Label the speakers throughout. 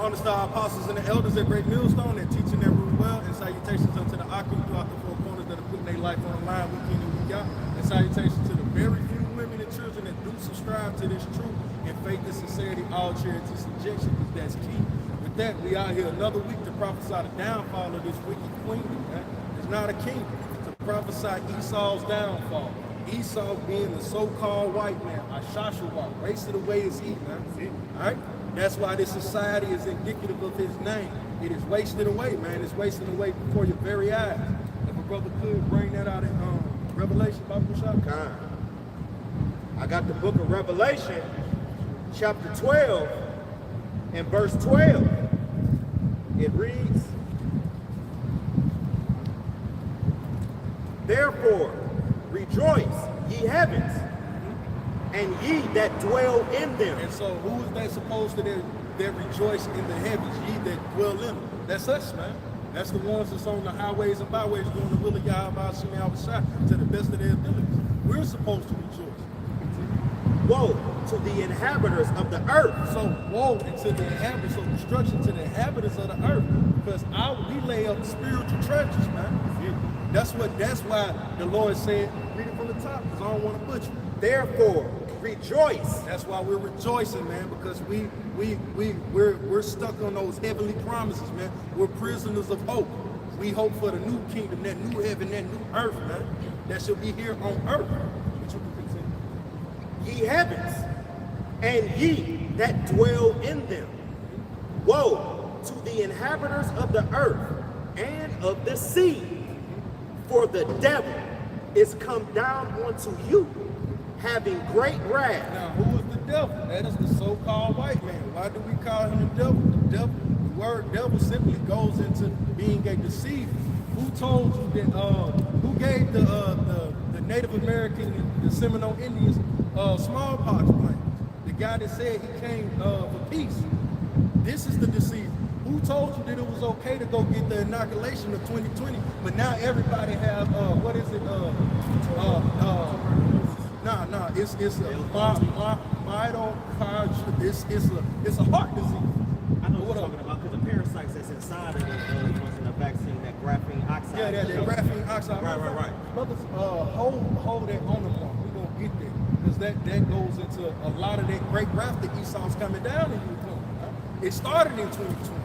Speaker 1: honor star apostles and the elders at Great Millstone and teaching their rule well, and salutations unto the Akim throughout the four corners that are putting their life on the line week in and week out, and salutations to the very few women and children that do subscribe to this truth and faith and sincerity, all charity subjection, because that's key. With that, we out here another week to prophesy the downfall of this wicked queen. It's not a king. To prophesy Esau's downfall. Esau being the so-called white man, Ashashua, wasted away is he, man. All right? That's why this society is indicative of his name. It is wasted away, man. It's wasted away before your very eyes. If a brother could bring that out in Revelation, Bible Shop.
Speaker 2: I got the book of Revelation, chapter 12, and verse 12. It reads, "Therefore rejoice, ye heavens, and ye that dwell in them."
Speaker 1: And so who is that supposed to that rejoice in the heavens? Ye that dwell in them. That's us, man. That's the ones that's on the highways and byways doing the will of Yahweh Shemi outside to the best of their abilities. We're supposed to rejoice.
Speaker 2: Woe to the inhabitants of the earth.
Speaker 1: So woe to the inhabitants, so destruction to the inhabitants of the earth. Because we lay up spiritual treasures, man. That's why the Lord said, read it from the top, because I don't want to butcher it.
Speaker 2: Therefore, rejoice.
Speaker 1: That's why we're rejoicing, man, because we're stuck on those heavenly promises, man. We're prisoners of hope. We hope for the new kingdom, that new heaven, that new earth, man, that shall be here on earth. But you can continue.
Speaker 2: Ye heavens, and ye that dwell in them. Woe to the inhabitants of the earth and of the sea. For the devil is come down unto you, having great wrath.
Speaker 1: Now, who is the devil? That is the so-called white man. Why do we call him the devil? The word devil simply goes into being a deceiver. Who told you that? Who gave the Native American, the Seminole Indians, smallpox plague? The guy that said he came for peace. This is the deceiver. Who told you that it was okay to go get the inoculation of 2020, but now everybody have what is it? It's a myocarditis. It's a heart disease.
Speaker 3: I know what you're talking about, because the parasites that's inside of the vaccine, that graphene oxide.
Speaker 1: Yeah, that graphene oxide.
Speaker 3: Right.
Speaker 1: Brothers, hold that on the point. We're gonna get there, because that goes into a lot of that great graph that Esau's coming down in you. It started in 2020.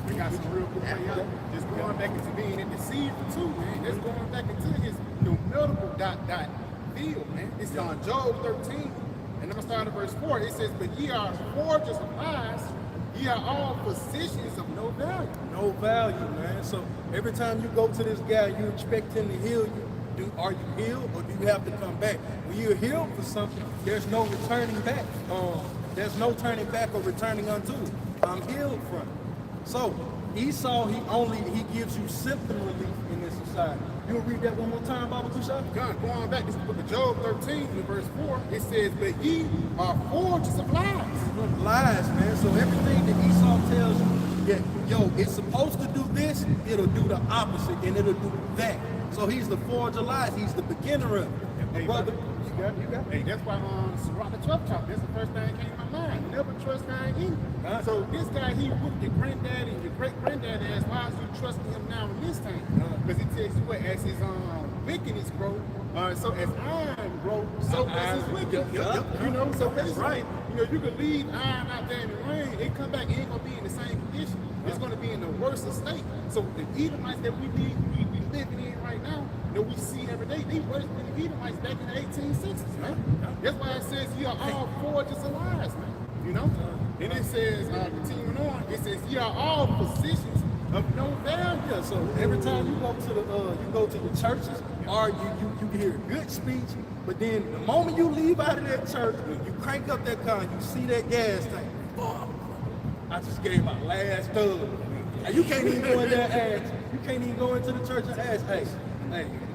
Speaker 4: We got some real good play out. Just going back into being a deceiver too, man. Just going back into his medical field, man. It's on Job 13, and I'm gonna start at verse 4. It says, "But ye are forgers of lies, ye are all physicians of no value."
Speaker 1: No value, man. So every time you go to this guy, you expect him to heal you. Are you healed, or do you have to come back? When you're healed for something, there's no returning back. There's no turning back or returning unto. I'm healed from it. So Esau, he gives you symptom relief in this society. You'll read that one more time, Bible Kushab?
Speaker 4: God, going back, this is the book of Job 13, in verse 4. It says, "But ye are forgers of lies."
Speaker 1: Lies, man. So everything that Esau tells you, that it's supposed to do this, it'll do the opposite, and it'll do that. So he's the forger of lies. He's the beginner of it.
Speaker 4: Hey,
Speaker 1: brother, you got.
Speaker 4: Hey, that's why Surah the 12th chapter, that's the first thing that came to my mind. Never trust man either. So this guy, he whooped your granddaddy and your great-granddaddy ass. Why is you trusting him now in this time? Because he tells you what, as his wickedness grow, so as iron grow, so does his wickedness. You know, so that's right. You know, you can leave iron out there in the rain, it come back, it ain't gonna be in the same condition. It's gonna be in the worst state. So the Edomites that we living in right now, that we see every day, they worse than the Edomites back in the 1860s, man. That's why it says ye are all forgers of lies, man. You know? And it says, continuing on, it says ye are all physicians of no value.
Speaker 1: Yeah, so every time you go to the churches, or you hear good speech, but then the moment you leave out of that church, you crank up that car and you see that gas tank. Oh, I just gave my last dub. And you can't even go in there and ask. You can't even go into the church and ask, hey,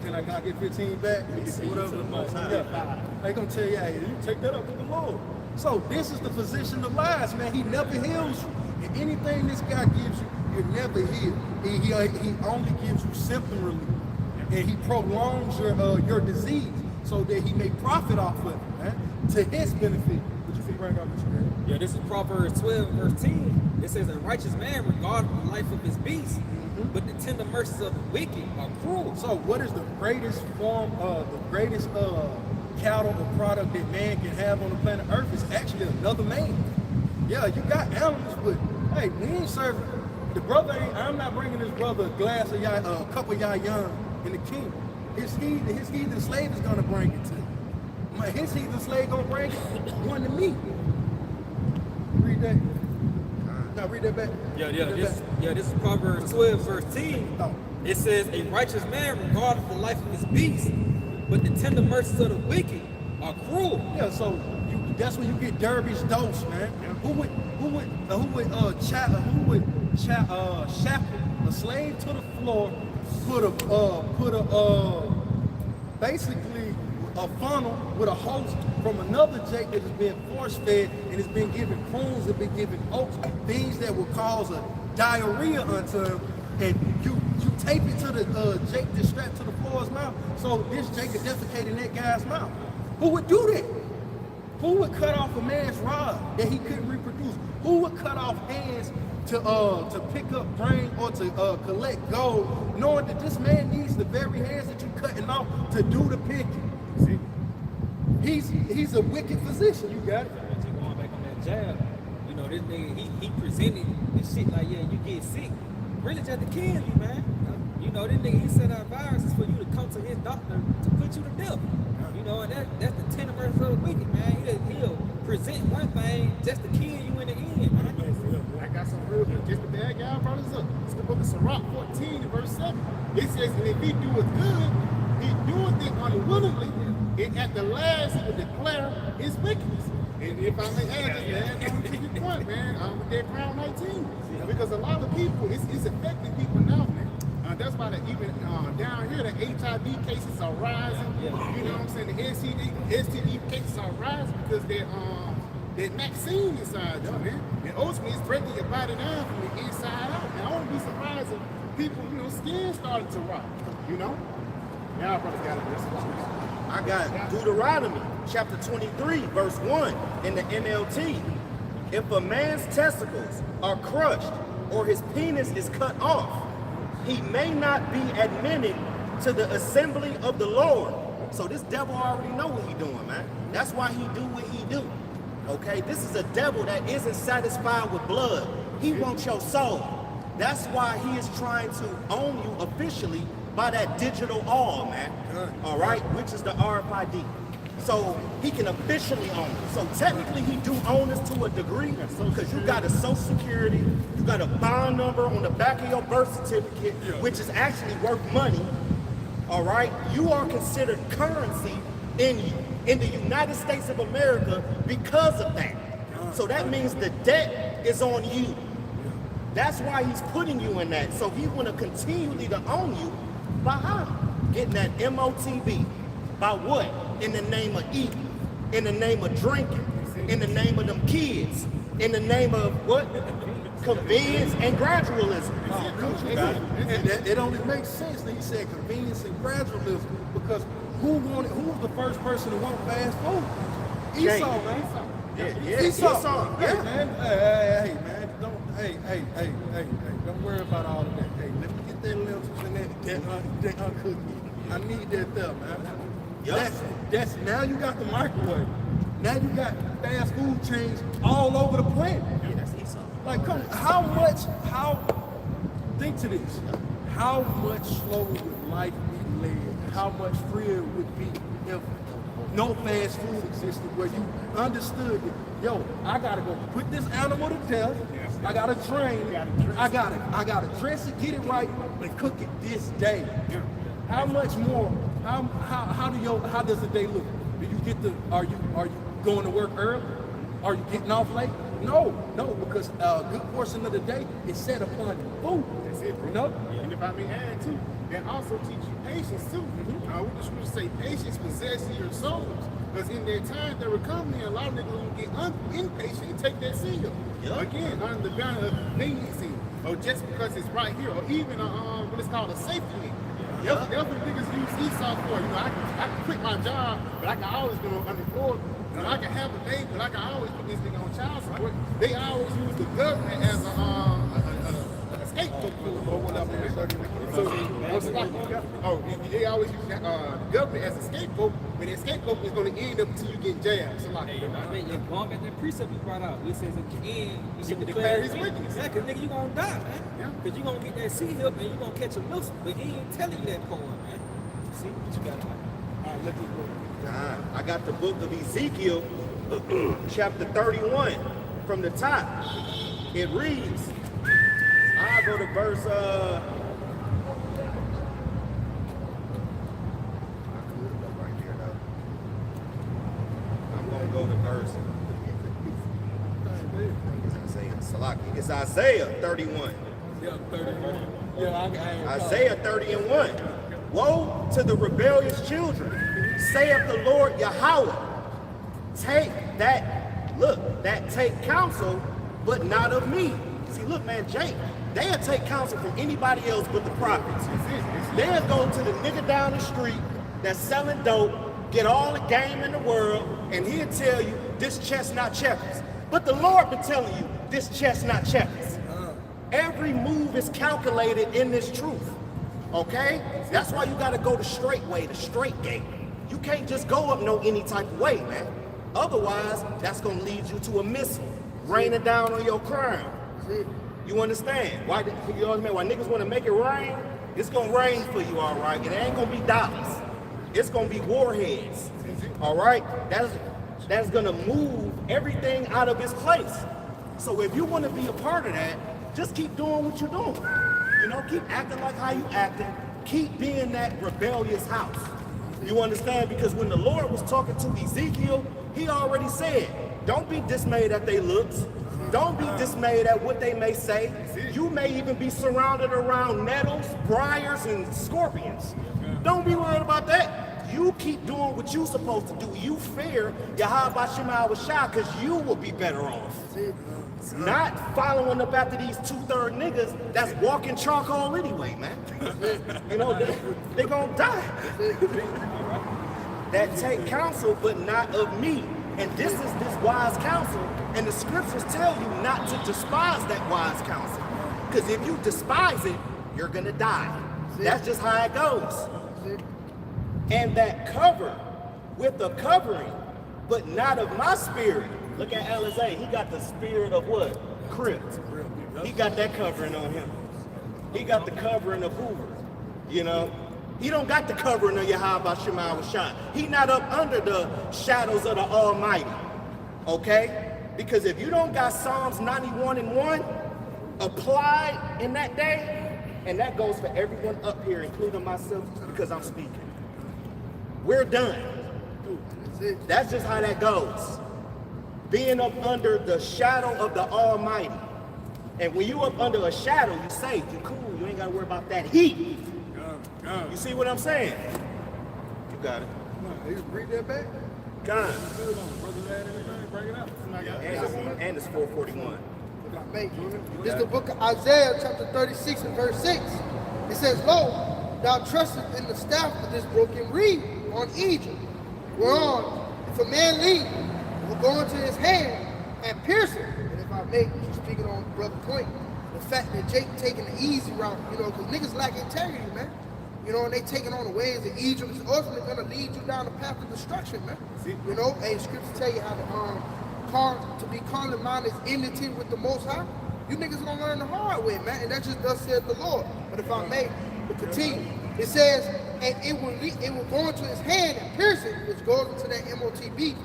Speaker 1: can I get 15 back? Whatever the most. Yeah. They gonna tell you, hey, you take that up with the Lord. So this is the physician of lies, man. He never heals you. And anything this guy gives you, you're never healed. He only gives you symptom relief, and he prolongs your disease so that he may profit off of it, man, to his benefit. What you bring out, Mr. Gary?
Speaker 3: Yeah, this is Proverbs 12, verse 10.
Speaker 5: It says a righteous man regardeth the life of his beast, but the tender mercies of the wicked are cruel.
Speaker 1: So what is the greatest form of the greatest cattle or product that man can have on the planet Earth? Is actually another man. Yeah, you got animals, but hey, we ain't serving. The brother ain't, I'm not bringing this brother a glass of a cup of young in the kingdom. His heathen slave is gonna bring it to him. His heathen slave gonna bring it one to me. Read that. No, read that back.
Speaker 5: This is Proverbs 12, verse 10. It says, a righteous man regardeth the life of his beast, but the tender mercies of the wicked are cruel.
Speaker 1: Yeah, so that's when you get dervish dose, man. Who would shackle a slave to the floor, basically a funnel with a host from another Jake that has been force fed and has been given prunes and been given oats, things that will cause a diarrhea unto him, and you tape it to the Jake that's strapped to the floor's mouth. So this Jake is defecating that guy's mouth. Who would do that? Who would cut off a man's rod that he couldn't reproduce? Who would cut off hands to pick up grain or to collect gold, knowing that this man needs the very hands that you're cutting off to do the picking? See? He's a wicked physician. You got it.
Speaker 5: Going back on that jab, you know, this nigga, he presented this shit like, yeah, you get sick. Really just to kill you, man. You know, this nigga, he set out viruses for you to come to his doctor to put you to death. You know, and that's the tender mercies of the wicked, man. He'll present one thing just to kill you in the end, man.
Speaker 4: I got some real good. Just the bad guy brought us up. It's the book of Sirach 14 and verse 7. It says, and if he doeth good, he doeth it unwillingly, and at the last he will declare his wickedness. And if I may add this, man, I'm to your point, man, with that Crown 19. Because a lot of people, it's affecting people now, man. That's why even down here, the HIV cases are rising. You know what I'm saying? The STD cases are rising because that vaccine inside you, man. And ultimately, it's breaking your body down from the inside out. And I wouldn't be surprised if people, skin started to rot, Now, brother, got it.
Speaker 2: I got Deuteronomy chapter 23, verse 1 in the NLT. If a man's testicles are crushed or his penis is cut off, he may not be admitted to the assembly of the Lord. So this devil already know what he doing, man. That's why he do what he do. Okay, this is a devil that isn't satisfied with blood. He wants your soul. That's why he is trying to own you officially by that digital all, man. All right, which is the RFID. So he can officially own it. So technically he do own this to a degree because you got a social security, you got a bond number on the back of your birth certificate, which is actually worth money. All right, you are considered currency in the United States of America because of that. So that means the debt is on you. That's why he's putting you in that. So he want to continually to own you by how? Getting that MOTB. By what? In the name of eating, in the name of drinking, in the name of them kids, in the name of what? Convenience and gradualism.
Speaker 1: It only makes sense that he said convenience and gradualism, because who was the first person to want fast food? Esau, man. Esau. Hey, man. Hey, man. Don't worry about all of that. Hey, let me get that lentils and that uncooked. I need that there, man. That's now you got the microwave. Now you got fast food chains all over the planet.
Speaker 2: Yeah, that's Esau.
Speaker 1: Like, come, think to this. How much slower would life be led? How much freer it would be if no fast food existed, where you understood that, yo, I gotta go put this animal to death. I gotta train it. I gotta dress it, get it right, and cook it this day. How much more? How does the day look? Do you get are you going to work early? Are you getting off late? No, because a good portion of the day is set upon food.
Speaker 4: That's it, bro. And if I may add too, that also teach you patience too. We just want to say patience possesses your souls. Because in their time they were coming, a lot of niggas will get impatient and take that seal. Again, under the banner of convenience, or just because it's right here, or even what is called a safety net. That's what niggas use Esau for. I can quit my job, but I can always go unemployed But I can have a name, but I can always put this thing on child support. They always use the government as a scapegoat or whatever. So, they always use the government as a scapegoat, but that scapegoat is going to end up until you get jabbed. So like,
Speaker 5: Hey, I mean, you're going back to that precept you brought out. It says at the end, you should
Speaker 4: declare his wickedness.
Speaker 5: Yeah, because nigga, you gonna die, man.
Speaker 4: Yeah.
Speaker 5: Because you gonna get that sea help and you gonna catch a loose, but he ain't telling you that part, man. See what you got to
Speaker 4: all right, let's just go.
Speaker 2: I got the book of Ezekiel, chapter 31, from the top. It reads, I'll go to verse, I could go right there though. I'm gonna go to verse, it's Isaiah 31.
Speaker 1: Yeah, 31. Yeah,
Speaker 2: Isaiah 30 and 1. Woe to the rebellious children, saith the Lord Yahweh. Take counsel, but not of me. See, look, man, Jake, they'll take counsel from anybody else but the prophets. They'll go to the nigga down the street that's selling dope, get all the game in the world, and he'll tell you this chess not checkers. But the Lord been telling you this chess not checkers. Every move is calculated in this truth. Okay? That's why you gotta go the straight way, the straight gate. You can't just go up no any type of way, man. Otherwise, that's gonna lead you to a missile raining down on your crown. You understand? Why? You understand why niggas wanna make it rain? It's gonna rain for you, all right? And it ain't gonna be dollars. It's gonna be warheads. All right? That's gonna move everything out of its place. So if you wanna be a part of that, just keep doing what you're doing. You know, keep acting like how you acting. Keep being that rebellious house. You understand? Because when the Lord was talking to Ezekiel, he already said, don't be dismayed at their looks. Don't be dismayed at what they may say. You may even be surrounded around nettles, briars, and scorpions. Don't be worried about that. You keep doing what you're supposed to do. You fear Yahweh Shema Shah because you will be better off. Not following up after these 2/3 niggas that's walking charcoal anyway, man. You know, they gonna die. That take counsel, but not of me. And this is this wise counsel. And the scriptures tell you not to despise that wise counsel. Because if you despise it, you're gonna die. That's just how it goes. And that cover with a covering, but not of my spirit. Look at Alizé, he got the spirit of what? Crypt. He got that covering on him. He got the covering of Hoover, you know? He don't got the covering of Yahweh Shema Shah. He not up under the shadows of the Almighty, okay? Because if you don't got Psalms 91 and 1 applied in that day, and that goes for everyone up here, including myself, because I'm speaking. We're done. That's just how that goes. Being up under the shadow of the Almighty. And when you up under a shadow, you safe, you cool, you ain't gotta worry about that heat. You see what I'm saying? You got it.
Speaker 1: You bring that back?
Speaker 2: God.
Speaker 1: Bring it up.
Speaker 2: And it's 441.
Speaker 6: This is the book of Isaiah, chapter 36 and verse 6. It says, Lo, thou trustest in the staff of this broken reed on Egypt, whereon, if a man lead, will go into his hand and pierce it. And if I may, just speaking on brother point, the fact that Jake taking the easy route, you know, because niggas lack integrity, man. You know, and they taking on the ways of Egypt. It's ultimately gonna lead you down the path of destruction, man. You know, hey, scriptures tell you how to be carnally minded is enmity with the Most High. You niggas gonna learn the hard way, man. And that just thus said the Lord. But if I may, to continue, it says, and it will go into his hand and pierce it, which goes into that MOTB.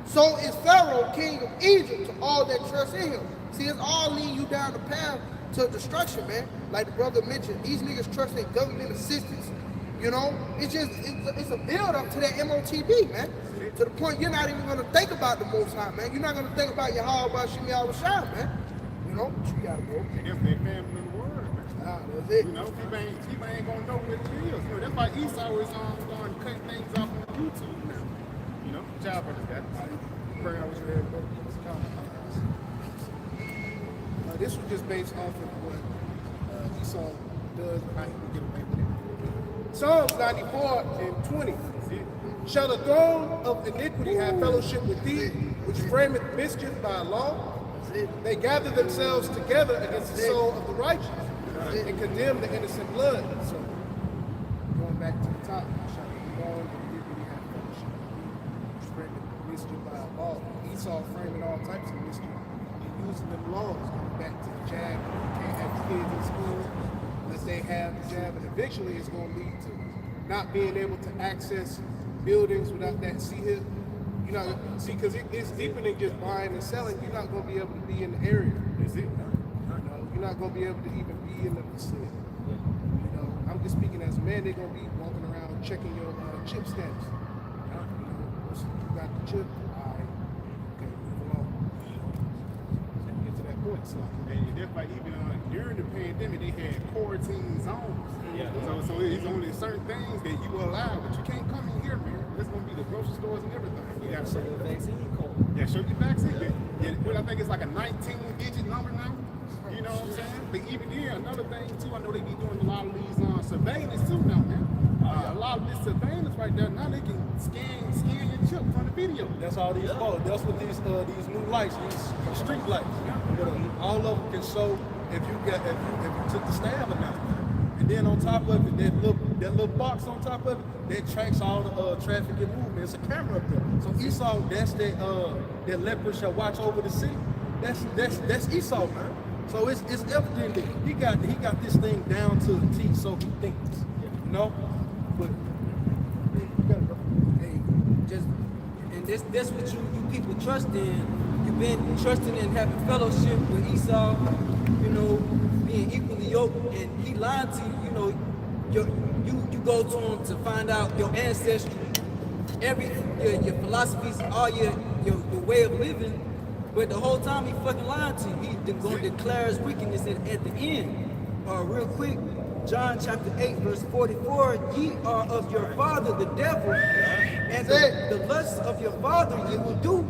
Speaker 6: So is Pharaoh, king of Egypt, to all that trust in him. See, it's all leading you down the path to destruction, man. Like the brother mentioned, these niggas trust their government assistance. You know, it's a build up to that MOTB, man. To the point you're not even gonna think about the Most High, man. You're not gonna think about Yahweh about Shemi Al-Rashad, man. You know, but you gotta go.
Speaker 4: If they family in the word, man.
Speaker 6: That's it.
Speaker 4: You know, people ain't gonna know what it is. You know, that's why Esau is going cutting things off on YouTube now. You know, job for that. Pray I was ready to go to this conference. This was just based off of what Esau does and how he can get away with it. Psalms 94 and 20. Shall the throne of iniquity have fellowship with thee, which frameth mischief by law? They gather themselves together against the soul of the righteous and condemn the innocent blood. So, going back to the top, shall the throne of iniquity have fellowship with thee, which frameth mischief by law? Esau framing all types of mischief and using them laws. Going back to the jab, you can't have kids in school unless they have the jab, and eventually it's going to lead to not being able to access buildings without that CHIP. You know, see, because it's deeper than just buying and selling. You're not going to be able to be in the area. Is it? You know, you're not going to be able to even be in the vicinity. You know, I'm just speaking as a man. They're going to be walking around checking your chip status. You know, so you got the chip. All right. Okay, move along. Get to that point. So, and that's like even during the pandemic, they had quarantine zones.
Speaker 5: Yeah.
Speaker 4: So it's only certain things that you will allow, but you can't come in here, man. It's going to be the grocery stores and everything. You got to show
Speaker 5: the vaccine code.
Speaker 4: Yeah, show your vaccine. I think it's like a 19-digit number now. You know what I'm saying? But even here, another thing too, I know they be doing a lot of these surveillance too now, man. A lot of this surveillance right there, now they can scan your chip from the video.
Speaker 1: That's all these for. That's what these new lights, these street lights. But, all of them can show if you took the stab or not. And then on top of it, that little box on top of it, that tracks all the traffic and movement. It's a camera up there. So Esau, that's that leopard shall watch over the city. That's Esau, man. So it's evident that he got this thing down to the T, so he thinks. You know? But you gotta go.
Speaker 7: Hey, just and this what you people trust in. You've been trusting in having fellowship with Esau, you know, being equally yoked, and he lied to you. You know, you go to him to find out your ancestry, your philosophies, all your way of living. But the whole time he fucking lied to you. He's going to declare his wickedness at the end. Real quick, John chapter 8, verse 44, ye are of your father the devil, and the lusts of your father you will do.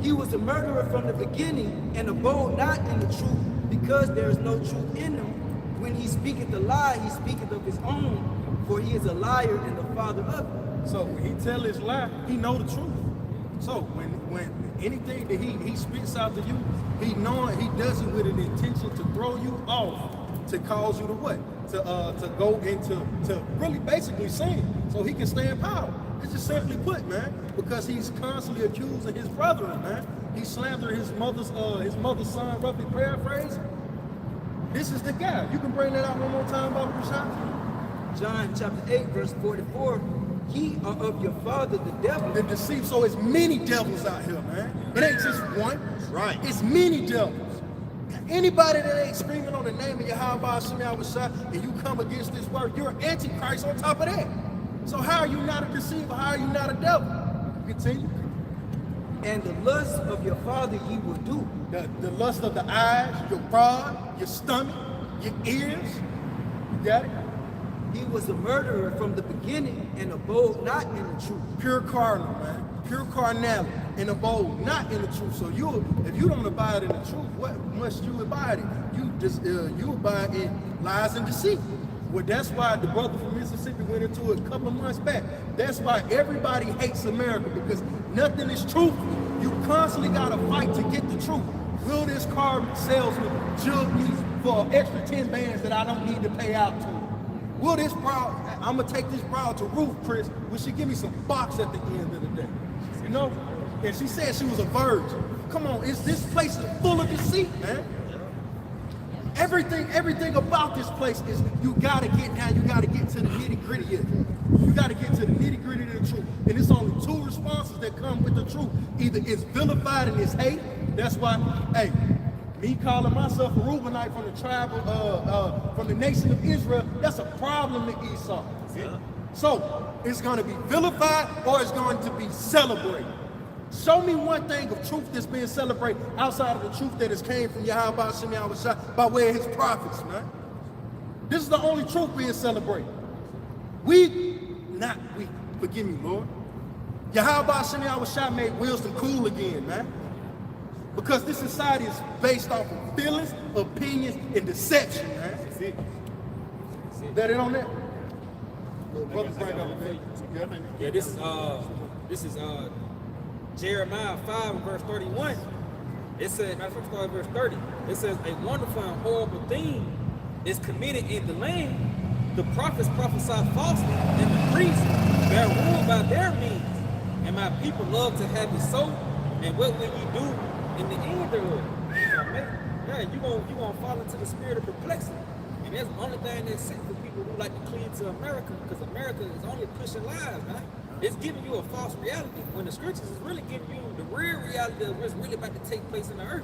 Speaker 7: He was a murderer from the beginning, and abode not in the truth, because there is no truth in him. When he speaketh a lie, he speaketh of his own, for he is a liar and the father of it.
Speaker 1: So when he tell his lie, he know the truth. So when anything that he spits out to you, he does it with an intention to throw you off, to cause you to what? To go into to really basically sin, so he can stay in power. It's just simply put, man, because he's constantly accusing his brethren, man. He slandered his mother's son, roughly paraphrasing. This is the guy. You can bring that out one more time, Baba Rashad?
Speaker 7: John chapter 8, verse 44, ye are of your father the devil.
Speaker 1: The deceit. So it's many devils out here, man. It ain't just one.
Speaker 2: Right.
Speaker 1: It's many devils. Anybody that ain't screaming on the name of Yahweh Shemiyah and you come against this word, you're an antichrist on top of that. So how are you not a deceiver? How are you not a devil? Continue.
Speaker 7: And the lust of your father ye will do.
Speaker 1: The lust of the eyes, your pride, your stomach, your ears. You got it?
Speaker 7: He was a murderer from the beginning and abode not in the truth.
Speaker 1: Pure carnal, man. Pure carnality and abode not in the truth. So if you don't abide in the truth, what must you abide in? You abide in lies and deceit. Well, that's why the brother from Mississippi went into it a couple of months back. That's why everybody hates America, because nothing is truthful. You constantly got to fight to get the truth. Will this car salesman jug me for an extra 10 bands that I don't need to pay out to? Will this bride, I'm going to take this bride to Ruth, Chris, will she give me some box at the end of the day? You know? And she said she was a virgin. Come on, this place is full of deceit, man. Everything about this place is, you got to get down, you got to get to the nitty gritty of it. You got to get to the nitty gritty of the truth. And it's only two responses that come with the truth. Either it's vilified and it's hate. That's why, hey, me calling myself a Reubenite from the tribe from the nation of Israel, that's a problem to Esau. So it's going to be vilified or it's going to be celebrated. Show me one thing of truth that's being celebrated outside of the truth that has came from Yahweh Shemiyah by way of his prophets, man. This is the only truth being celebrated. Forgive me, Lord. Yahweh Shemiyah made wisdom cool again, man. Because this society is based off of feelings, opinions, and deception, man. That's it. That it on that? Brother, bring up, man.
Speaker 5: Yeah, this is Jeremiah 5 verse 31. It says, matter of fact, start at verse 30. It says, a wonderful and horrible thing is committed in the land. The prophets prophesy falsely, and the priests bear rule by their means. And my people love to have it so. And what will you do in the end thereof? Yeah, you gonna fall into the spirit of perplexity. And that's the only thing that's set for people who like to cleave to America, because America is only pushing lies, man. It's giving you a false reality when the scriptures is really giving you the real reality of what's really about to take place in the earth.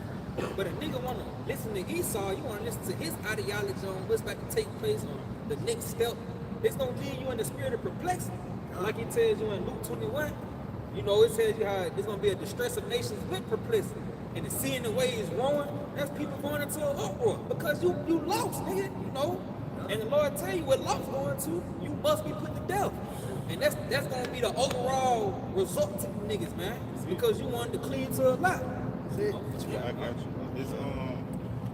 Speaker 5: But a nigga want to listen to Esau, you want to listen to his ideology on what's about to take place on the next step. It's going to leave you in the spirit of perplexity. Like it tells you in Luke 21, you know, it tells you how there's going to be a distress of nations with perplexity. And the seeing the way is growing, that's people going into an uproar because you lost, nigga, you know. And the Lord tell you what lost going to, you must be put to death. And that's gonna be the overall result to you niggas, man. It's because you wanted to cleave to a lie.
Speaker 8: Yeah, I got you.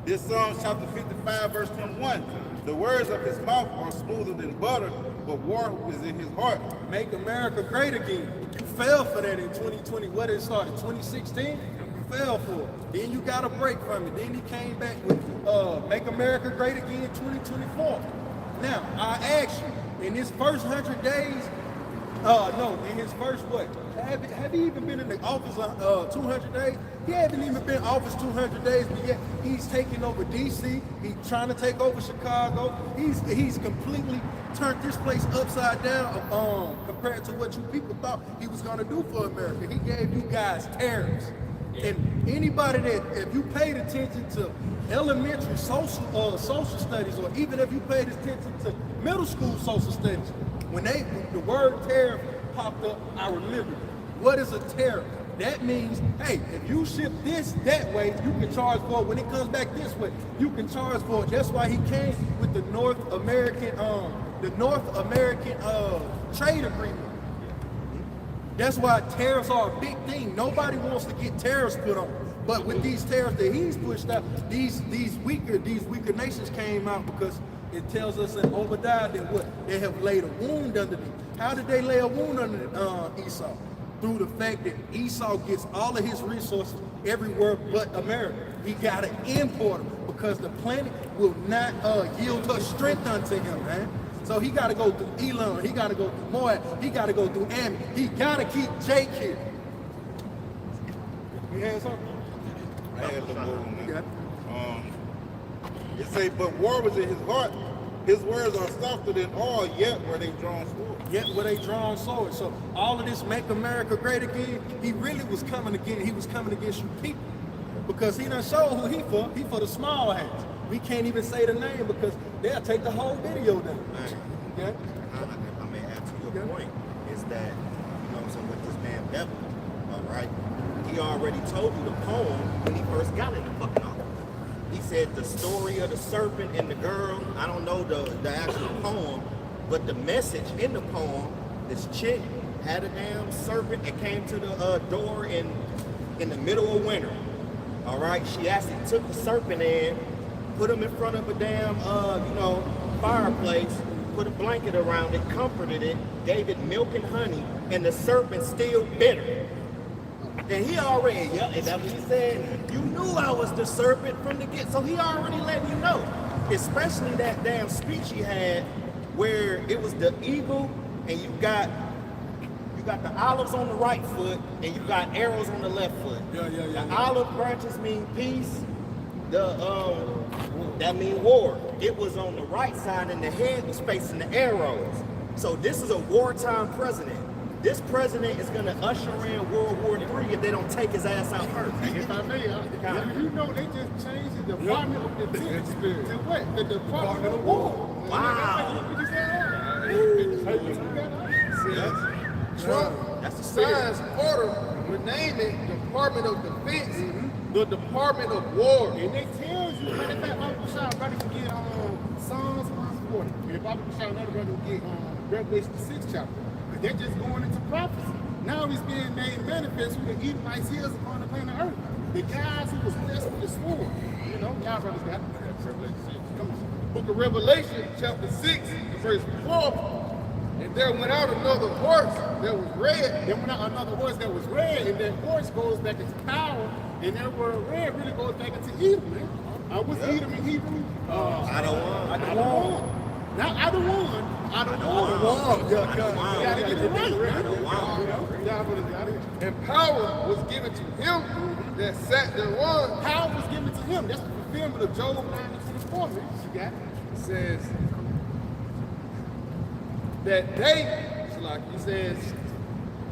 Speaker 8: This Psalms chapter 55, verse 21. The words of his mouth are smoother than butter, but war is in his heart.
Speaker 1: Make America great again. You fell for that in 2020. What it started, 2016? You fell for it. Then you got a break from it. Then he came back with Make America Great Again 2024. Now, I ask you, in his first 100 days, in his first what? Have he even been in the office 200 days? He hasn't even been in office 200 days, but yet he's taking over DC. He's trying to take over Chicago. He's completely turned this place upside down compared to what you people thought he was going to do for America. He gave you guys tariffs. And anybody that, if you paid attention to elementary social studies, or even if you paid attention to middle school social studies, when the word tariff popped up, I remember. What is a tariff? That means, hey, if you ship this that way, you can charge for it. When it comes back this way, you can charge for it. That's why he came with the North American trade agreement. That's why tariffs are a big thing. Nobody wants to get tariffs put on. But with these tariffs that he's pushed out, these weaker nations came out because it tells us in Obadiah that what they have laid a wound underneath. How did they lay a wound under Esau? Through the fact that Esau gets all of his resources everywhere but America. He got to import them because the planet will not yield her strength unto him, man. So he got to go through Elon, he got to go through Moab, he got to go through Ammon. He got to keep Jake here. You had something?
Speaker 8: I had the move, man. It say, but war was in his heart. His words are softer than all, yet were they drawn swords.
Speaker 1: Yet were they drawn swords. So all of this make America great again, he really was coming again. He was coming against you people. Because he done showed who he for. He for the small hats. We can't even say the name because they'll take the whole video down.
Speaker 2: Okay. I may add to your point is that, you know what I'm saying, with this man Devil, all right, he already told you the poem when he first got in the fucking office. He said the story of the serpent and the girl. I don't know the actual poem, but the message in the poem, this chick had a damn serpent that came to the door in the middle of winter. All right, she actually took the serpent in, put him in front of a damn, fireplace, put a blanket around it, comforted it, gave it milk and honey, and the serpent still bit her. And he already, is that what he said? You knew I was the serpent from the get, so he already let you know. Especially that damn speech he had where it was the eagle and you got the olives on the right foot and you got arrows on the left foot. The olive branches mean peace. That mean war. It was on the right side and the head was facing the arrows. So this is a wartime president. This president is going to usher in World War III if they don't take his ass out first.
Speaker 4: If I may, you know they just changed the Department of Defense to what? The Department of War.
Speaker 2: Wow.
Speaker 6: Trump
Speaker 2: That's the
Speaker 6: signs order renaming Department of Defense the Department of War.
Speaker 4: And they tell you, matter of fact, Bobby Bashar brother can get Psalms 140. And Bobby Bashar another brother will get Revelation 6 chapter. But they're just going into prophecy. Now it's being made manifest who the Edomites is upon the planet Earth. The guys who was blessed with the sword. You know, y'all brothers got Revelation 6. Come on. Book of Revelation, chapter 6, verse 4. And there went out another horse that was red. There went out another horse that was red, and that horse goes back into power, and that word red really goes back into Edom, man. What's Edom in Hebrew?
Speaker 2: I don't want.
Speaker 4: Not I don't want. I don't want. You gotta get it right, man. And power was given to him that sat thereon. Power was given to him. That's the fulfillment of Job 9:24, man. You got it? It says that they, like he says,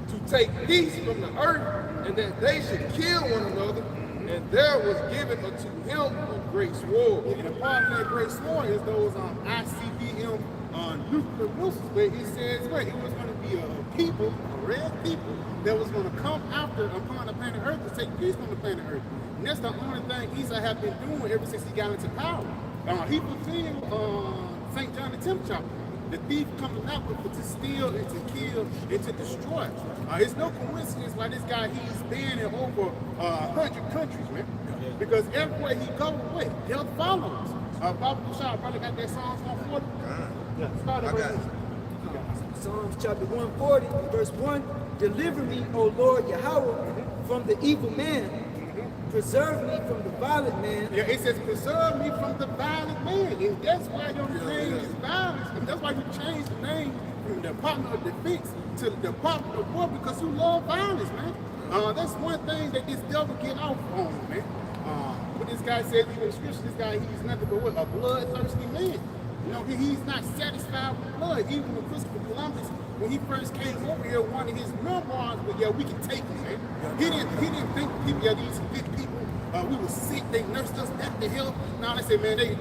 Speaker 4: to take peace from the earth, and that they should kill one another, and there was given unto him a great sword. And a part of that great sword is those ICBM nuclear missiles, where it says where it was going to be a people, a red people, that was going to come after upon the planet Earth to take peace from the planet Earth. And that's the only thing Esau has been doing ever since he got into power. He fulfilled St. John the 10th chapter. The thief coming out with to steal and to kill and to destroy. It's no coincidence why this guy, he's been in over 100 countries, man. Because everywhere he goes, what? Death follows. Baba Bushara probably got that Psalms 140. Start it right now.
Speaker 7: Psalms chapter 140, verse 1. Deliver me, O Lord Yahweh, from the evil man. Preserve me from the violent man.
Speaker 4: Yeah, it says preserve me from the violent man. And that's why your name is violence. And that's why you changed the name from the Department of Defense to the Department of War, because you love violence, man. That's one thing that this devil get off on, man. What this guy says in the scripture, this guy, he's nothing but what? A bloodthirsty man. You know, he's not satisfied with blood. Even when Christopher Columbus, when he first came over here, one of his memoirs was, yeah, we can take him, man. He didn't think people, yeah, these good people, we were sick, they nursed us back to health. Now they say, man, they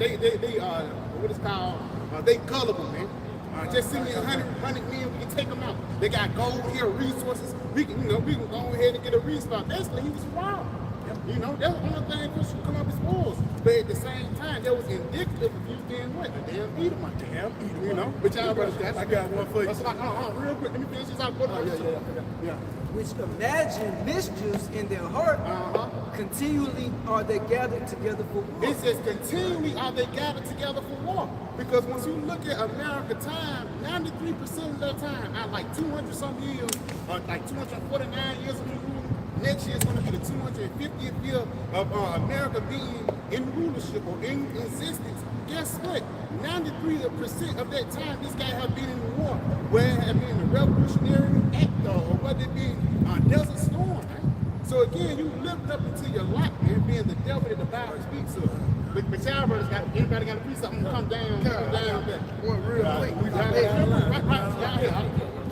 Speaker 4: what is called, they gullible, man. Just send me 100 men, we can take them out. They got gold here, resources. We can go ahead and get a restart. Basically, he was wrong. You know, that's the only thing that should come up as wars. But at the same time, that was indicative of you being what? A damn Edomite. Damn Edomite. You know? But y'all brothers, I got one for you. Real quick, let me finish this out. Yeah.
Speaker 7: Which imagine mischiefs in their heart, continually are they gathered together for war.
Speaker 4: It says continually are they gathered together for war. Because once you look at America time, 93% of their time, out like 200 some years, or like 249 years of rule, next year is going to be the 250th year of America being in rulership or in existence. Guess what? 93% of that time, this guy have been in war. Whether it have been the Revolutionary Act or whether it be Desert Storm. Right? So again, you lived up into your life, man, being the devil that the Bible speaks of. But y'all brothers, anybody got to preach something? Come down.
Speaker 6: One real quick.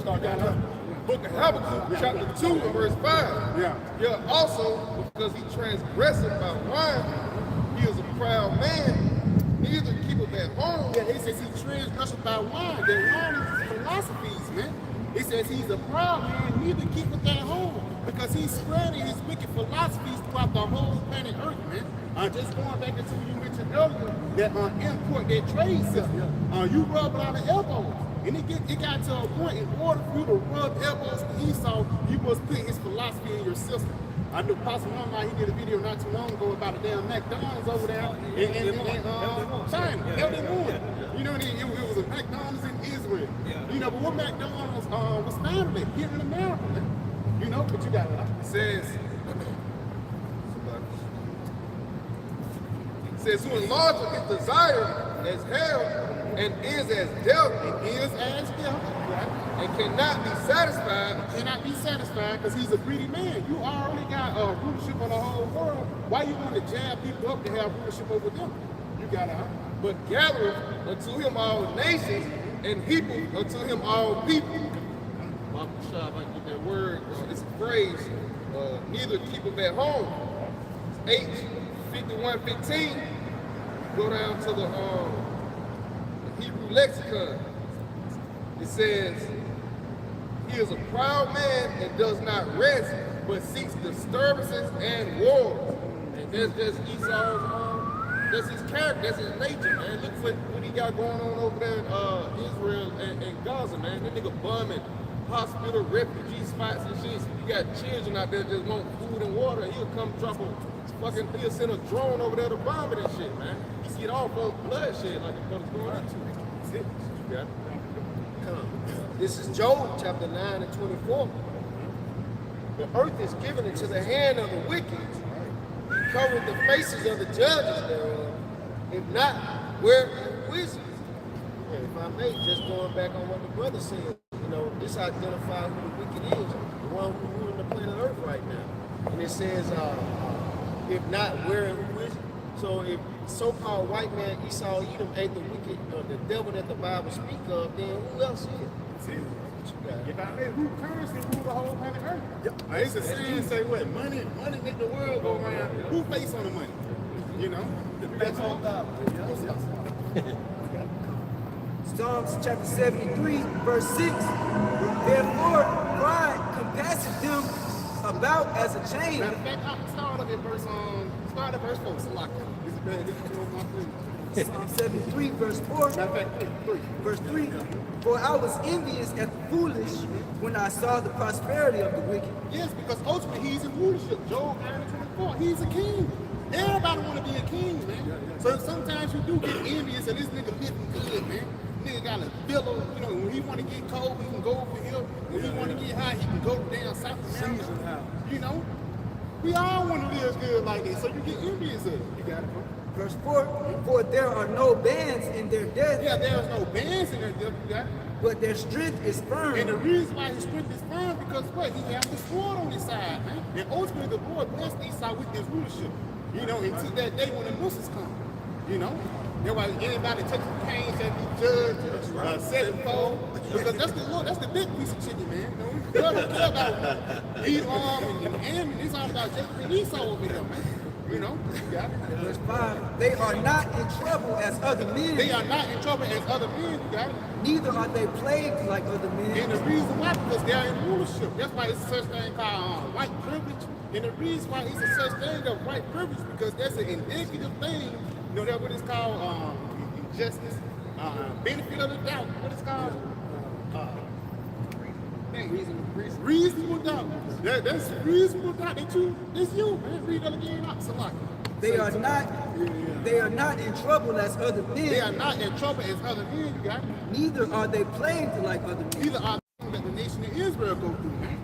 Speaker 4: Start down here.
Speaker 9: Book of Habakkuk, chapter 2, and verse 5. Yeah, also, because he transgresseth by wine, he is a proud man, neither keepeth at home.
Speaker 4: Yeah, it says he transgresseth by wine. That wine is his philosophies, man. It says he's a proud man, neither keepeth at home, because he's spreading his wicked philosophies throughout the whole planet Earth, man. Just going back into what you mentioned earlier, that import, that trade system, you rub it out of elbows. And it got to a point, in order for you to rub elbows with Esau, you must put his philosophy in your system. I know Pastor Mama, he did a video not too long ago about a damn McDonald's over there in China. You know, it was a McDonald's in Israel. You know, but what McDonald's was founded at here in America. You know, but you got it.
Speaker 9: It says, who enlargeth his desire as hell, and is as death, and cannot be satisfied.
Speaker 4: Because he's a greedy man. You already got rulership of the whole world. Why you want to jab people up to have rulership over them? You got to.
Speaker 9: But gathereth unto him all nations, and heapeth unto him all people. Bible shop, I get that word, it's a phrase, neither keepeth at home. H51:15, go down to the Hebrew lexicon. It says, he is a proud man and does not rest, but seeks disturbances and wars. And that's just Esau's, that's his character, that's his nature, man. Look what he got going on over there in Israel and Gaza, man. That nigga bombing hospital, refugee spots and shit. You got children out there just want food and water, and he'll come drop he'll send a drone over there to bomb it and shit, man. He get off on blood shit like the brother's going into. That's it. You got it. come. This is Job chapter 9 and 24. The earth is given into the hand of the wicked. He covered the faces of the judges thereof. If not, where is wisdom? And if I may, just going back on what the brother said, this identifies who the wicked is, the one who's ruling the planet Earth right now. And it says, if not, where and who is it? So if so-called white man Esau Edom ain't the wicked or the devil that the Bible speak of, then who else is?
Speaker 4: If I may, who currency rule the whole planet Earth? It's a saying say what? Money make the world go around. Who face on the money? That's all God.
Speaker 7: Psalms chapter 73, verse 6. Therefore, pride compasseth them about as a chain.
Speaker 4: Matter of fact, I start at verse 4. It's a lot.
Speaker 7: Psalm 73, verse 4.
Speaker 4: Matter of fact, 3.
Speaker 7: Verse 3. For I was envious at the foolish when I saw the prosperity of the wicked.
Speaker 4: Yes, because ultimately he's in rulership. Job 9 and 24. He's a king. Everybody want to be a king, man. So sometimes you do get envious of this nigga living good, man. Nigga got a villa, when he want to get cold, he can go over here. When he want to get high, he can go down South America. We all want to live good like that, so you get envious of it. You got it, bro.
Speaker 7: Verse 4, for there are no bands in their death.
Speaker 4: Yeah, there's no bands in their death, you got it.
Speaker 7: But their strength is firm.
Speaker 4: And the reason why his strength is firm, because what? He has the sword on his side, man. And ultimately the Lord blessed Esau with his rulership. Until that day when the Muslims come. That's why anybody touching Cain shall be judged sevenfold. Because that's the Lord, that's the big piece of chicken, man. God don't care about Edom and Ammon. It's all about Jacob and Esau over here, man. You got it.
Speaker 7: Verse 5, they are not in trouble as other men.
Speaker 4: They are not in trouble as other men, you got it.
Speaker 7: Neither are they plagued like other men.
Speaker 4: And the reason why, because they are in rulership. That's why it's such thing called white privilege. And the reason why it's a such thing of white privilege, because that's an indicative thing. That's what it's called, injustice, benefit of the doubt. What it's called? Reasonable doubt. That's reasonable doubt. It's you, man. Read that again.
Speaker 7: They are not in trouble as other men.
Speaker 4: They are not in trouble as other men, you got it?
Speaker 7: Neither are they plagued like other men.
Speaker 4: Neither are that the nation of Israel go through, man.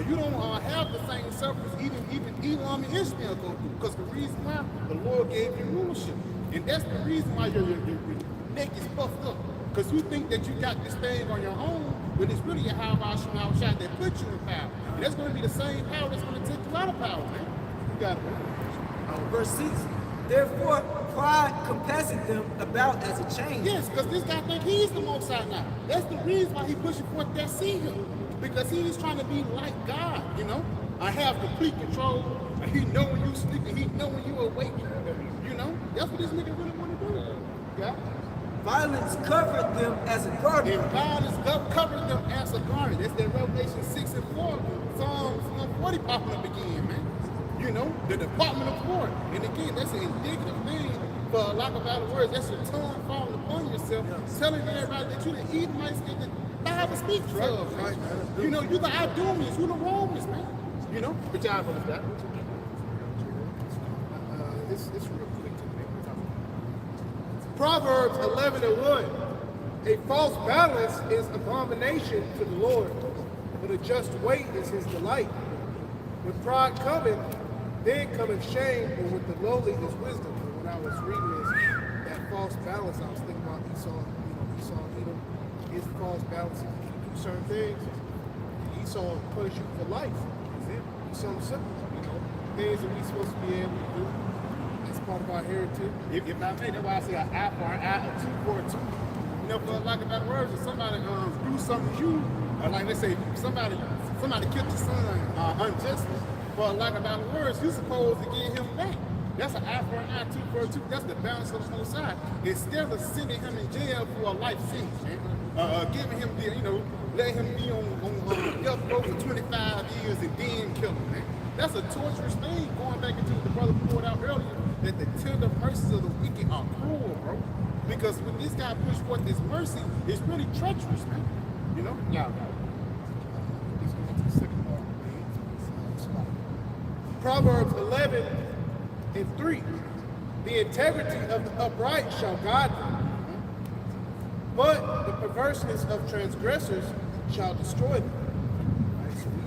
Speaker 4: You don't have the same sufferings even Elam and Ishmael go through. Because the reason why the Lord gave you rulership. And that's the reason why your neck is puffed up. Because you think that you got this thing on your own, but it's really a Yahweh Shai that put you in power. And that's going to be the same power that's going to take you out of power, man. You got it, man.
Speaker 7: Verse 6, therefore pride compasseth them about as a chain.
Speaker 4: Yes, because this guy think he's the Most High now. That's the reason why he pushing forth that seer. Because he's trying to be like God, I have complete control. He know when you sleeping, he know when you awake. That's what this nigga really want to do. Yeah.
Speaker 7: Violence covered them as a garment.
Speaker 4: And violence covered them as a garment. That's that Revelation 6 and 4. Psalms 140 popping up again, man. The Department of War. And again, that's an indicative thing, for lack of better words. That's your tongue falling upon yourself, telling everybody that you the Edomites that the Bible speaks of. Right? You the Idumeans, you the Romans, man. But y'all know that. It's real quick to me.
Speaker 9: Proverbs 11 and 1. A false balance is abomination to the Lord, but a just weight is his delight. When pride cometh, then cometh shame, but with the lowly is wisdom. And when I was reading this, that false balance, I was thinking about Esau, Edom, his false balance. If you do certain things, Esau will punish you for life. It's something simple, things that we supposed to be able to do. That's part of our heritage.
Speaker 4: If I may, that's why I say an eye for an eye, a tooth for a tooth. For lack of better words, if somebody do something to you, or like let's say somebody killed your son unjustly, for lack of better words, you're supposed to give him back. That's an eye for an eye, tooth for a tooth. That's the balance of the whole side. Instead of sending him in jail for a life sentence, man, giving him let him be on death row for 25 years and then kill him, man. That's a torturous thing. Going back into what the brother poured out earlier, that the tender mercies of the wicked are cruel, bro. Because when this guy pushed forth this mercy, it's really treacherous, man. Yeah.
Speaker 9: Proverbs 11 and 3. The integrity of the upright shall guide them,
Speaker 4: But the perverseness of transgressors shall destroy them. Right? So we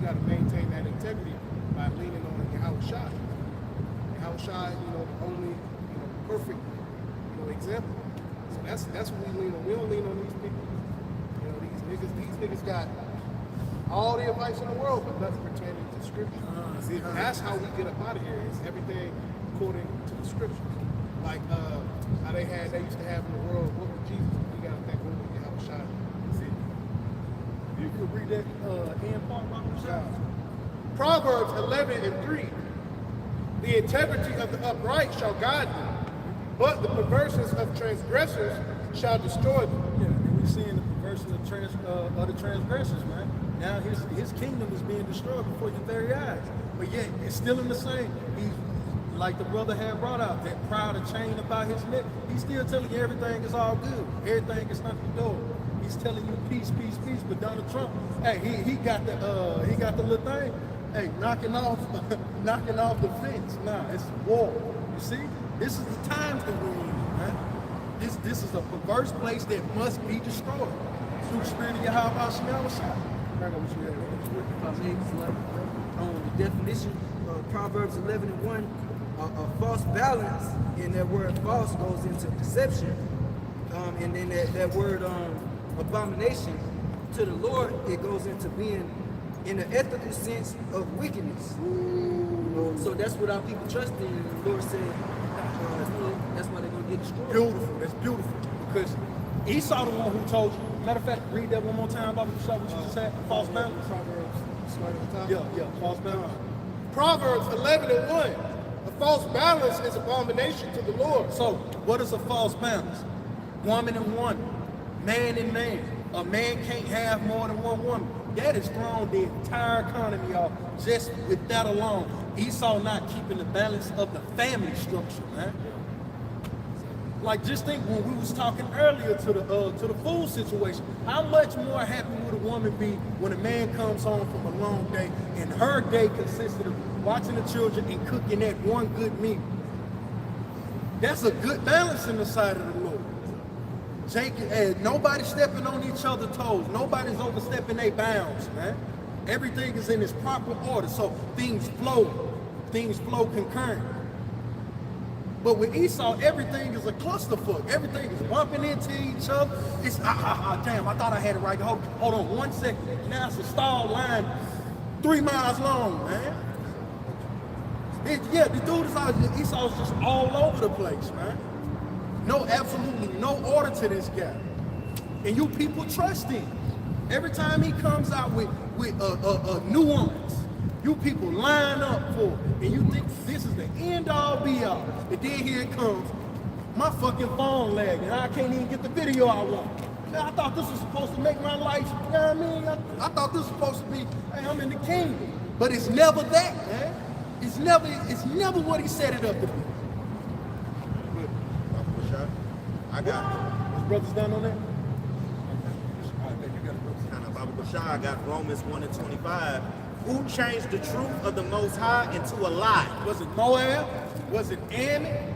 Speaker 4: gotta maintain that integrity by leaning on Yahweh Shai. Yahweh Shai, the only, perfect, example. So that's what we lean on. We don't lean on these people. These niggas got all the advice in the world, but nothing pertaining to scripture. That's how we get up out of here. It's everything according to the scriptures. Like how they used to have in the world, what was Jesus? We gotta think what we have a shot.
Speaker 1: You could read that end part about yourself.
Speaker 4: Proverbs 11:3. The integrity of the upright shall guide them, but the perverseness of transgressors shall destroy them.
Speaker 1: Yeah, and we're seeing the perversion of the transgressors, man. Now his kingdom is being destroyed before your very eyes. But yet it's still in the same. He's like the brother had brought out, that proud of chain about his neck. He's still telling you everything is all good. Everything is nothing to do. He's telling you peace, peace, peace. But Donald Trump, hey, he got the little thing. Hey, knocking off the fence. Nah, it's war. You see, this is the times that we're in, man. This is a perverse place that must be destroyed through the spirit of Yahweh Shai.
Speaker 7: If I may, the definition of Proverbs 11:1, a false balance, and that word false goes into deception, and then that word abomination to the Lord, it goes into being in an ethical sense of wickedness. So that's what our people trust in, and the Lord said, that's why they're going to get destroyed.
Speaker 1: Beautiful. That's beautiful. Because Esau the one who told you. Matter of fact, read that one more time, Bobby. What you just said? False balance. Yeah, false balance.
Speaker 4: Proverbs 11:1. A false balance is abomination to the Lord.
Speaker 1: So, what is a false balance? Woman and woman, man and man. A man can't have more than one woman. That has thrown the entire economy off just with that alone. Esau not keeping the balance of the family structure, man. Like, just think when we was talking earlier to the food situation, how much more happy would a woman be when a man comes home from a long day and her day consisted of watching the children and cooking that one good meal? That's a good balance in the sight of the Lord. Nobody stepping on each other's toes. Nobody's overstepping their bounds, man. Everything is in its proper order, so things flow concurrent. But with Esau, everything is a clusterfuck. Everything is bumping into each other. It's damn, I thought I had it right. Hold on 1 second. Now it's a stall line 3 miles long, man. The dude is Esau's just all over the place, man. Absolutely no order to this guy. And you people trust him. Every time he comes out with a nuance, you people line up for it, and you think this is the end all be all. And then here it comes, my fucking phone lagging, and I can't even get the video I want. Man, I thought this was supposed to make my life, you know what I mean? I thought this was supposed to be, hey, I'm in the kingdom. But it's never that, man. It's never what he set it up to be.
Speaker 2: I got
Speaker 1: His brother's done on that?
Speaker 2: I got Romans 1:25. Who changed the truth of the Most High into a lie?
Speaker 1: Was it Moab? Was it Ammon?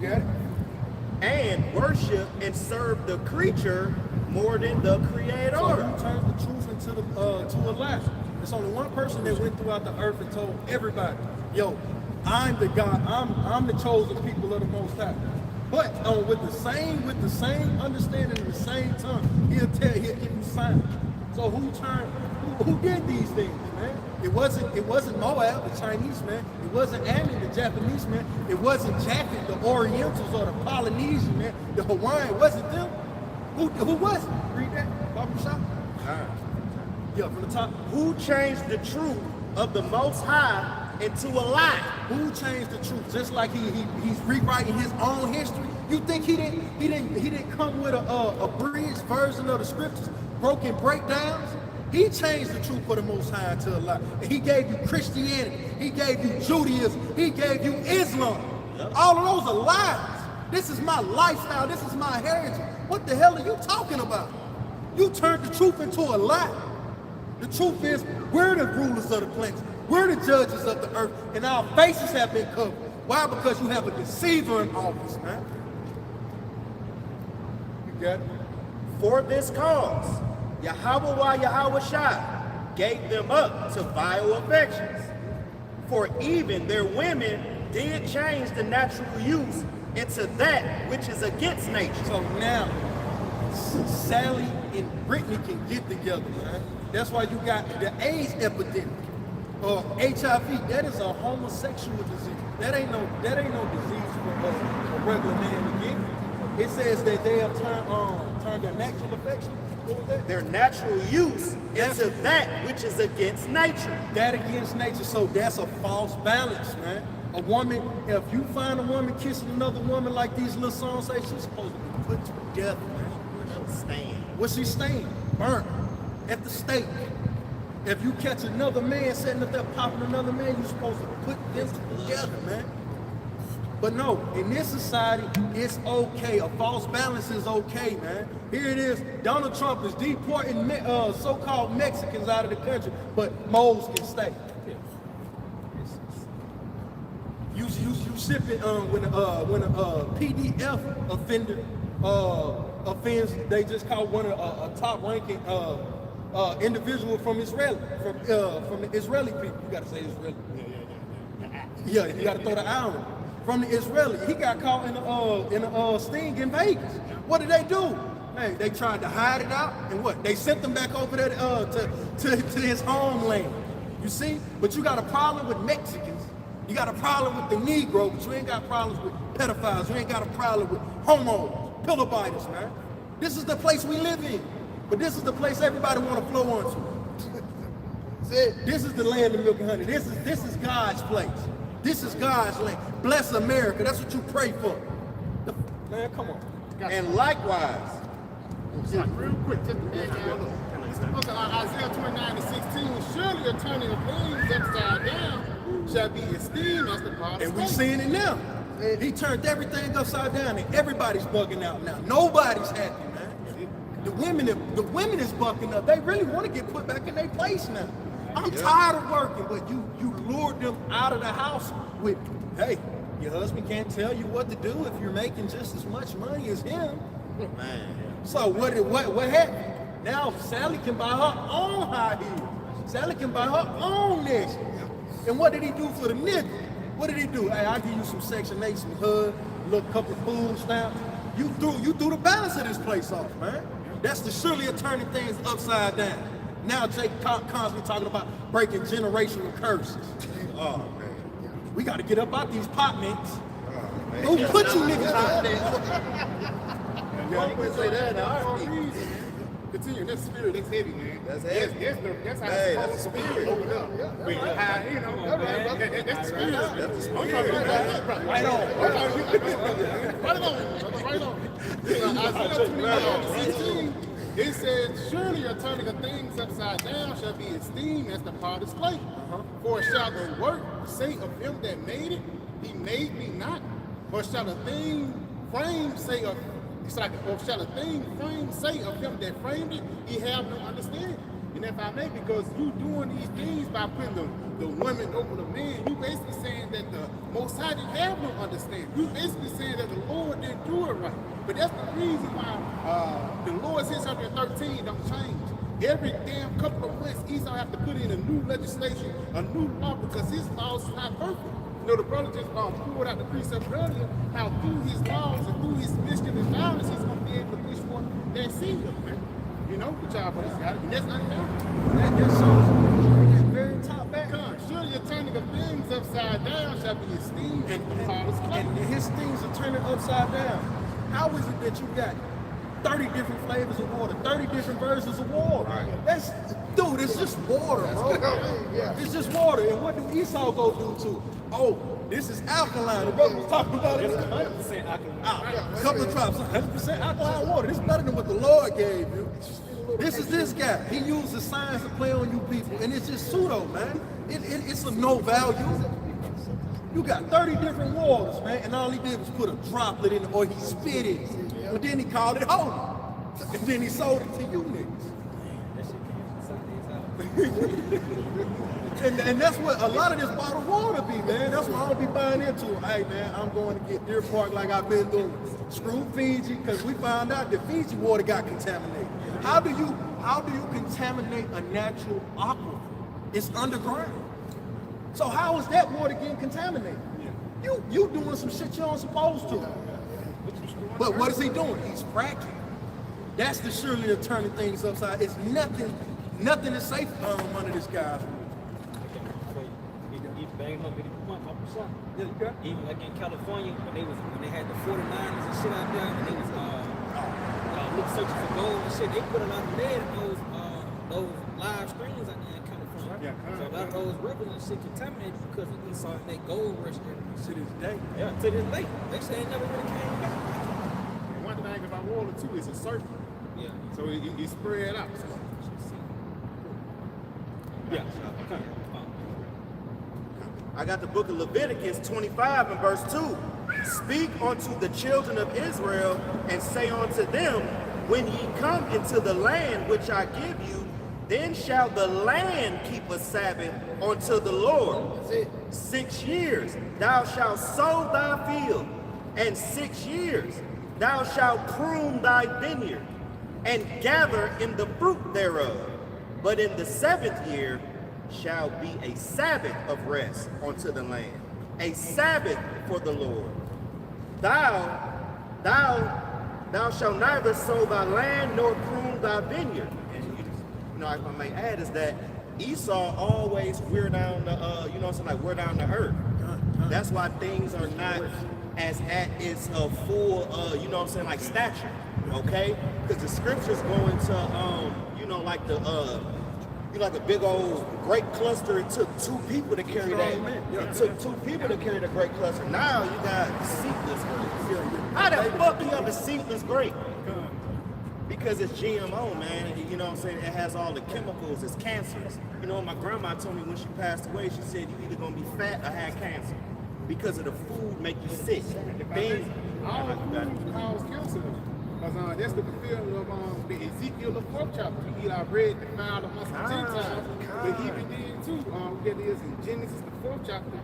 Speaker 4: Got it?
Speaker 2: And worship and serve the creature more than the Creator.
Speaker 1: So who turns the truth into to a lie? There's only one person that went throughout the earth and told everybody, yo, I'm the God, I'm the chosen people of the Most High. But with the same understanding and the same tongue, he'll give you signs. So who did these things, man? It wasn't Moab, the Chinese man. It wasn't Ammon, the Japanese man. It wasn't Japheth, the Orientals or the Polynesian man. The Hawaiian, it wasn't them. Who was it? Read that, Barbara Shop. Yeah, from the top.
Speaker 2: Who changed the truth of the Most High into a lie?
Speaker 1: Who changed the truth? Just like he's rewriting his own history. You think he didn't come with a bridged version of the scriptures, broken breakdowns? He changed the truth for the Most High to a lie. And he gave you Christianity. He gave you Judaism. He gave you Islam. Yep. All of those are lies. This is my lifestyle. This is my heritage. What the hell are you talking about? You turned the truth into a lie. The truth is, we're the rulers of the planets. We're the judges of the earth, and our faces have been covered. Why? Because you have a deceiver in office, man. Got it?
Speaker 2: For this cause, Yahweh Shai gave them up to vile affections. For even their women did change the natural use into that which is against nature.
Speaker 1: So now, Sally and Brittany can get together, man. That's why you got the AIDS epidemic, or HIV. That is a homosexual disease. That ain't no disease for a regular man to get. It says that they have turned their natural affection. What was that?
Speaker 2: Their natural use into that which is against nature.
Speaker 1: That against nature. So that's a false balance, man. A woman, if you find a woman kissing another woman like these little songs say, she's supposed to be put to death, man.
Speaker 2: Stand.
Speaker 1: What's she staying? Burnt at the stake. If you catch another man sitting up there popping another man, you're supposed to put them together, man. But no, in this society, it's okay. A false balance is okay, man. Here it is. Donald Trump is deporting so-called Mexicans out of the country, but moles can stay. You ship it when a PDF offender offends. They just call one a top-ranking individual from Israel, from the Israeli people. You gotta say Israeli. Yeah, you gotta throw the I on. From the Israeli, he got caught in a sting in Vegas. What did they do? Hey, they tried to hide it out, and what? They sent them back over there to his homeland. You see? But you got a problem with Mexicans. You got a problem with the Negro, but you ain't got problems with pedophiles. You ain't got a problem with homos, pillow biters, man. This is the place we live in. But this is the place everybody want to flow onto. This is the land of milk and honey. This is God's place. This is God's land. Bless America. That's what you pray for. Man, come on.
Speaker 2: And likewise,
Speaker 4: Real quick, just to back down. Look at Isaiah 29:16. Surely a turning of things upside down shall be esteemed as the part
Speaker 1: And we seeing it now. He turned everything upside down, and everybody's bugging out now. Nobody's happy, man. The women is bucking up. They really want to get put back in their place now. I'm tired of working, but you lured them out of the house with, hey, your husband can't tell you what to do if you're making just as much money as him.
Speaker 2: man,
Speaker 1: So what happened? Now Sally can buy her own high heels. Sally can buy her own necklace. And what did he do for the nigga? What did he do? Hey, I'll give you some Section 8, some HUD, a little couple of food stamps. You threw the balance of this place off, man. That's the surely turning things upside down. Now Jake constantly talking about breaking generational curses.
Speaker 8: Oh, man.
Speaker 1: We got to get up out these pot mints.
Speaker 8: Oh, man.
Speaker 1: Who put you niggas out there?
Speaker 9: You can say that now. Continue. That spirit, that's heavy, man.
Speaker 8: That's heavy.
Speaker 9: That's how
Speaker 8: Hey,
Speaker 9: it's
Speaker 8: that's
Speaker 9: supposed
Speaker 8: the
Speaker 9: to be.
Speaker 8: spirit.
Speaker 9: Open up. Wait, how, you know, that's the spirit.
Speaker 8: That's the spirit.
Speaker 9: Right on. Isaiah 29:16, it says, surely a turning of things upside down shall be esteemed as the potter's clay. For shall the work say of him that made it, he made me not? Or shall a thing framed say of or shall a thing framed say of him that framed it, he have no understanding? And if I may, because you doing these things by putting the women over the men, you basically saying that the Most High didn't have no understanding. You basically saying that the Lord didn't do it right. But that's the reason why the Lord 613 don't change. Every damn couple of months, Esau have to put in a new legislation, a new law, because his laws is not perfect. You know, the brother just pulled out the precept earlier, how through his laws and through his mischief and violence, he's going to be able to push for that seal, man. You know, the child brothers got it, and that's unfair.
Speaker 1: That shows the very top back.
Speaker 4: Surely a turning of things upside down shall be esteemed and
Speaker 1: And his things are turning upside down. How is it that you got 30 different flavors of water, 30 different versions of water? Dude, it's just water, bro. It's just water. And what do Esau go do to it? Oh, this is alkaline. The brother was talking about it.
Speaker 5: 100% alkaline.
Speaker 1: A couple of drops, 100% alkaline water. This is better than what the Lord gave you. This is this guy. He uses science to play on you people, and it's just pseudo, man. It's of no value. You got 30 different waters, man, and all he did was put a droplet in it, or he spit it, but then he called it holy, and then he sold it to you niggas.
Speaker 5: That shit came from Sundays out.
Speaker 1: and that's what a lot of this bottled water be, man. That's what I don't be buying into. Hey, man, I'm going to get Deer Park like I've been doing. Screw Fiji, because we found out that Fiji water got contaminated. How do you contaminate a natural aquifer? It's underground. So how is that water getting contaminated? You doing some shit you aren't supposed to. But what is he doing? He's fracking. That's the surely of turning things upside. It's nothing is safe under this guy's rule.
Speaker 5: He banged up in the month off the shot. Even like in California when they had the 49ers and shit out there and they was searching for gold and shit, they put a lot of lead in those live streams out there in California. So a lot of those rivers and shit contaminated because of Esau and that gold rush there.
Speaker 1: To this day.
Speaker 5: Yeah, to this day. They say it never really came back.
Speaker 4: And one thing about water too is it's circle.
Speaker 5: Yeah.
Speaker 4: So it spread out.
Speaker 5: Yeah. Okay.
Speaker 2: I got the book of Leviticus 25 and verse 2. Speak unto the children of Israel and say unto them, when ye come into the land which I give you, then shall the land keep a Sabbath unto the Lord. 6 years thou shalt sow thy field, and 6 years thou shalt prune thy vineyard, and gather in the fruit thereof. But in the 7th year shall be a Sabbath of rest unto the land, a Sabbath for the Lord. Thou shalt neither sow thy land nor prune thy vineyard. And you know, if I may add, is that Esau always wear down the, wear down the earth. That's why things are not as at its full, like stature. Okay, because the scriptures go into, like a big old grape cluster. It took 2 people to carry that. It took 2 people to carry the grape cluster. Now you got seedless grapes. How the fuck do you have a seedless grape? Because it's GMO, man. You know what I'm saying? It has all the chemicals. It's cancerous. You know, my grandma told me when she passed away, she said you either gonna be fat or have cancer because of the food make you sick. Things.
Speaker 4: All food cause cancer. Because that's the fulfillment of the Ezekiel the 4th chapter. You eat our bread defiled amongst the Gentiles. But even then too, that is in Genesis the 4th chapter,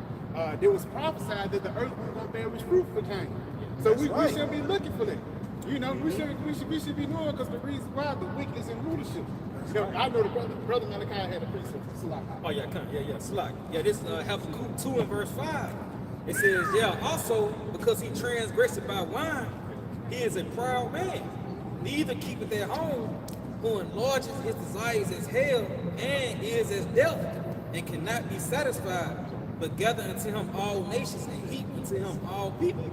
Speaker 4: there was prophesied that the earth was going to bear its fruit for Cain. So we should be looking for that. You know, we should be knowing, because the reason why the weakness in rulership. You know, I know the brother Malachi had a precept for Salak.
Speaker 5: Oh yeah, Salak. Yeah, this Habakkuk 2 and verse 5. It says, also because he transgressed by wine, he is a proud man, neither keepeth at home, who enlarges his desires as hell, and is as death, and cannot be satisfied, but gather unto him all nations, and heap unto him all people.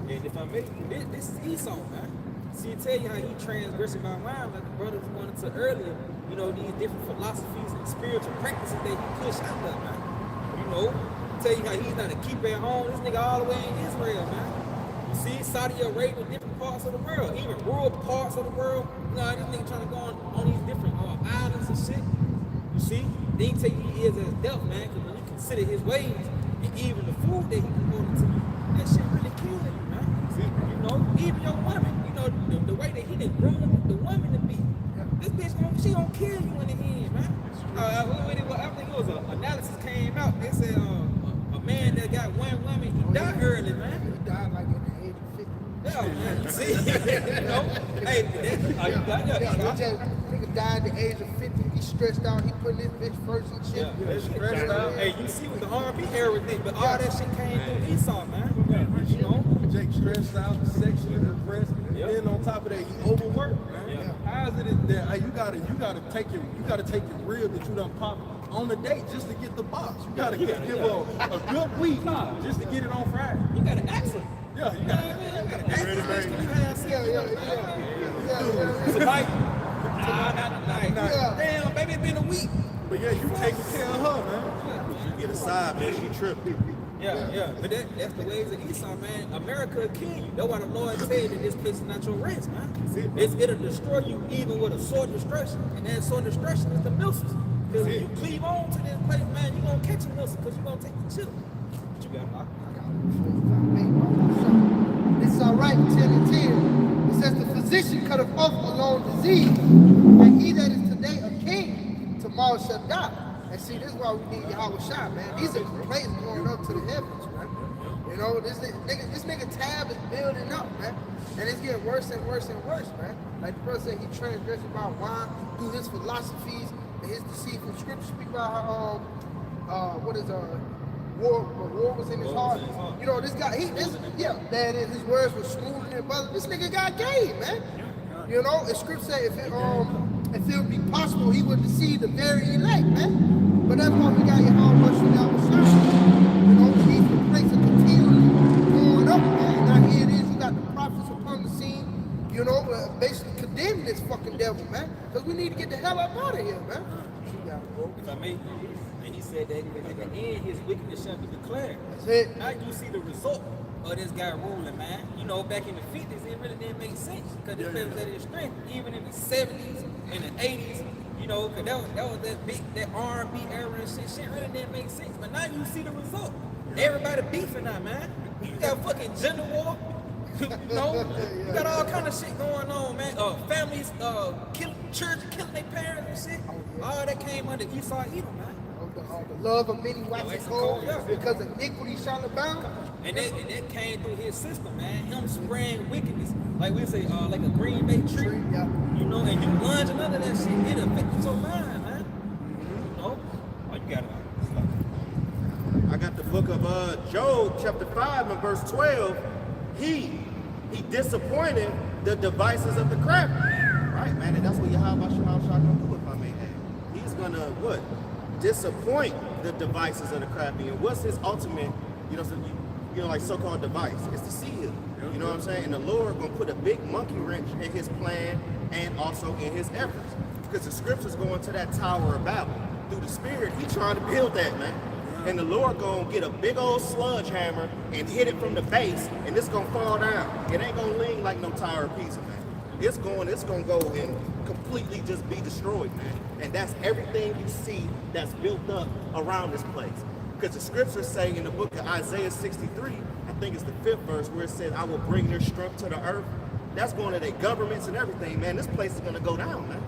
Speaker 5: And if I may, this is Esau, man. See, I tell you how he transgressed by wine, like the brothers wanted to earlier. You know, these different philosophies and spiritual practices that he pushed out there, man. You know, tell you how he's not a keeper at home. This nigga all the way in Israel, man. You see, Saudi Arabia, different parts of the world, even rural parts of the world. You know, this nigga trying to go on these different islands and shit. You see, they tell you he is as death, man, because when you consider his ways and even the food that he can go to you, that shit really killing you, man. See, you know, even your woman, you know, the way that he done groom the woman to be. This bitch, she gonna kill you in the end, man. I think it was an analysis came out. They said a man that got one woman, he died early, man.
Speaker 6: He died like at the age of 50.
Speaker 5: Yeah, man. You see, you know, hey,
Speaker 6: Nigga died at the age of 50. He stressed out. He putting his bitch first and shit.
Speaker 5: Yeah, stressed out. Hey, you see what the R&B era did, but all that shit came through Esau, man. You know,
Speaker 1: Jake stressed out, sexually depressed, and then on top of that, he overworked, man.
Speaker 5: Yeah.
Speaker 1: How is it that hey, you gotta take your rib that you done popped on the date just to get the box? You gotta give a good week just to get it on Friday.
Speaker 5: You got an accent.
Speaker 1: Yeah, you gotta act.
Speaker 5: Tonight? Nah, not tonight. Damn, baby, it's been a week.
Speaker 1: But yeah, you taking care of her, man.
Speaker 2: You get a side, man. She tripping.
Speaker 5: Yeah. But that's the ways of Esau, man. America will kill you. That's why the Lord said that this place is not your rest, man. It'll destroy you even with a sword of destruction. And that sword of destruction is the missiles. Because if you cleave on to this place, man, you're going to catch a missile because you're going to take the chip. What you got, Mark?
Speaker 6: It's all right, 10 and 10. It says the physician cutteth off a long disease, and he that is today a king, tomorrow shall die. And see, this is why we need Yahweh Shah, man. These are complaints going up to the heavens, man. You know, this nigga Tab is building up, man. And it's getting worse and worse and worse, man. Like the brother said, he transgressed about wine through his philosophies and his deceitful scriptures. Speak about how, war was in his heart. You know, this guy, that is, his words were smoother than butter. This nigga got game, man. You know, the scripture say if it would be possible, he would deceive the very elect, man. But that's why we got Yahweh Shah. You know, these complaints are continually going up, man. Now here it is, you got the prophets upon the scene, you know, basically condemning this fucking devil, man. Because we need to get the hell up out of here, man.
Speaker 5: If I may, and he said that at the end his wickedness shall be declared.
Speaker 6: That's it.
Speaker 5: Now you see the result of this guy ruling, man. You know, back in the 50s, it really didn't make sense because this man was at his strength. Even in the 70s, in the 80s, you know, because that was that R&B era and shit really didn't make sense. But now you see the result. Everybody beefing now, man. You got fucking gender war. You know, you got all kind of shit going on, man. Families children killing their parents and shit. All that came under Esau Edom, man.
Speaker 6: The love of many waxing cold because iniquity shall abound.
Speaker 5: And that came through his system, man. Him spraying wickedness. Like we say, like a Green Bay tree.
Speaker 6: Yeah.
Speaker 5: You know, and you lunging under that shit, it affects your mind, man. You know? Oh, you got it.
Speaker 2: I got the book of Job, chapter 5 and verse 12. He disappointed the devices of the crafty. Right, man, and that's what Yahweh Shah gonna do with my man. He's gonna what? Disappoint the devices of the crafty. And what's his ultimate, like so-called device? It's to see him. You know what I'm saying? And the Lord gonna put a big monkey wrench in his plan and also in his efforts. Because the scriptures go into that Tower of Babel. Through the Spirit, he trying to build that, man. And the Lord gonna get a big old sludge hammer and hit it from the base, and it's gonna fall down. It ain't gonna lean like no Tower of Pisa, man. It's gonna go and completely just be destroyed, man. And that's everything you see that's built up around this place. Because the scriptures say in the book of Isaiah 63, I think it's the 5th verse, where it says, I will bring their strength to the earth. That's going to their governments and everything, man. This place is gonna go down, man.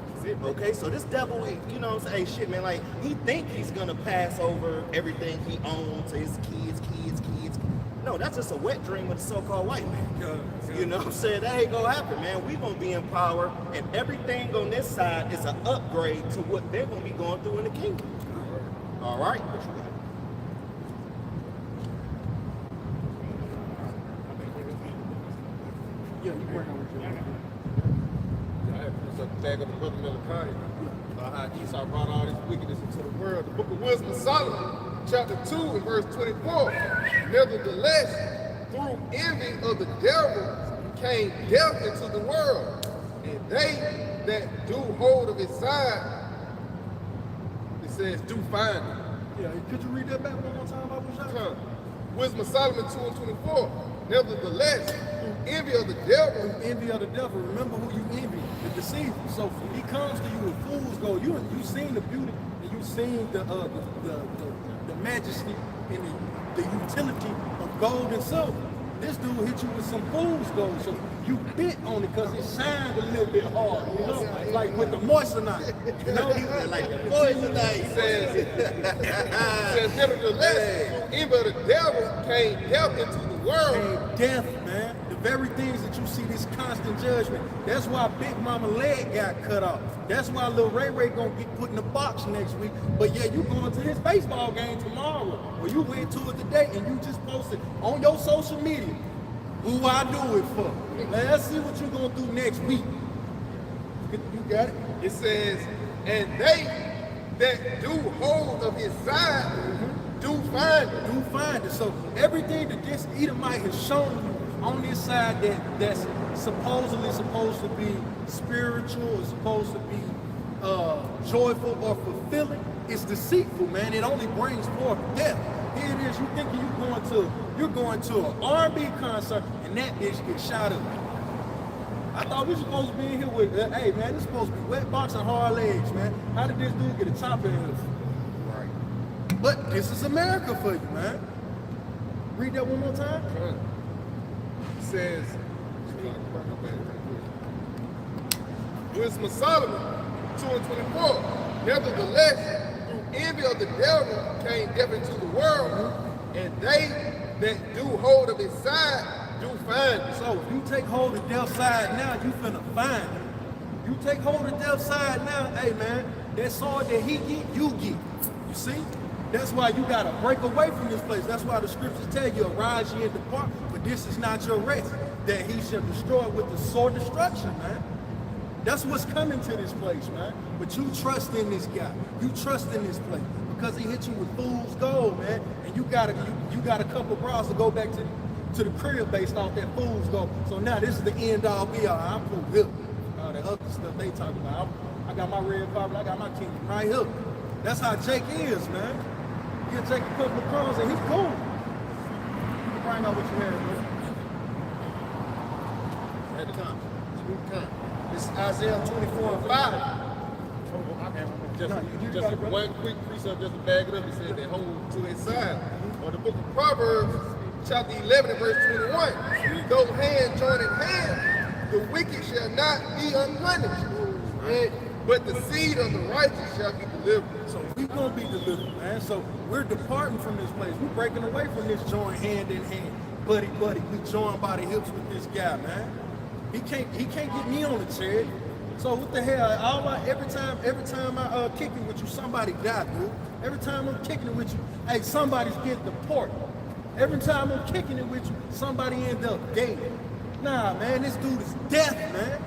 Speaker 2: Okay, so this devil, you know what I'm saying? Hey, shit, man, like, he think he's gonna pass over everything he owns to his kids. No, that's just a wet dream of the so-called white man. You know what I'm saying? That ain't gonna happen, man. We gonna be in power, and everything on this side is an upgrade to what they're gonna be going through in the kingdom. All right? What you got?
Speaker 9: Yeah, you bring on what you want. It's a tag of the book of Malachi. How Esau brought all this wickedness into the world. The book of Wisdom of Solomon, chapter 2 and verse 24. Nevertheless, through envy of the devil came death into the world, and they that do hold of his side, it says, do find it.
Speaker 1: Yeah, could you read that back one more time, Bible?
Speaker 9: Wisdom of Solomon 2 and 24. Nevertheless, through envy of the devil.
Speaker 1: Through envy of the devil, remember who you envy, the deceiver. So he comes to you with fool's gold. You seen the beauty, and you seen the majesty and the utility of gold and silver. This dude hit you with some fool's gold, so you bit on it because it shined a little bit hard, you know, like with the moissanite, you know,
Speaker 2: Like the moissanite.
Speaker 9: He says, nevertheless, through envy of the devil came death into the world.
Speaker 1: Came death, man. The very things that you see, this constant judgment. That's why Big Mama leg got cut off. That's why Lil Ray gonna get put in the box next week. But yeah, you going to his baseball game tomorrow, or you went to it today and you just posted on your social media who I do it for. Let's see what you're gonna do next week. You got it?
Speaker 9: It says, and they that do hold of his side do find it.
Speaker 1: Do find it. So everything that this Edomite has shown you on this side that's supposedly supposed to be spiritual, is supposed to be joyful or fulfilling, is deceitful, man. It only brings forth death. Here it is, you thinking you're going to an R&B concert and that bitch gets shot up. I thought we were supposed to be in here with, hey man, this is supposed to be wet box and hard legs, man. How did this dude get a chopper in us?
Speaker 2: Right.
Speaker 1: But this is America for you, man. Read that one more time.
Speaker 9: It says, Wisdom of Solomon 2 and 24. Nevertheless, through envy of the devil came death into the world, and they that do hold of his side do find it.
Speaker 1: So if you take hold of death's side now, you finna find it. You take hold of death's side now, hey man, that sword that he get, you get. You see? That's why you gotta break away from this place. That's why the scriptures tell you, arise ye and depart, but this is not your rest, that he shall destroy with the sword destruction, man. That's what's coming to this place, man. But you trust in this guy. You trust in this place because he hit you with fool's gold, man. And you got a couple bras to go back to the crib based off that fool's gold. So now this is the end all be all. I'm cool here. All that other stuff they talk about. I got my red carpet. I got my kingdom right here. That's how Jake is, man. You get Jake a couple of crumbs and he's cool. You can bring out what you had, bro.
Speaker 9: At the time. This is Isaiah 24 and 5. Just one quick precept just to bag it up. It says they hold to his side. Or the book of Proverbs, chapter 11 and verse 21. Though hand join in hand, the wicked shall not be unpunished. But the seed of the righteous shall be delivered.
Speaker 1: So we're going to be delivered, man. So we're departing from this place. We're breaking away from this joint hand in hand. Buddy. We joined by the hips with this guy, man. He can't get me on the chair. So what the hell? Every time I kick it with you, somebody die, dude. Every time I'm kicking it with you, hey, somebody's getting deported. Every time I'm kicking it with you, somebody end up dead. Nah, man, this dude is death, man.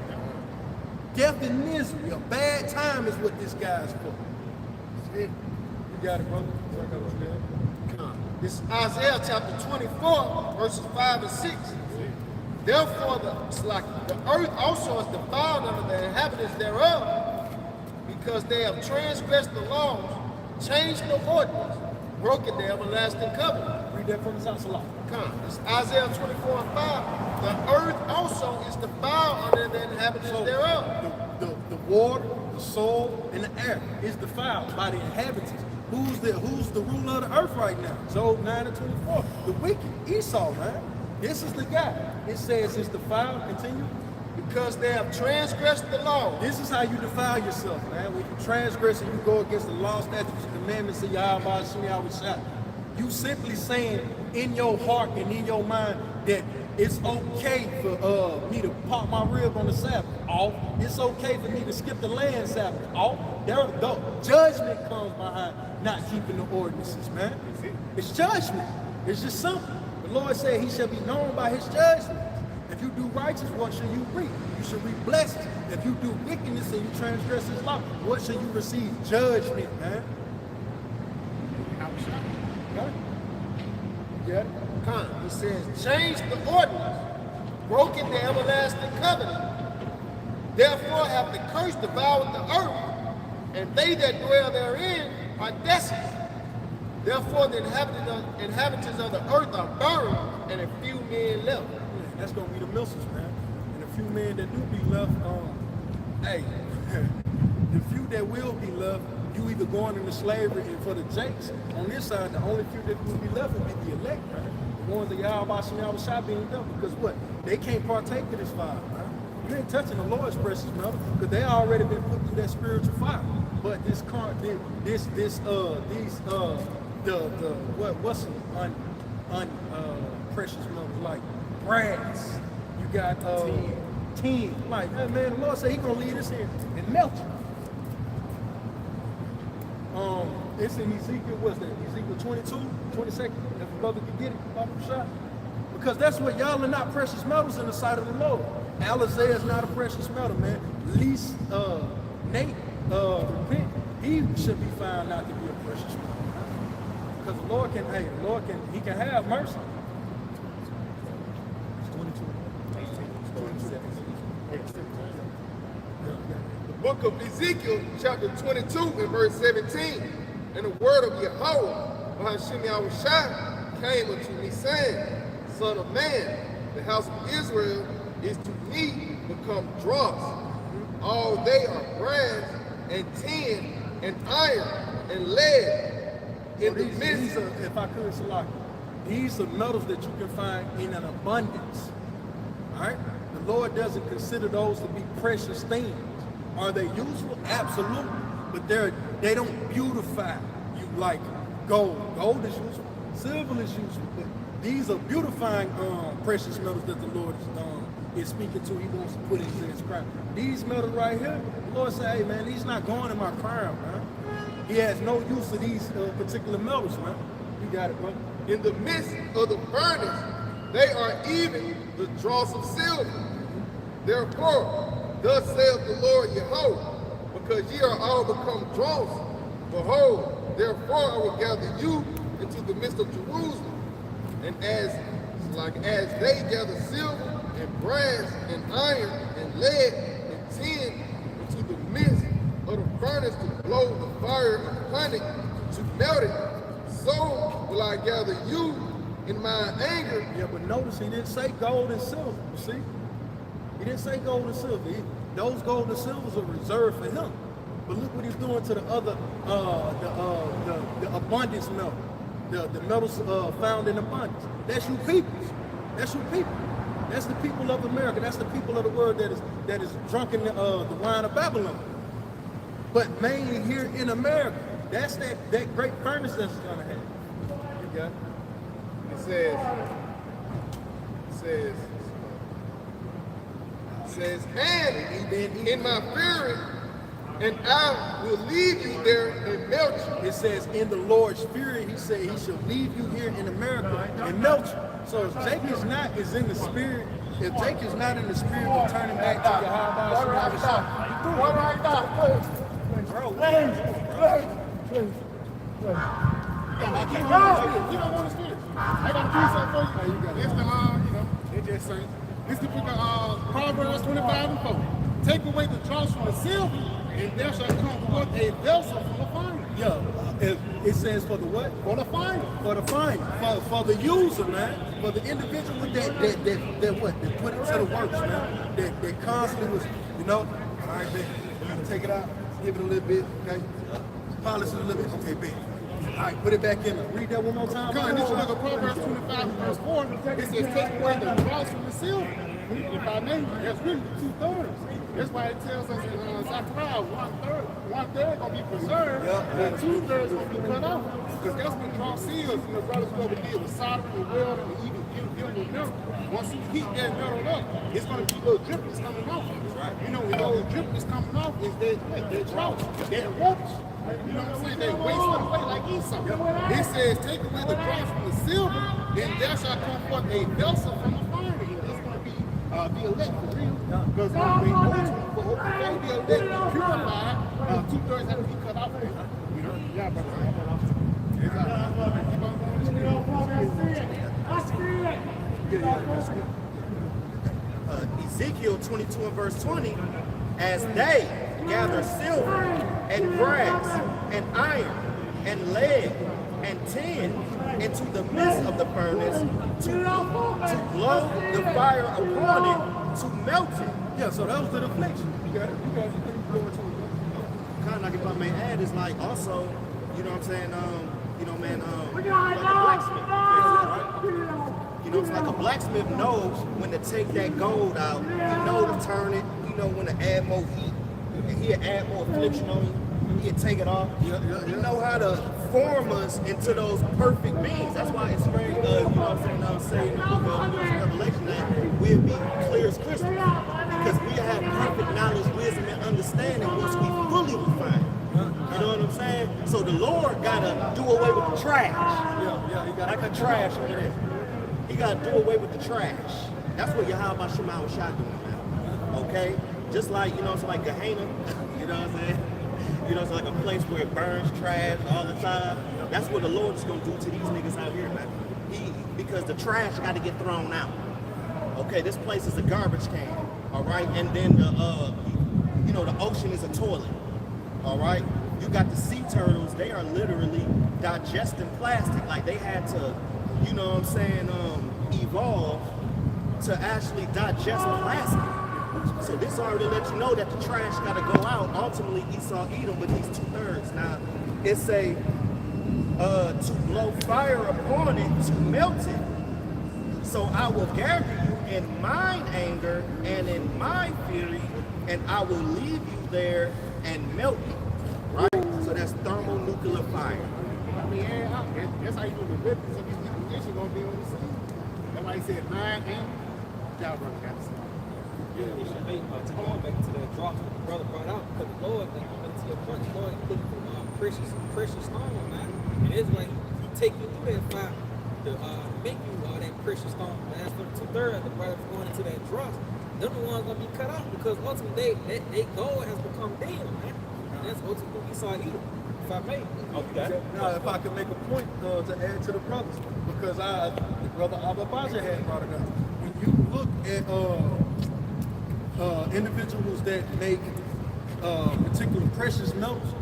Speaker 1: Death and misery. A bad time is what this guy's for. You got it, brother.
Speaker 9: This is Isaiah chapter 24, verses 5 and 6. Therefore, the earth also is defiled under the inhabitants thereof, because they have transgressed the laws, changed the ordinance, broken the everlasting covenant.
Speaker 1: Read that from the South Salon.
Speaker 9: This is Isaiah 24 and 5. The earth also is defiled under the inhabitants thereof.
Speaker 1: The water, the soil, and the air is defiled by the inhabitants. Who's the ruler of the earth right now? Job 9 and 24. The wicked, Esau, man. This is the guy. It says it's defiled. Continue.
Speaker 9: Because they have transgressed the law.
Speaker 1: This is how you defile yourself, man. When you transgress and you go against the law, statutes, and commandments of Yahweh Shemi, you simply saying in your heart and in your mind that it's okay for me to pop my rib on the Sabbath off. It's okay for me to skip the land Sabbath off. The judgment comes behind not keeping the ordinances, man. It's judgment. It's just something. The Lord said he shall be known by his judgment. If you do righteous, what shall you reap? You shall reap blessings. If you do wickedness and you transgress his law, what shall you receive? Judgment, man. Okay? You get it?
Speaker 9: It says, change the ordinance, broken the everlasting covenant. Therefore have the curse devoured the earth, and they that dwell therein are desolate. Therefore the inhabitants of the earth are burned, and a few men left.
Speaker 1: That's gonna be the missiles, man. And the few men that do be left, hey, the few that will be left, you either going into slavery, and for the jakes, on this side, the only few that will be left will be the elect, man. The ones that Yahweh Shemi being left, because what? They can't partake of this fire, man. You ain't touching the Lord's precious metal, because they already been put through that spiritual fire. But what's precious metals like brass, you got tin. Like, man, the Lord said he gonna lead us here and melt you. It's in Ezekiel, what's that? Ezekiel 22, 22nd. If a brother can get it, pop a shot. Because that's what y'all are not precious metals in the sight of the Lord. Alizé is not a precious metal, man. Least Nate repent, he should be found not to be a precious metal. Because the Lord can, he can have mercy.
Speaker 9: The book of Ezekiel, chapter 22, and verse 17. And the word of Yahweh, Shemi came unto me, saying, Son of man, the house of Israel is to me become dross. All they are brass and tin and iron and lead. In the midst of,
Speaker 1: if I could, Salaki, these are metals that you can find in an abundance. All right? The Lord doesn't consider those to be precious things. Are they useful? Absolutely. But they don't beautify like gold. Gold is useful. Silver is useful. But these are beautifying precious metals that the Lord is speaking to. He wants to put into his craft. These metals right here, the Lord said, hey man, these not going in my crown, man. He has no use of these particular metals, man. You got it, bro.
Speaker 9: In the midst of the furnace, they are even the dross of silver. Therefore, thus saith the Lord Jehovah, because ye are all become dross, behold, therefore I will gather you into the midst of Jerusalem. And as they gather silver and brass and iron and lead and tin into the midst of the furnace to blow the fire upon it, to melt it, so will I gather you in my anger.
Speaker 1: Yeah, but notice he didn't say gold and silver, you see? He didn't say gold and silver. Those gold and silvers are reserved for him. But look what he's doing to the other, the abundance metal. The metals found in abundance. That's you people. That's you people. That's the people of America. That's the people of the world that is drunk in the wine of Babylon. But mainly here in America, that's that great furnace that's gonna have. You got it.
Speaker 9: It says, and in my fury, and I will leave you there and melt you.
Speaker 1: It says, in the Lord's fury, he said he shall leave you here in America and melt you. So if Jake is in the spirit, if Jake is not in the spirit of turning back to Yahweh,
Speaker 4: You don't want to spirit. I got to do something for you. It's the, it just say, this the book of Proverbs 25 and 4. Take away the dross from the silver, and there shall come forth a vessel from the fire.
Speaker 1: Yeah, it says for the what?
Speaker 4: For the fire.
Speaker 1: For the fire. For the user, man. For the individual that what? That put it to the works, man. That constantly was, all right, man, you take it out, give it a little bit, okay? Polish it a little bit, okay, baby. All right, put it back in. Read that one more time.
Speaker 4: Come on, this is look at Proverbs 25 verse 4. It says, take away the dross from the silver. If I name it, that's really 2/3. That's why it tells us in Zechariah, 1/3 gonna be preserved, and 2/3 gonna be cut off. Because that's what dross is. Brothers what we did with solder and weld and even with metal. Once you heat that metal up, it's gonna be little drippings coming off. Right? When those drippings coming off is that dross, that rubbish. You know what I'm saying? They waste it away like Esau. It says, take away the dross from the silver, and there shall come forth a vessel from the fire. It's going to be the elect for real. Because for the elect to be purified, 2/3 have to be cut off. Yeah, but
Speaker 2: Ezekiel 22 and verse 20, as they gather silver and brass and iron and lead and tin into the midst of the furnace to blow the fire upon it, to melt it.
Speaker 1: Yeah, so that was the deflection. You got it. You got it.
Speaker 2: Kind of like if I may add, is like also, you know what I'm saying, like a blacksmith, right? It's like a blacksmith knows when to take that gold out. He knows to turn it. He knows when to add more heat. And he'll add more affliction on you. He'll take it off. He know how to form us into those perfect beings. That's why it's very, I'm saying in the book of Revelation that we'll be clear as crystal. Because we have perfect knowledge, wisdom, and understanding once we fully refine. You know what I'm saying? So the Lord gotta do away with the trash.
Speaker 1: He got
Speaker 2: like a trash over there. He gotta do away with the trash. That's what Yahweh Shema was shot doing now. Okay? Just like, it's like Gehenna, you know what I'm saying? It's like a place where it burns trash all the time. That's what the Lord is gonna do to these niggas out here, man. Because the trash gotta get thrown out. Okay, this place is a garbage can, all right? And then the ocean is a toilet, all right? You got the sea turtles, they are literally digesting plastic. Like they had to, evolve to actually digest plastic. So this already lets you know that the trash got to go out. Ultimately, Esau eat them with these 2/3. Now, it's a to blow fire upon it, to melt it. So I will gather you in mine anger and in my fury, and I will leave you there and melt you. Right? So that's thermonuclear fire.
Speaker 4: they add up. That's how you do the Leviticus. So these conditions gonna be on the scene. That's why he said 9 and y'all brother got to see.
Speaker 5: Yeah, it should be to going back to that drop that the brother brought out, because the Lord, like you went to your point, the Lord looking for precious stone, man. And it's like he take you through that fire to make you that precious stone. And as for the 2/3, the brothers going into that dross, them the ones gonna be cut out because ultimately they goal has become them, man. And that's ultimately what we saw either. If I may.
Speaker 3: Okay.
Speaker 1: Now, if I could make a point to add to the brothers, because the brother Ababaja had brought it up. When you look at individuals that make particular precious metals,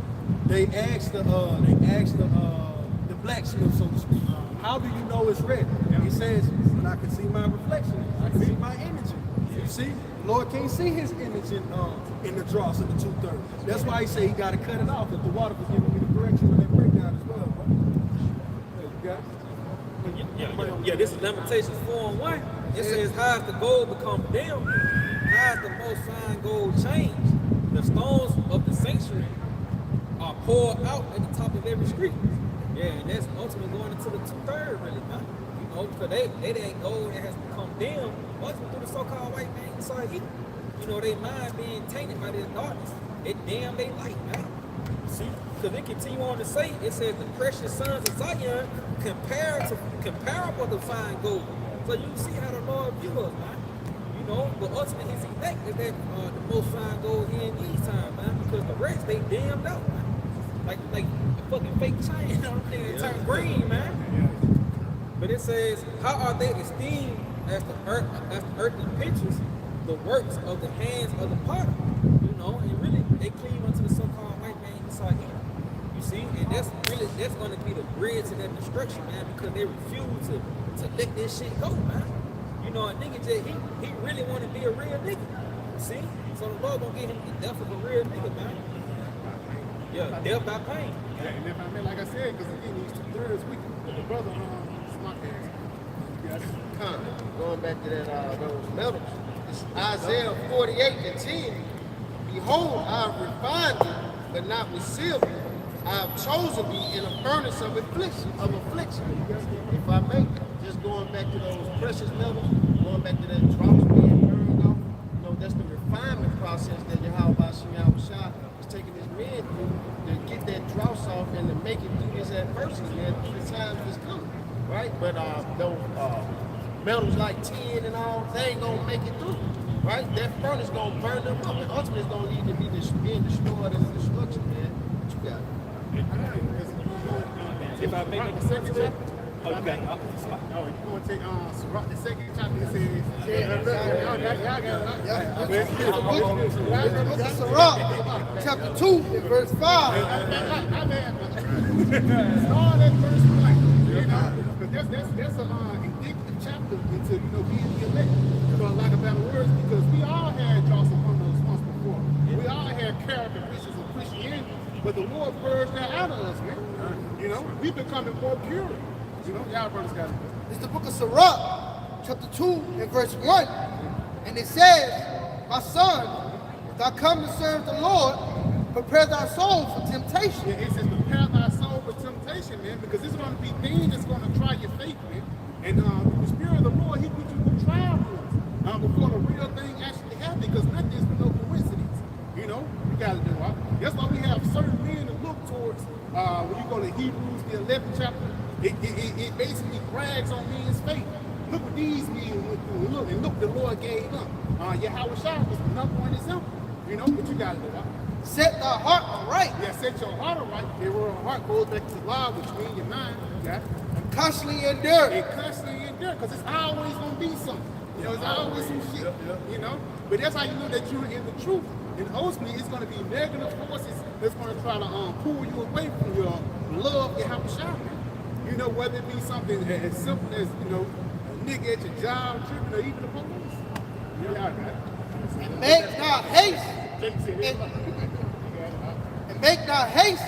Speaker 1: they ask the blacksmith, so to speak, how do you know it's red? He says, when I can see my reflection, I can see my energy. You see, the Lord can't see his image in the dross of the 2/3. That's why he said he got to cut it off. If the water was giving me the correction on that breakdown as well, bro.
Speaker 5: Yeah, this is Lamentations 4:1. It says, how has the gold become dim? How has the most fine gold changed? The stones of the sanctuary are poured out at the top of every street. Yeah, and that's ultimately going into the 2/3, really, man. You know, because they that gold that has become dim, ultimately through the so-called white man inside you. You know, their mind being tainted by this darkness. It damn they light, man. See? Because it continue on to say, it says the precious sons of Zion comparable to fine gold. So you see how the Lord view us, man. You know, but ultimately his elect is that the most fine gold in these times, man. Because the rest, they damned out, man. Like a fucking fake chain, you know what I'm saying? It turned green, man. But it says, how are they esteemed as the earthly pictures, the works of the hands of the potter? You know, and really, they cleave unto the so-called white man inside here. You see, and that's going to be the bridge to that destruction, man, because they refuse to let this shit go, man. You know, a nigga he really want to be a real nigga. See, so the Lord gonna give him the death of a real nigga, man. Yeah, death by pain.
Speaker 4: Yeah, and if I mean, like I said, because again, these 2/3 weak. The brother, smart ass.
Speaker 10: Going back to that those metals, it's Isaiah 48:10. Behold, I have refined thee, but not with silver. I have chosen thee in a furnace of affliction. If I may, just going back to those precious metals, going back to that drops being burned off, you know, that's the refinement process that Yahweh Shah is taking his men through to get that dross off and to make it through this adversity, man, through the times that's coming, right? But those metals like tin and all, they ain't gonna make it through, right? That furnace gonna burn them up, and ultimately it's gonna lead to being destroyed in the destruction, man. What you got?
Speaker 3: If I make a second chapter, oh, you got it.
Speaker 4: No, you going to take Sirach, the second chapter. It says,
Speaker 6: Book of Sirach, chapter 2, and verse 5.
Speaker 4: Start at verse 1. You know, because that's a indicative chapter into being the elect. For lack of better words, because we all had dross upon us once before. We all had characteristics of Christianity, but the Lord purged that out of us, man. You know, we becoming more pure. You know, y'all brothers got it.
Speaker 6: It's the book of Sirach, chapter 2, and verse 1. And it says, my son, if thou come to serve the Lord, prepare thy soul for temptation.
Speaker 4: Yeah, it says prepare thy soul for temptation, man, because it's going to be things that's going to try your faith, man. And the Spirit of the Lord, he put you through trial rules before the real thing actually happened, because nothing is for no coincidence. You know, you got to do it. That's why we have certain men to look towards. When you go to Hebrews, the 11th chapter, it basically brags on men's faith. Look what these men went through. And look, the Lord gave them. Yahweh Shah was the number one example. You know, but you got to do it.
Speaker 6: Set thy heart aright.
Speaker 4: Yeah, set your heart aright. Your heart goes back to law, which means your mind. You got it?
Speaker 6: And constantly endure.
Speaker 4: And constantly endure, because it's always going to be something. You know, it's always some shit. You know, but that's how you know that you're in the truth. And ultimately, it's going to be negative forces that's going to try to pull you away from your love and Yahweh Shah. You know, whether it be something as simple as, you know, a nigga at your job, tripping, or even the police. You know,
Speaker 6: And make not haste. And make not haste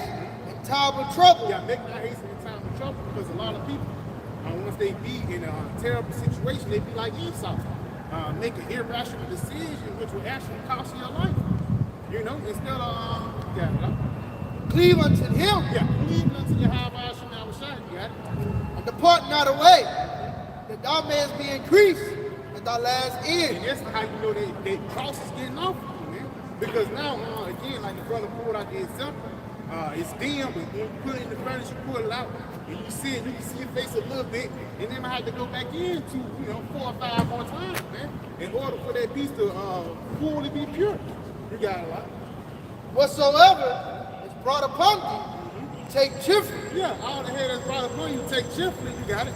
Speaker 6: in time of trouble.
Speaker 4: Yeah, make not haste in time of trouble, because a lot of people, once they be in a terrible situation, they be like Esau. Make an irrational decision, which will actually cost you your life. You know, instead of,
Speaker 6: Cleave unto him.
Speaker 4: Yeah, cleave unto Yahweh Shah
Speaker 6: depart not away, that thou mayest be increased at thy last end.
Speaker 4: And that's how you know that cross is getting off you, man. Because now, again, like the brother pulled out the example, it's dim, but you put it in the furnace, you pull it out, and you see it, you can see your face a little bit, and then I have to go back into, 4 or 5 more times, man, in order for that piece to fully be pure. You got a lot.
Speaker 6: Whatsoever is brought upon thee, take cheerfully.
Speaker 4: Yeah, all the head that's brought upon you, take cheerfully, you got it.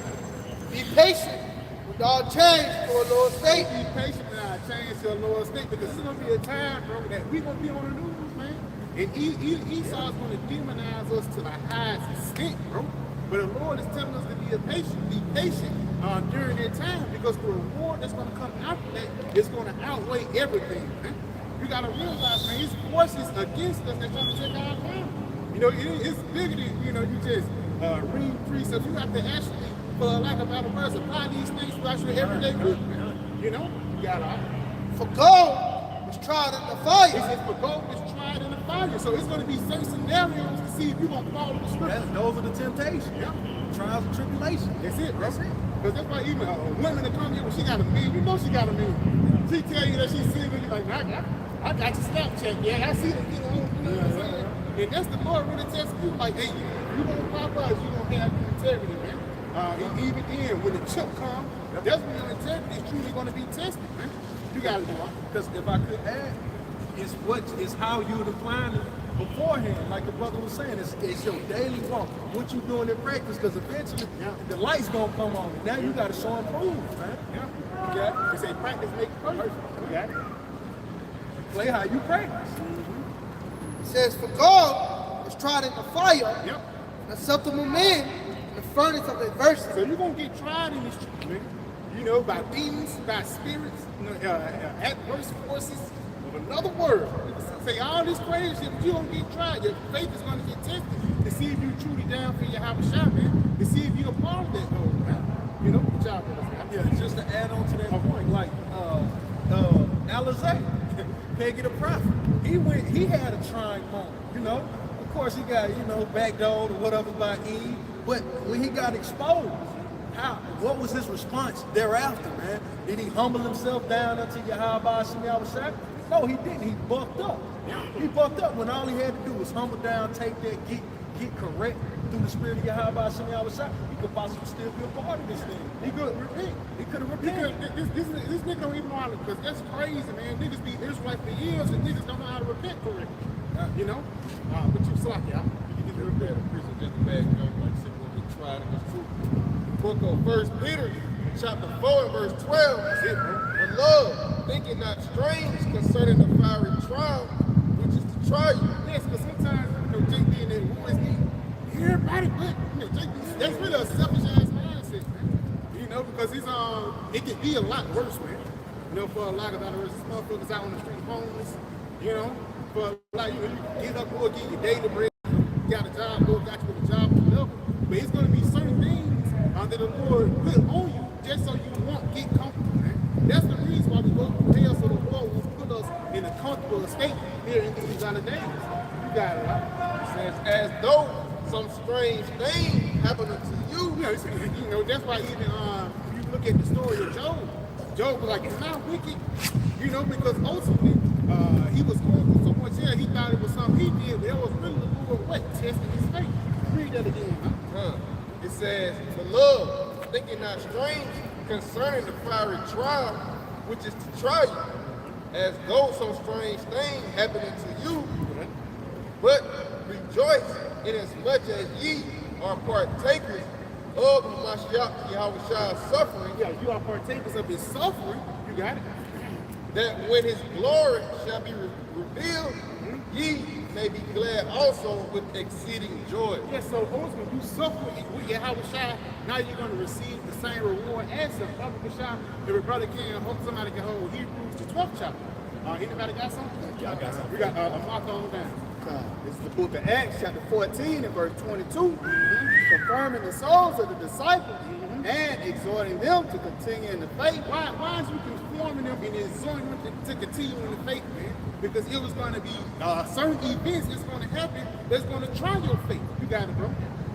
Speaker 6: Be patient with all change for a lower state.
Speaker 4: Be patient and I'll change to a lower state, because there's going to be a time, bro, that we're going to be on the news, man. And Esau is going to demonize us to the highest extent, bro. But the Lord is telling us to be patient during that time, because the reward that's going to come after that is going to outweigh everything, man. You got to realize, man, his forces against us that's going to take our time. It's bigger than, you just read precepts. You have to actually, for lack of better words, apply these things throughout your everyday week, man. You got to.
Speaker 6: For gold was tried in the fire.
Speaker 4: He said, for gold is tried in the fire. So it's going to be certain scenarios to see if you're going to follow the scripture.
Speaker 1: Those are the temptations.
Speaker 4: Yeah.
Speaker 1: Trials and tribulations.
Speaker 4: That's it, bro. Because that's why even women that come here when she got a man, she got a man. She tell you that she's single, you're like, I got your Snapchat, yeah, I see it, you know what I'm saying? And that's the Lord really testing you, like, hey, you gonna pop us, you gonna have integrity, man. And even then, when the chip comes, that's when your integrity is truly gonna be tested, man. You gotta do it.
Speaker 1: Because if I could add, it's how you decline it beforehand, like the brother was saying. It's your daily walk, what you doing in practice, because eventually the light's gonna come on. And now you gotta show and prove, man.
Speaker 4: Yeah. You got it. They say practice makes perfect. You got it.
Speaker 1: Play how you practice.
Speaker 6: It says, for gold was tried in the fire,
Speaker 4: Yep.
Speaker 6: and acceptable men in the furnace of adversity.
Speaker 4: So you're gonna get tried in this truth, man. By demons, by spirits, adverse forces of another world. Say all this crazy shit, but you're gonna get tried. Your faith is gonna get tested to see if you truly down for your Habashah, man. To see if you're a part of that goal, man. Good job, man.
Speaker 1: Yeah, just to add on to that point, like Alizé, Peggy the Prophet, he had a trying moment, Of course he got, backdoored or whatever by Eve, but when he got exposed, what was his response thereafter, man? Did he humble himself down unto Yahweh Shemiyah? No, he didn't. He bucked up. He bucked up when all he had to do was humble down, take that, get correct through the spirit of Yahweh Shemiyah. He could possibly still be a part of this thing. He could repent. He could have repented.
Speaker 4: This nigga don't even know how to, because that's crazy, man. Niggas be Israelite for years and niggas don't know how to repent correctly. But you slack, y'all. You get to repent.
Speaker 9: Prison just a bad young like said what we tried in this truth. Book of 1 Peter, chapter 4 and verse 12. That's it, bro. Beloved, think it not strange concerning the fiery trial, which is to try you.
Speaker 4: Yes, because sometimes, JB and that voice, everybody, but JB, that's really a selfish ass mindset, man. Because it can be a lot worse, man. For a lot of others, motherfuckers out on the street homeless, for a lot, you get up, go get your daily bread, you got a job, got you a job, whatever. But it's going to be certain things that the Lord put on you just so you won't get comfortable, man. That's the reason why we go through hell, so the Lord will put us in a comfortable state here in these other days. You got it, right?
Speaker 9: It says, as though some strange thing happened unto you.
Speaker 4: That's why even you look at the story of Job was like, it's not wicked, because ultimately he was going through so much hell, he thought it was something he did, but it was really the Lord what? Testing his faith. Read that again, huh?
Speaker 9: It says, beloved, think it not strange concerning the fiery trial, which is to try you, as though some strange thing happened unto you. But rejoice inasmuch as ye are partakers of Mashiach Yahweh's suffering.
Speaker 4: Yeah, you are partakers of his suffering. You got it.
Speaker 9: That when his glory shall be revealed, ye may be glad also with exceeding joy.
Speaker 4: Yeah, so ultimately, you suffer with Yahweh, now you're going to receive the same reward as the Yahweh. Every brother somebody can hold Hebrews the 12th chapter. Anybody got something?
Speaker 1: Yeah, I got something.
Speaker 4: We got a mark on down. This is the book of Acts, chapter 14 and verse 22, confirming the souls of the disciples and exhorting them to continue in the faith. Why is you conforming them and exhorting them to continue in the faith, man? Because it was going to be certain events that's going to happen that's going to try your faith. You got it, bro.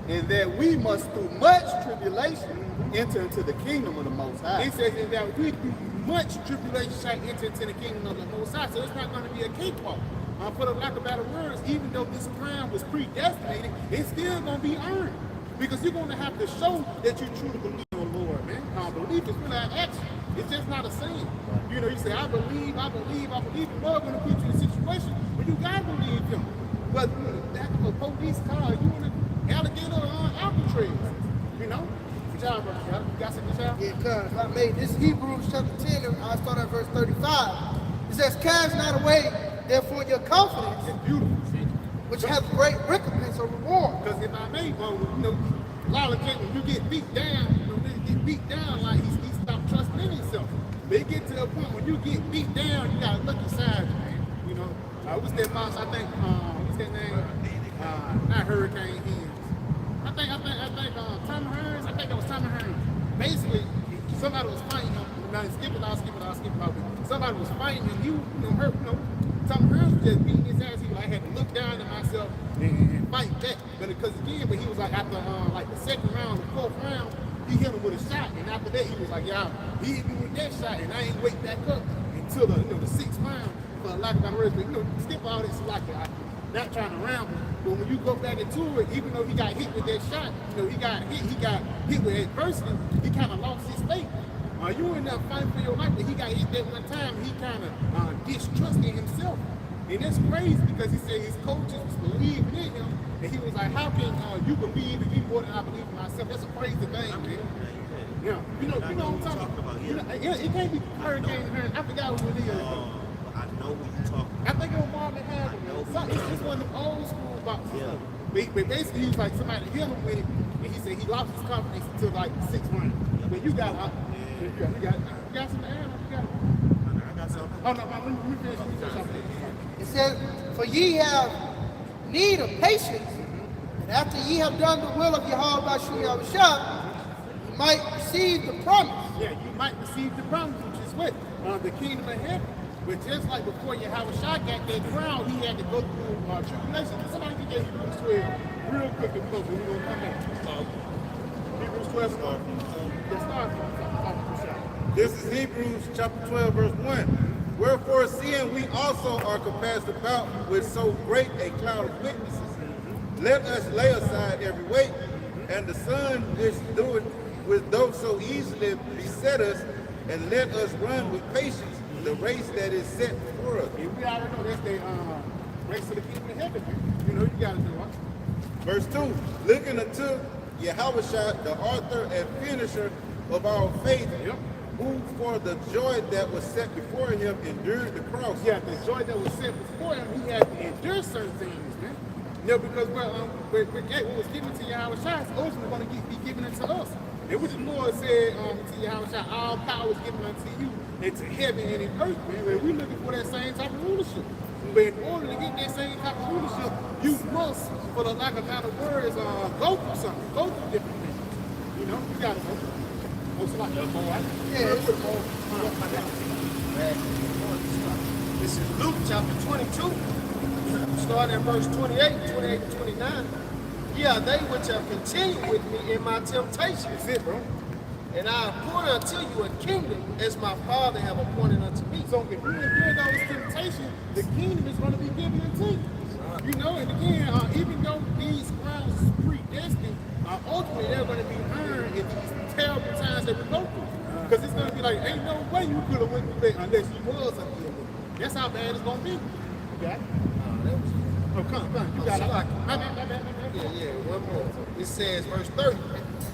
Speaker 9: and that we must through much tribulation enter into the kingdom of the Most High.
Speaker 4: It says that we through much tribulation shall enter into the kingdom of the Most High. So it's not going to be a cakewalk. For the lack of better words, even though this crown was predestinated, it's still going to be earned. Because you're going to have to show that you truly believe in the Lord, man. Belief is really an action. It's just not a saying. You know, you say, I believe, I believe, I believe. The Lord going to put you in a situation where you got to believe him. But you know, the back of a police car, you in an alligator on Alcatraz. You know? Good job, brother. You got something to say?
Speaker 6: Yeah, because I made this Hebrews chapter 10, and I start at verse 35. It says, cast not away, therefore, your confidence,
Speaker 4: It's beautiful. See?
Speaker 6: which hath great recompense or reward.
Speaker 4: Because if I may, well, you know, a lot of kids, when you get beat down, you know, when you get beat down, like he stopped trusting in himself. But it get to a point when you get beat down, you gotta look inside you, man. You know, what's that boss? I think, what's that name? Not Hurricane Hands. I think Tom Hearns. I think it was Tom Hearns. Basically, somebody was fighting him. Now skip it out. Somebody was fighting him. You know, hurt. You know, Tom Hearns was just beating his ass. He like had to look down at myself and fight back. But because again, but he was like after like the second round, the fourth round, he hit him with a shot, and after that he was like, yeah, he hit me with that shot, and I ain't wake back up until the sixth round. For lack of better words, but you know, skip all this like not trying to ramble. But when you go back into it, even though he got hit with that shot, you know, he got hit with adversity, he kind of lost his faith. You in there fighting for your life, but he got hit that one time, and he kind of distrusted himself. And that's crazy because he said his coaches was believing in him, and he was like, how can you believe in me more than I believe in myself? That's a crazy thing, man. Yeah, you know what I'm talking about. You know, it can't be Hurricane Hearns. I forgot who it is.
Speaker 3: I know what you're talking about.
Speaker 4: I think it was Marvin Hagler. It's one of the old school boxers.
Speaker 3: Yeah.
Speaker 4: But basically, he was like somebody hit him with it, and he said he lost his confidence until like the sixth round. But you got some air.
Speaker 3: I got something.
Speaker 4: Oh no, let me finish something.
Speaker 6: It says, for ye have need of patience, and after ye have done the will of Yahweh Bashim Yahushua, you might receive the promise.
Speaker 4: Yeah, you might receive the promise, which is what? The kingdom of heaven. But just like before Yahweh got that crown, he had to go through tribulation. Somebody can get Hebrews 12 real quick and close, we're going to come back. Hebrews 12 start from
Speaker 8: This is Hebrews chapter 12, verse 1. Wherefore, seeing we also are compassed about with so great a cloud of witnesses, let us lay aside every weight and the sin which doth so easily beset us, and let us run with patience the race that is set before us.
Speaker 4: And we already know that's the race to the kingdom of heaven. You know, you got to do what?
Speaker 8: Verse 2, looking unto Yahushua, the author and finisher of our faith, who for the joy that was set before him endured the cross.
Speaker 4: Yeah, the joy that was set before him, he had to endure certain things, man. You know, because what was given to Yahushua is ultimately going to be given unto us. And what the Lord said to Yahushua, all power is given unto you into heaven and in earth, man. We're looking for that same type of rulership. But in order to get that same type of rulership, you must, for the lack of better words, go through something, go through different things. You know, you gotta go. Most like that, right?
Speaker 6: Yeah.
Speaker 10: This is Luke chapter 22, starting at verse 28 to 29. Yeah, they which have continued with me in my temptations.
Speaker 4: That's it, bro.
Speaker 10: And I appoint unto you a kingdom as my Father have appointed unto me.
Speaker 4: So if you endure those temptations, the kingdom is going to be given unto you. You know, and again, even though these crowns is predestined, ultimately they're going to be earned in these terrible times that we go through. Because it's going to be like, ain't no way you could have went through that unless you was a healer. That's how bad it's going to be. You got it? Oh, come. You got it.
Speaker 10: Yeah, one more. It says, verse 30,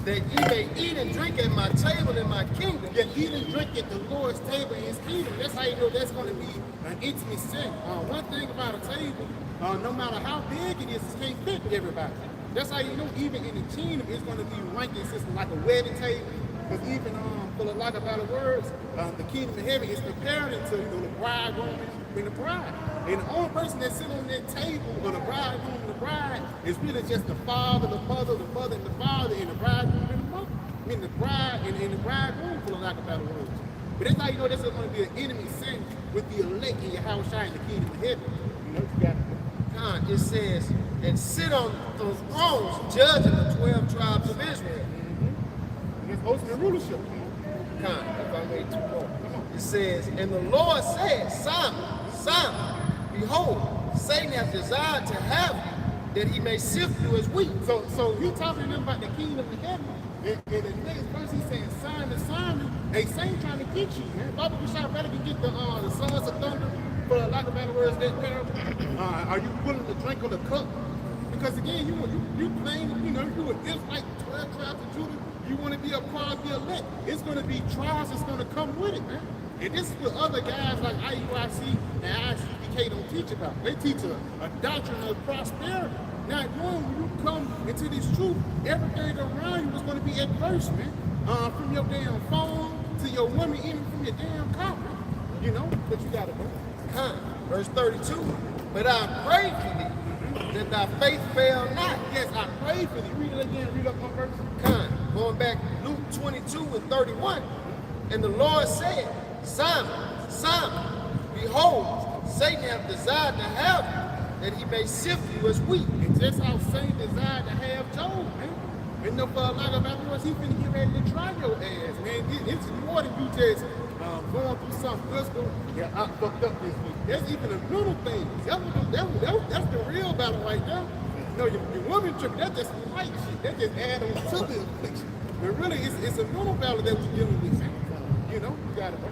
Speaker 10: that ye may eat and drink at my table in my kingdom.
Speaker 4: Yeah, eat and drink at the Lord's table in his kingdom. That's how you know that's going to be an intimate setting. One thing about a table, no matter how big it is, it can't fit everybody. That's how you know even in the kingdom, it's going to be ranking system like a wedding table. Because even for the lack of better words, the kingdom of heaven is compared to the bridegroom and the bride. And the only person that's sitting on that table, or the bridegroom and the bride, is really just the father, the mother and the father, and the bridegroom and the mother. I mean the bride and the bridegroom, for the lack of better words. But that's how you know this is going to be an enemy sin with the elect in Yahushua in the kingdom of heaven. You know, you got it.
Speaker 10: It says, and sit on those thrones, judging the 12 tribes of Israel.
Speaker 4: And it's ultimate rulership.
Speaker 10: If I made too long. It says, and the Lord said, Simon, Simon, behold, Satan hath desired to have you, that he may sift you as wheat.
Speaker 4: So he talking to them about the kingdom of heaven. And the next verse he's saying, Simon, Simon, hey, Satan trying to get you, man. Father, we shall better get the sons of thunder, for lack of better words, that parable. Are you willing to drink of the cup? Because again, you claim, you were just like 12 tribes of Judah. You want to be a part of the elect. It's going to be trials that's going to come with it, man. And this is what other guys like IUIC and ICDK don't teach about. They teach a doctrine of prosperity. Now, when you come into this truth, everything around you is going to be adverse, man. From your damn phone to your woman, even from your damn car, man. But you got to go.
Speaker 10: Verse 32, but I prayed for thee, that thy faith fail not.
Speaker 4: Yes, I prayed for thee. Read it again, read up one verse.
Speaker 10: Going back, Luke 22 and 31, and the Lord said, Simon, Simon, behold, Satan hath desired to have you, that he may sift you as wheat.
Speaker 4: And just how Satan desired to have Job, man. And for a lot of afterwards, he finna get ready to try your ass, man. It's more than you just going through something physical. Yeah, I fucked up this week. There's even the little things. That's the real battle right there. Your woman tripping, that's just light shit. That just add on to the affliction. But really, it's a little battle that we're dealing with. You got it, bro.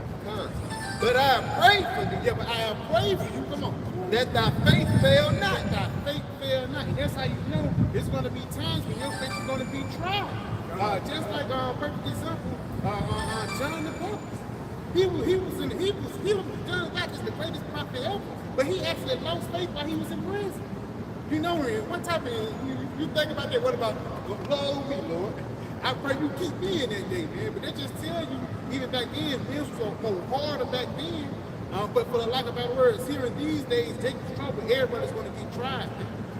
Speaker 10: But I prayed for thee.
Speaker 4: Yeah, but I have prayed for you. Come on.
Speaker 10: That thy faith fail not.
Speaker 4: Thy faith fail not. And that's how you know it's going to be times when your faith is going to be tried. Just like perfect example, John the Baptist. He was John the Baptist, the greatest prophet ever. But he actually lost faith while he was in prison. And what type of, you think about that, what about, Lord, me, Lord? I pray you keep me in that day, man. But they just tell you, even back then, this was more harder back then. But for the lack of better words, here in these days, Jacob's trouble, everybody's going to get tried.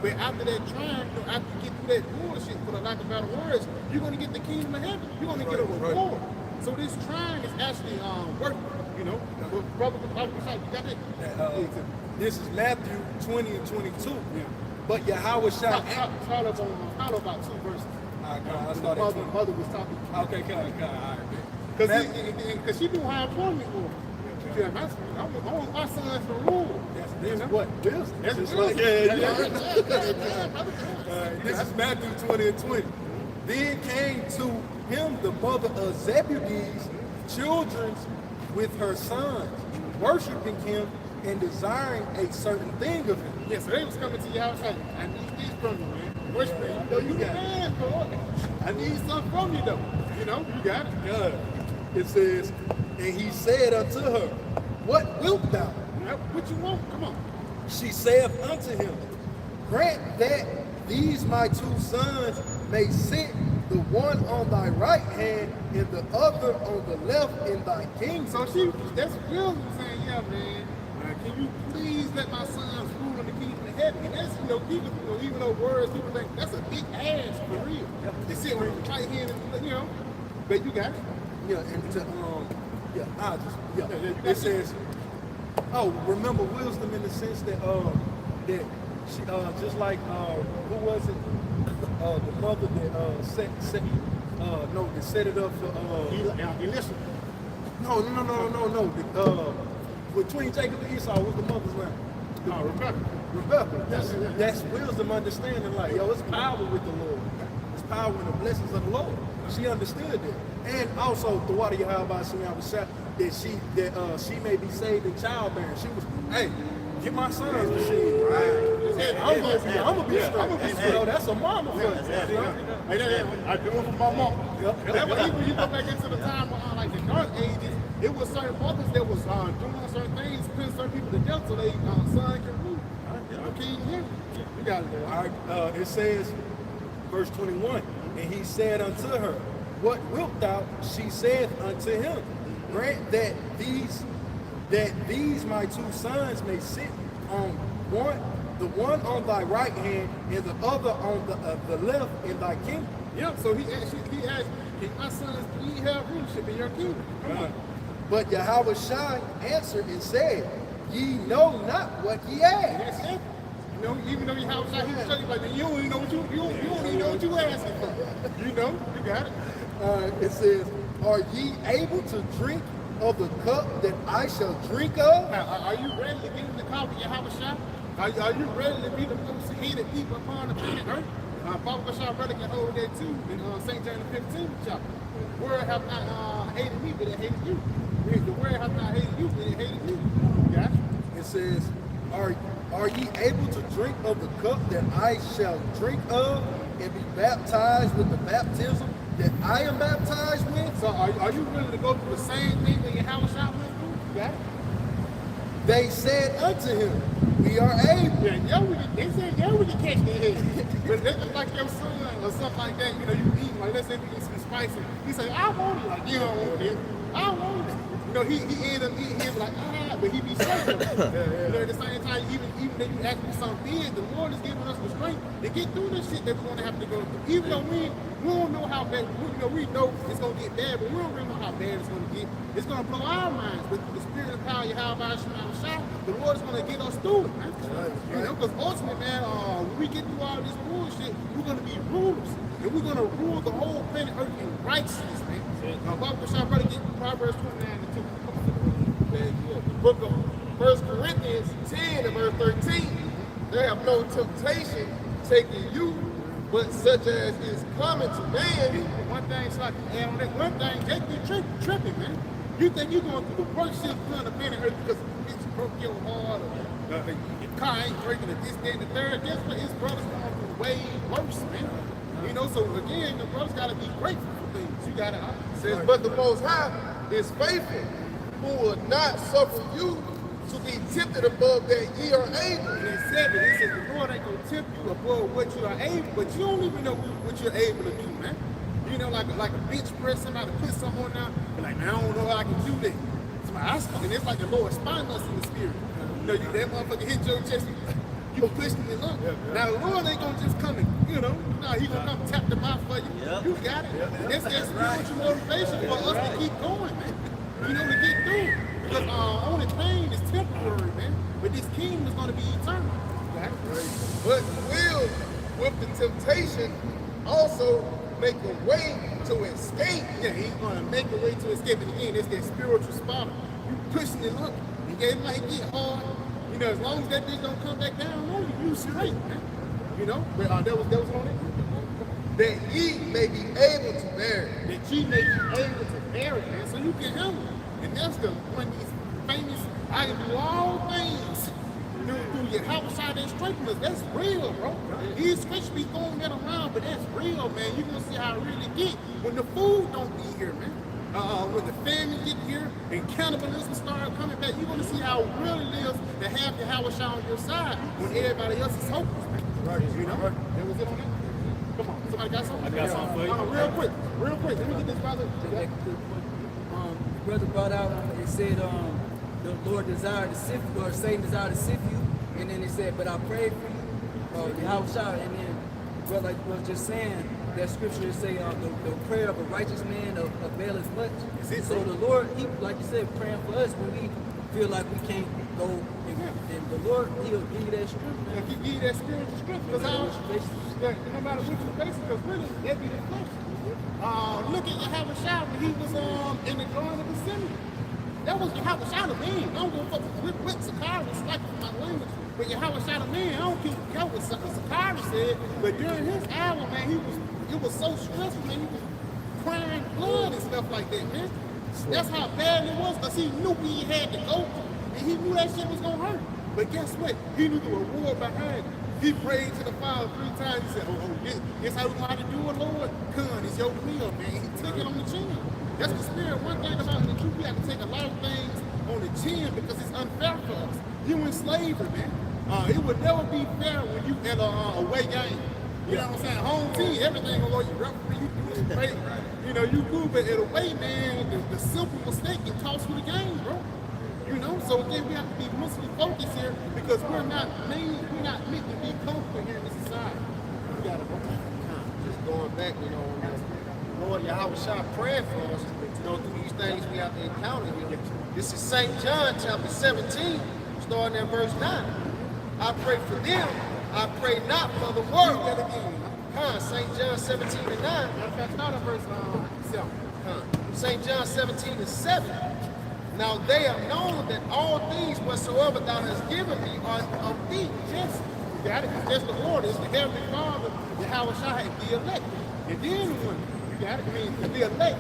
Speaker 4: But after that trying, after you get through that bullshit, for the lack of better words, you're going to get the kingdom of heaven. You're going to get a reward. So this trying is actually worth it, But brother, you got it?
Speaker 1: This is Matthew 20 and 22. Yeah. But Yahweh shall...
Speaker 4: Start about 2 verses.
Speaker 1: The
Speaker 4: mother was talking.
Speaker 1: Okay, all right.
Speaker 4: Because she knew how important it was. Yeah, I want my sons to rule.
Speaker 1: That's what wisdom. That's wisdom. This is Matthew 20 and 20. Then came to him the mother of Zebedee's children with her sons, worshiping him and desiring a certain thing of him.
Speaker 4: Yes, so they was coming to your house like, I need this from you, man. Worshiping you. You got it. I need something from you, though. You got it.
Speaker 1: God. It says, and he said unto her, what wilt thou?
Speaker 4: What you want? Come on.
Speaker 1: She saith unto him, grant that these my 2 sons may sit, the one on thy right hand and the other on the left in thy kingdom.
Speaker 4: So that's wisdom saying, yeah, man, can you please let my sons rule in the kingdom of heaven? And that's, people, even though words, people think that's a big ass for real. They sit on the right hand, and, but you got it.
Speaker 1: Yeah, and it says, remember wisdom in the sense that that she just like who was it? The mother that set it up for
Speaker 4: Elishma.
Speaker 1: No. Between Jacob and Esau, what's the mother's name? Rebecca. That's wisdom, understanding. Like, it's power with the Lord. It's power in the blessings of the Lord. She understood that. And also, the water Yahweh that she may be saved in childbearing. She was, hey, get my sons to see. Right. I'm gonna be straight. That's a mama for you.
Speaker 4: I do it for my mom. That was even when you go back into the time when, like the dark ages, it was certain mothers that was doing certain things, putting certain people to death so they son can rule. Okay, you got it.
Speaker 1: All right. It says, verse 21, and he said unto her, what wilt thou? She said unto him, grant that these my 2 sons may sit on the one on thy right hand and the other on the left in thy kingdom.
Speaker 4: Yeah, so he asked, can my sons please have rulership in your kingdom?
Speaker 1: But Yahweh Shai answered and said, ye know not what ye ask.
Speaker 4: And know, even though your house out, he will tell you like, you don't even know what you don't even know what you asking for. You know, you got it.
Speaker 9: It says, are ye able to drink of the cup that I shall drink of?
Speaker 4: Now, are you ready to get in the car with your house shot? Are you ready to be the most hated people upon the planet Earth? Baba Bashar brother can hold that too in St. John the 15th chapter. The world have not hated me, but it hated you. The world have not hated you, but it hated me. Gotcha.
Speaker 9: It says, are ye able to drink of the cup that I shall drink of, and be baptized with the baptism that I am baptized with?
Speaker 4: So are you willing to go through the same thing that your house shot went through? You got it?
Speaker 9: They said unto him, we are able.
Speaker 4: They said, we can catch their head. But that's like your son or something like that, you know, you eat, like let's say we eat some spicy. He say, I want it. Like, you don't want it. I want it. You know, he ended up eating him like, but he be straight. You know, at the same time, even if you ask me something big, the Lord is giving us the strength to get through this shit that we're going to have to go through. Even though we don't know how bad, we know it's going to get bad, but we don't really know how bad it's going to get. It's going to blow our minds. But the spirit of power, Yahweh Shah, the Lord is going to get us through it, man. You know, because ultimately, man, when we get through all this bullshit, we're going to be rulers. And we're going to rule the whole planet Earth in righteousness, man. Baba Bashar, brother, get Proverbs 29 and 2.
Speaker 9: The book of 1 Corinthians 10 and verse 13. There have no temptation taking you, but such as is common to man.
Speaker 4: One thing, so I can add on that, one thing, they be tripping, man. You think you're going through the worst shit on the planet Earth because bitch broke your heart or your car ain't breaking or this, that, and the third. Guess what? His brother's going through way worse, man. You know, so again, the brothers got to be grateful for things. You got to.
Speaker 9: Says, but the Most High is faithful, who will not suffer you to be tempted above that ye are able.
Speaker 4: And it said the Lord ain't going to tempt you above what you are able, but you don't even know what you're able to do, man. You know, like a bench press, somebody put something on now, like, man, I don't know how I can do that. And it's like the Lord spined us in the spirit. You know, that motherfucker hit your chest, you pushing it up. Now the Lord ain't gonna just come and, you know, he gonna come tap the mouth for you. You got it. That's that spiritual motivation for us to keep going, man. You know, to get through. Because only pain is temporary, man. But this kingdom is gonna be eternal.
Speaker 9: But will, with the temptation, also make a way to escape.
Speaker 4: Yeah, he's gonna make a way to escape. And again, it's that spiritual spot. You pushing it up. And it might get hard. You know, as long as that thing don't come back down on you, you straight, man. You know, but that was on it.
Speaker 9: That ye may be able to bear it.
Speaker 4: That ye may be able to bear it, man. So you can handle it. And that's the one of these famous, I can do all things through your house side that strengthen us. That's real, bro. These scriptures be throwing that around, but that's real, man. You're gonna see how it really get when the food don't be here, man. When the family get here and cannibalism start coming back, you're gonna see how real it is to have your house on your side when everybody else is hopeless, man. Right, you know? That was it on that? Come on, somebody got something?
Speaker 5: I got something for you.
Speaker 4: Real quick. Let me get this brother.
Speaker 7: Brother brought out, it said, the Lord desired to sift you, or Satan desired to sift you, and then it said, but I prayed for you, the house out, and then, brother, like was just saying, that scripture say, the prayer of a righteous man availeth much. So the Lord, he, like you said, praying for us when we feel like we can't go, and the Lord, he'll give you that strength, man.
Speaker 4: He'll give you that spiritual strength, because no matter what you're facing, because really, that be the flesh. Look at Yahweh when he was in the Garden of Gethsemane. That was Yahweh the man. I don't give a fuck what Sakari was like for my language. But Yahweh the man, I don't care what Sakari said. But during his hour, man, it was so stressful, man. He was crying blood and stuff like that, man. That's how bad it was, because he knew he had to go. And he knew that shit was going to hurt. But guess what? He knew the reward behind it. He prayed to the Father 3 times. He said, this how we know how to do it, Lord? Come, it's your will, man. He took it on the chin. That's the spirit. One thing about the truth, we have to take a lot of things on the chin because it's unfair for us. You in slavery, man. It would never be fair when you at a away game. You know what I'm saying? Home team, everything will go, you referee, you do it great. You know, you cool, but at away, man, the simple mistake can cost you the game, bro. You know, so again, we have to be mostly focused here because we're not meant to be comfortable here in this society. We gotta go.
Speaker 10: Just going back, you know, Lord Yahweh Shah praying for us, you know, through these things we have to encounter. This is St. John chapter 17, starting at verse 9. I pray for them I pray not for the
Speaker 4: Read
Speaker 10: world.
Speaker 4: that again.
Speaker 10: St. John 17 and 9.
Speaker 4: Matter of fact, start at verse 7.
Speaker 10: St. John 17 and 7. Now they have known that all things whatsoever thou hast given me are of thee.
Speaker 4: Yes, you got it. That's the order. It's the Heavenly Father, Yahweh Shai, and the elect. And then one, you got it. I mean, the elect.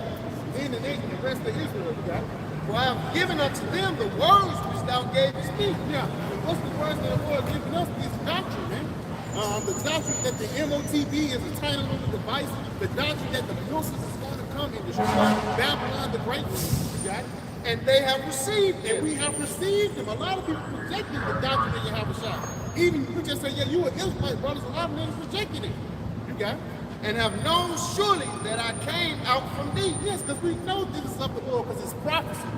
Speaker 4: Then the nation, the rest of Israel, you got it.
Speaker 10: For I have given unto them the words which thou gavest me.
Speaker 4: Yeah, and what's the words that the Lord giving us? This doctrine, man. The doctrine that the MOTB is a title on the device. The doctrine that the Muslims is going to come and destroy Babylon the Great. You got it?
Speaker 10: And they have received
Speaker 4: And
Speaker 10: them.
Speaker 4: we have received them. A lot of people rejected the doctrine of Yahweh Shai. Even you just say, yeah, you an Israelite, brothers. A lot of them rejected it. You got it?
Speaker 10: And have known surely that I came out from thee.
Speaker 4: Yes, because we know this is of the Lord, because it's prophecy,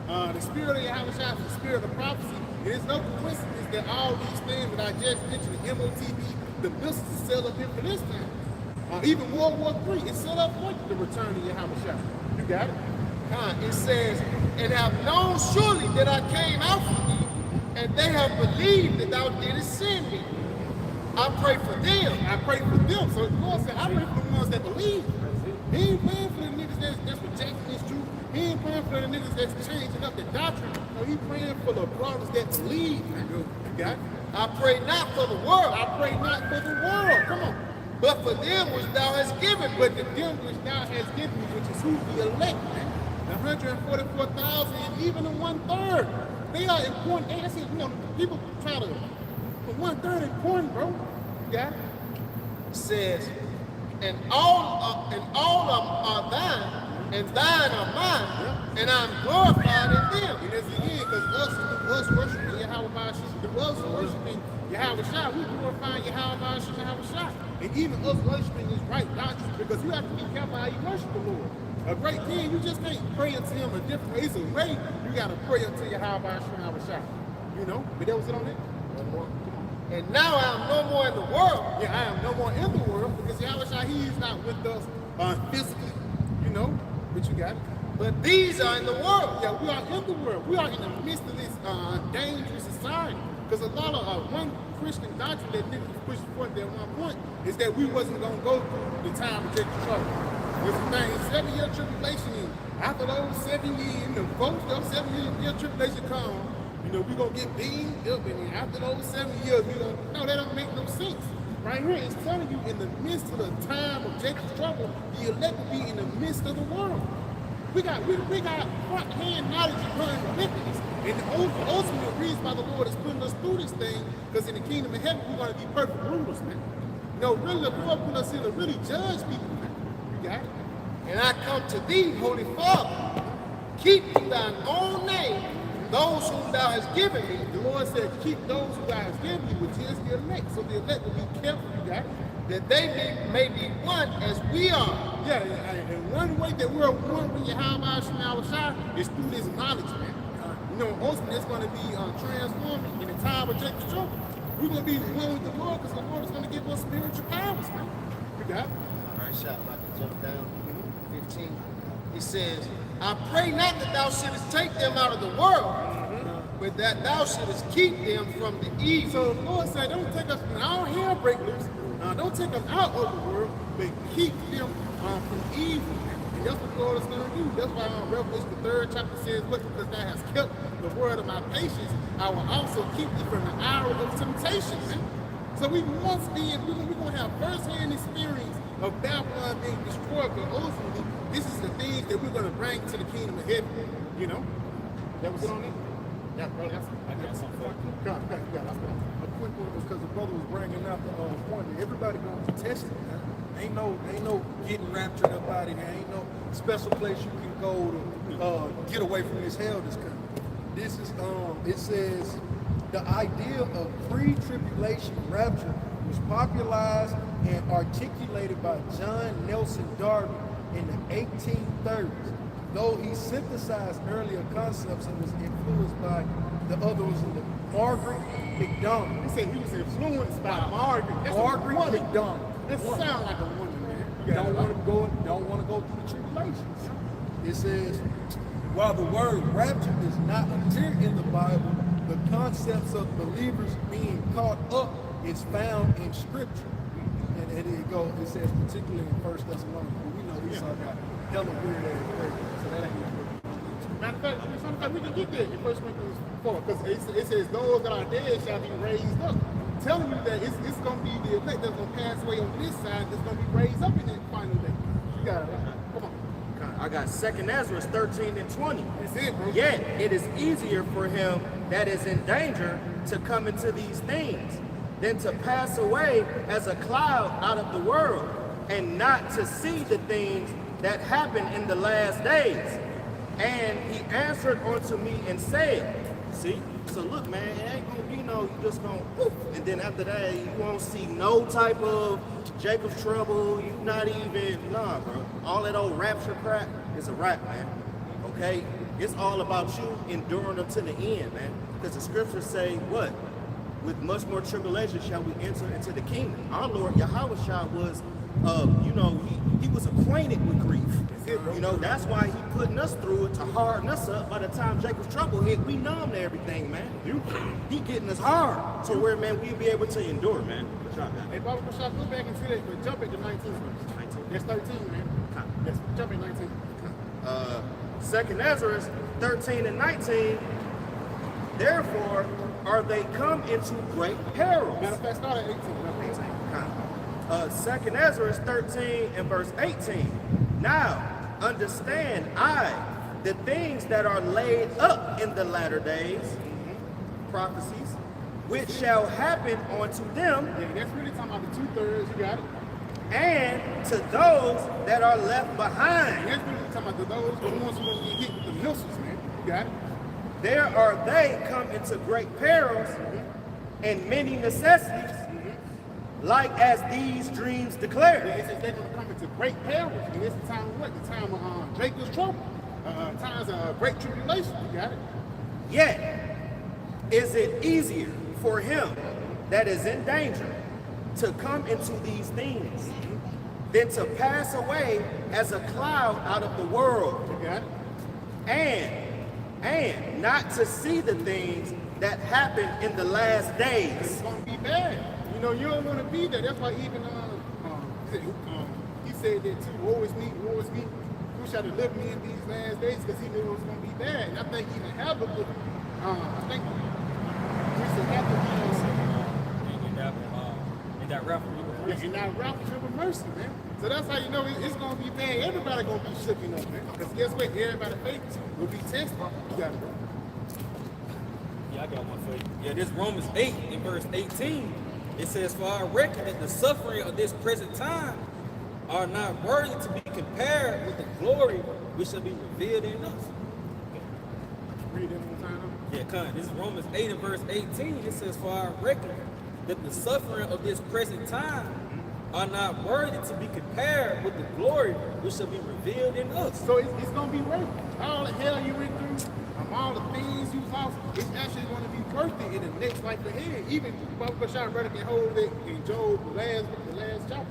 Speaker 4: man. The spirit of Yahweh Shai is the spirit of prophecy. It is no coincidence that all these things that I just mentioned, the MOTB, the missiles is set up here for this time. Even World War III is set up for the return of Yahweh Shai. You got it?
Speaker 10: It says, and have known surely that I came out from thee, and they have believed that thou didst send me. I pray for them.
Speaker 4: I pray for them. So the Lord said, I pray for the ones that believe. He ain't praying for the niggas that's rejecting this truth. He ain't praying for the niggas that's changing up the doctrine. No, he praying for the brothers that believe. You got it?
Speaker 10: I pray not for the world,
Speaker 4: I pray not for the world. Come on.
Speaker 10: but for them which thou hast given me.
Speaker 4: But the them which thou hast given me, which is who? The elect, man. The 144,000 and even the 1/3. They are important. Hey, that's it. You know, people try to put 1/3 important, bro. You got it?
Speaker 10: Says, and all of them are thine, and thine are mine, and I'm glorified in them.
Speaker 4: And that's again, because us worshiping Yahweh Bashim, us worshiping Yahweh Shai, we glorifying Yahweh Bashim, Yahweh Shai. And even us worshiping is right doctrine, because you have to be careful how you worship the Lord. A great king, you just can't pray unto him a different way. It's a way you got to pray unto Yahweh Bashim, Yahweh Shai. You know? But that was it on it? One more. Come on.
Speaker 10: And now I am no more in the world.
Speaker 4: Yeah, I am no more in the world, because Yahweh Shai, he is not with us physically, you know? But you got it.
Speaker 10: But these are in the world.
Speaker 4: Yeah, we are in the world. We are in the midst of this dangerous society. Because a lot of one Christian doctrine that niggas was pushing forth at one point is that we wasn't going to go through the time of taking trouble. There's a thing, 7-year tribulation, and after those 7 years, the folks, those 7-year tribulation come, you know, we going to get beamed up, and then after those 7 years, we going to, no, that don't make no sense. Right here, it's telling you in the midst of the time of Jacob's trouble, the elect will be in the midst of the world. We got front-hand knowledge of running wickedness. And the ultimate reason why the Lord is putting us through this thing, because in the kingdom of heaven, we're going to be perfect rulers, man. You know, really, the Lord put us here to really judge people, man. You got it?
Speaker 10: And I come to thee, Holy Father, keep in thine own name those whom thou hast given me.
Speaker 4: The Lord said, keep those who thou hast given me, which is the elect. So the elect will be careful, you got it?
Speaker 10: That they may be one as we are.
Speaker 4: Yeah, and one way that we're one with Yahweh Shai Shai is through this knowledge, man. You know, ultimately it's going to be transformed in the time of Jacob's trouble. We're going to be one with the Lord, because the Lord is going to give us spiritual powers, man. You got it?
Speaker 10: All right, shot, I can jump down. 15. He says, I pray not that thou shouldest take them out of the world, but that thou shouldest keep them from the evil.
Speaker 4: So the Lord said, don't take us from our hair break loose. Don't take them out of the world, but keep them from evil. And that's what the Lord is going to do. That's why Revelation, the 3rd chapter says, what? Because thou hast kept the word of my patience, I will also keep thee from the hour of temptation, man. So we're going to have first-hand experience of Babylon being destroyed, but ultimately, this is the things that we're going to bring to the kingdom of heaven, you know? That was it on it? Yeah, bro, I got something for you. God, a quick one, because the brother was bringing out the point that everybody going to be tested, man. Ain't no getting raptured up out of here. Ain't no special place you can go to get away from this hell that's coming. This is, it says, the idea of pre-tribulation rapture was popularized and articulated by John Nelson Darby in the 1830s. Though he synthesized earlier concepts and was influenced by the others in the Margaret McDonald. He said he was influenced by Margaret McDonald. This sounds like a woman, man. Don't want to go through the tribulations. It says, while the word rapture does not appear in the Bible, the concepts of believers being caught up
Speaker 1: it's found in Scripture. And it says particularly in 1 Thessalonians. We know Esau got hella weird ass prayer, so that ain't good.
Speaker 4: Matter of fact, sometimes we can get there in 1 Corinthians 4, because it says those that are dead shall be raised up. Telling you that it's going to be the elect that's going to pass away on this side that's going to be raised up in that final day. You got it, right? Come on.
Speaker 2: I got 2 Ezra 13 and 20.
Speaker 4: That's it, bro.
Speaker 2: Yet it is easier for him that is in danger to come into these things than to pass away as a cloud out of the world and not to see the things that happen in the last days. And he answered unto me and said, see, so look, man, it ain't gonna be no, you just gonna whoop, and then after that, you won't see no type of Jacob's trouble, you not even, nah, bro. All that old rapture crap is a rap, man, okay? It's all about you enduring until the end, man, because the scriptures say, what? With much more tribulation shall we enter into the kingdom. Our Lord Yahushua was, he was acquainted with grief. You know, that's why he putting us through it to harden us up. By the time Jacob's trouble hit, we numb to everything, man. He getting us hard to where, man, we'll be able to endure, man.
Speaker 4: Hey, Baba Bashar, go back and see that, but jump at the 19th verse. 19. That's 13, man. Yes, jump at 19.
Speaker 2: 2 Ezra 13 and 19, therefore are they come into great perils.
Speaker 4: Matter of fact, start at 18.
Speaker 2: 2 Ezra 13 and verse 18. Now understand I the things that are laid up in the latter days, prophecies, which shall happen unto them.
Speaker 4: Yeah, that's really talking about the 2/3, you got it.
Speaker 2: And to those that are left behind.
Speaker 4: And that's really talking about those the ones who are going to get hit with the missiles, man. You got it.
Speaker 2: There are they come into great perils and many necessities, like as these dreams declare.
Speaker 4: Yeah, it says they're going to come into great perils. And it's the time of what? The time of Jacob's trouble. Times of great tribulation. You got it.
Speaker 2: Yet is it easier for him that is in danger to come into these things than to pass away as a cloud out of the world.
Speaker 4: You got it.
Speaker 2: And not to see the things that happen in the last days.
Speaker 4: It's going to be bad. You know, you don't want to be there. That's why even he said that too. Woe is me. Who shall deliver me in these last days? Because he knew it was going to be bad. And I think even Habakkuk, I think we should have to be
Speaker 5: in that rapture,
Speaker 4: in that rapture of mercy, man. So that's how you know it's going to be bad. Everybody going to be shooken up, man. Because guess what? Everybody's faith will be tested. You got it, bro.
Speaker 5: Yeah, I got one for you. Yeah, this Romans 8 in verse 18. It says, for I reckon that the suffering of this present time are not worthy to be compared with the glory which shall be revealed in us.
Speaker 4: Read that one time.
Speaker 5: Yeah, come. This is Romans 8 and verse 18. It says, for I reckon that the suffering of this present time are not worthy to be compared with the glory which shall be revealed in us.
Speaker 4: So it's going to be worth it. All the hell you went through, all the things you lost, it's actually going to be worth it in the next life ahead. Even Baba Bashar brother can hold it in Job, the last chapter.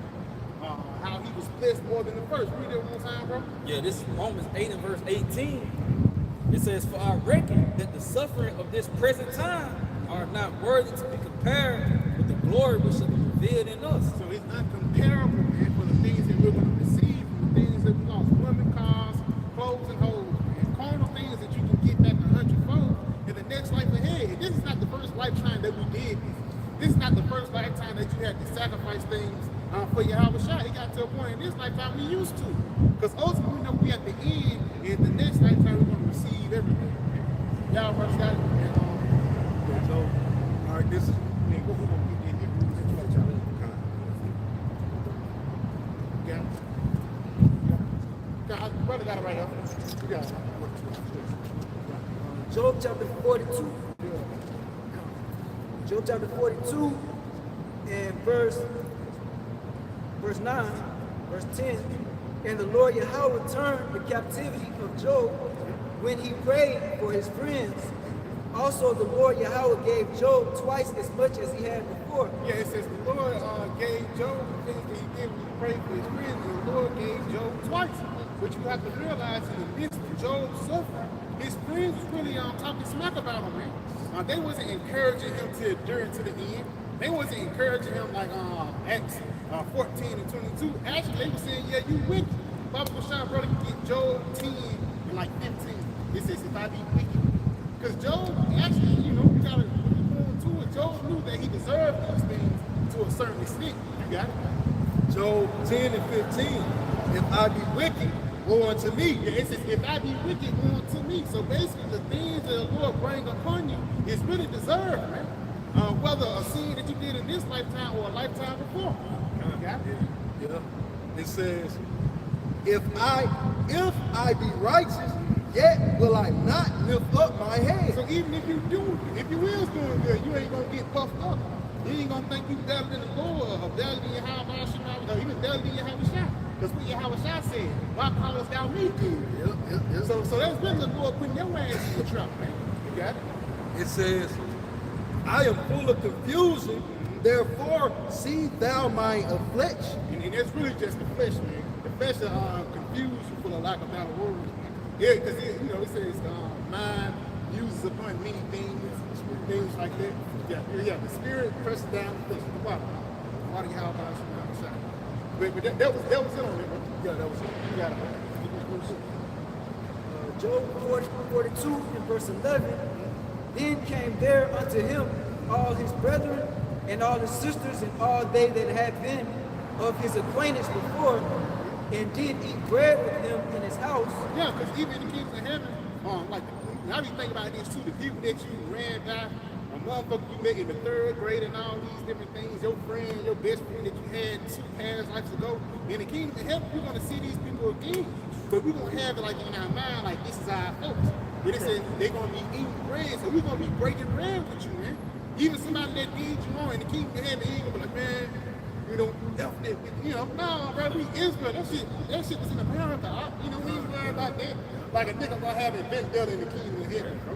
Speaker 4: How he was blessed more than the first. Read it one time, bro.
Speaker 5: Yeah, this is Romans 8 and verse 18. It says, for I reckon that the suffering of this present time are not worthy to be compared with the glory which shall be revealed in us.
Speaker 4: So it's not comparable, man, for the things that we're going to receive, for the things that we lost. Women, cars, clothes, and hoes, man. Carnal things that you can get back 100-fold in the next life ahead. And this is not the first lifetime that we did this. This is not the first lifetime that you had to sacrifice things for Yahushua. It got to a point in this lifetime we used to. Because ultimately we know we at the end, and the next lifetime we're going to receive everything. Y'all brothers got it? And,
Speaker 1: So, all right, this is what we're going to get in here.
Speaker 4: Brother got it right up. You got it.
Speaker 7: Job chapter 42. Job chapter 42 and verse 9, verse 10. And the Lord Yahweh turned the captivity of Job when he prayed for his friends. Also the Lord Yahweh gave Job twice as much as he had before.
Speaker 4: Yeah, it says the Lord gave Job the things that he did when he prayed for his friends, and the Lord gave Job twice. But you have to realize in the midst of Job's suffering, his friends was really talking smack about him, man. They wasn't encouraging him to endure to the end. They wasn't encouraging him like Acts 14 and 22. Actually, they were saying, yeah, you wicked. Baba Bashan, brother, you get Job 10 and like 15. It says, if I be wicked. Because Job, actually, you know, you gotta go into it. Job knew that he deserved these things to a certain extent. You got it?
Speaker 1: Job 10 and 15. If I be wicked, woe unto me.
Speaker 4: Yeah, it says, if I be wicked, woe unto me. So basically, the things that the Lord bring upon you is really deserved, man. Whether a sin that you did in this lifetime or a lifetime before. You got it?
Speaker 1: Yeah. It says, if I be righteous, yet will I not lift up my head.
Speaker 4: So even if you is doing good, you ain't gonna get puffed up. You ain't gonna think you better than the Lord or better than Yahweh Shema, or even better than Yahweh Shah. Because what Yahweh Shah said, why callest thou me good?
Speaker 1: Yep.
Speaker 4: So that's really the Lord putting your ass in the trap, man. You got it?
Speaker 1: It says, I am full of confusion, therefore see thou my affliction.
Speaker 4: And that's really just the flesh, man. The flesh is confused for the lack of better words. Yeah, because it says mind uses upon many things like that. Yeah. The spirit presses down the flesh. The bottom. Why do you have about shot? But that was it on it. Yeah, that was it. You got it.
Speaker 7: Job 42 and verse 11. Then came there unto him all his brethren and all his sisters and all they that had been of his acquaintance before, and did eat bread with him in his house.
Speaker 4: Yeah, because even in the kingdom of heaven, like I be thinking about this too. The people that you ran by, a motherfucker you met in the 3rd grade and all these different things, your friend, your best friend that you had 2 past lives ago. In the kingdom of heaven, we're gonna see these people again, but we're gonna have it like in our mind, like this is our folks. But it says they're gonna be eating bread, so we're gonna be breaking bread with you, man. Even somebody that did you wrong in the kingdom of heaven, ain't gonna be like, man, no, bro, we Israel. That shit was in America. We ain't worried about that. Like a nigga gonna have it bent better in the kingdom of heaven, bro.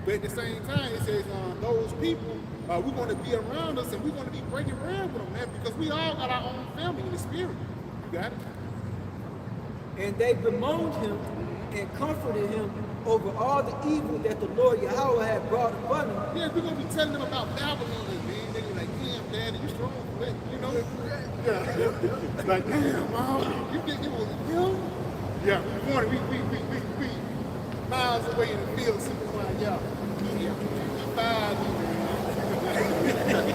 Speaker 4: But at the same time, it says those people, we're gonna be around us and we're gonna be breaking bread with them, man, because we all got our own family in the spirit. You got it?
Speaker 7: And they bemoaned him and comforted him over all the evil that the Lord Yahweh had brought upon him.
Speaker 4: Yeah, we're gonna be telling them about Babylon, man. They be like, damn, Daddy, you strong for that, you know? Yeah. Like, damn, Mom, you think it was him? Yeah, we miles away in the field, sitting around y'all. Yeah, he fired me, man. He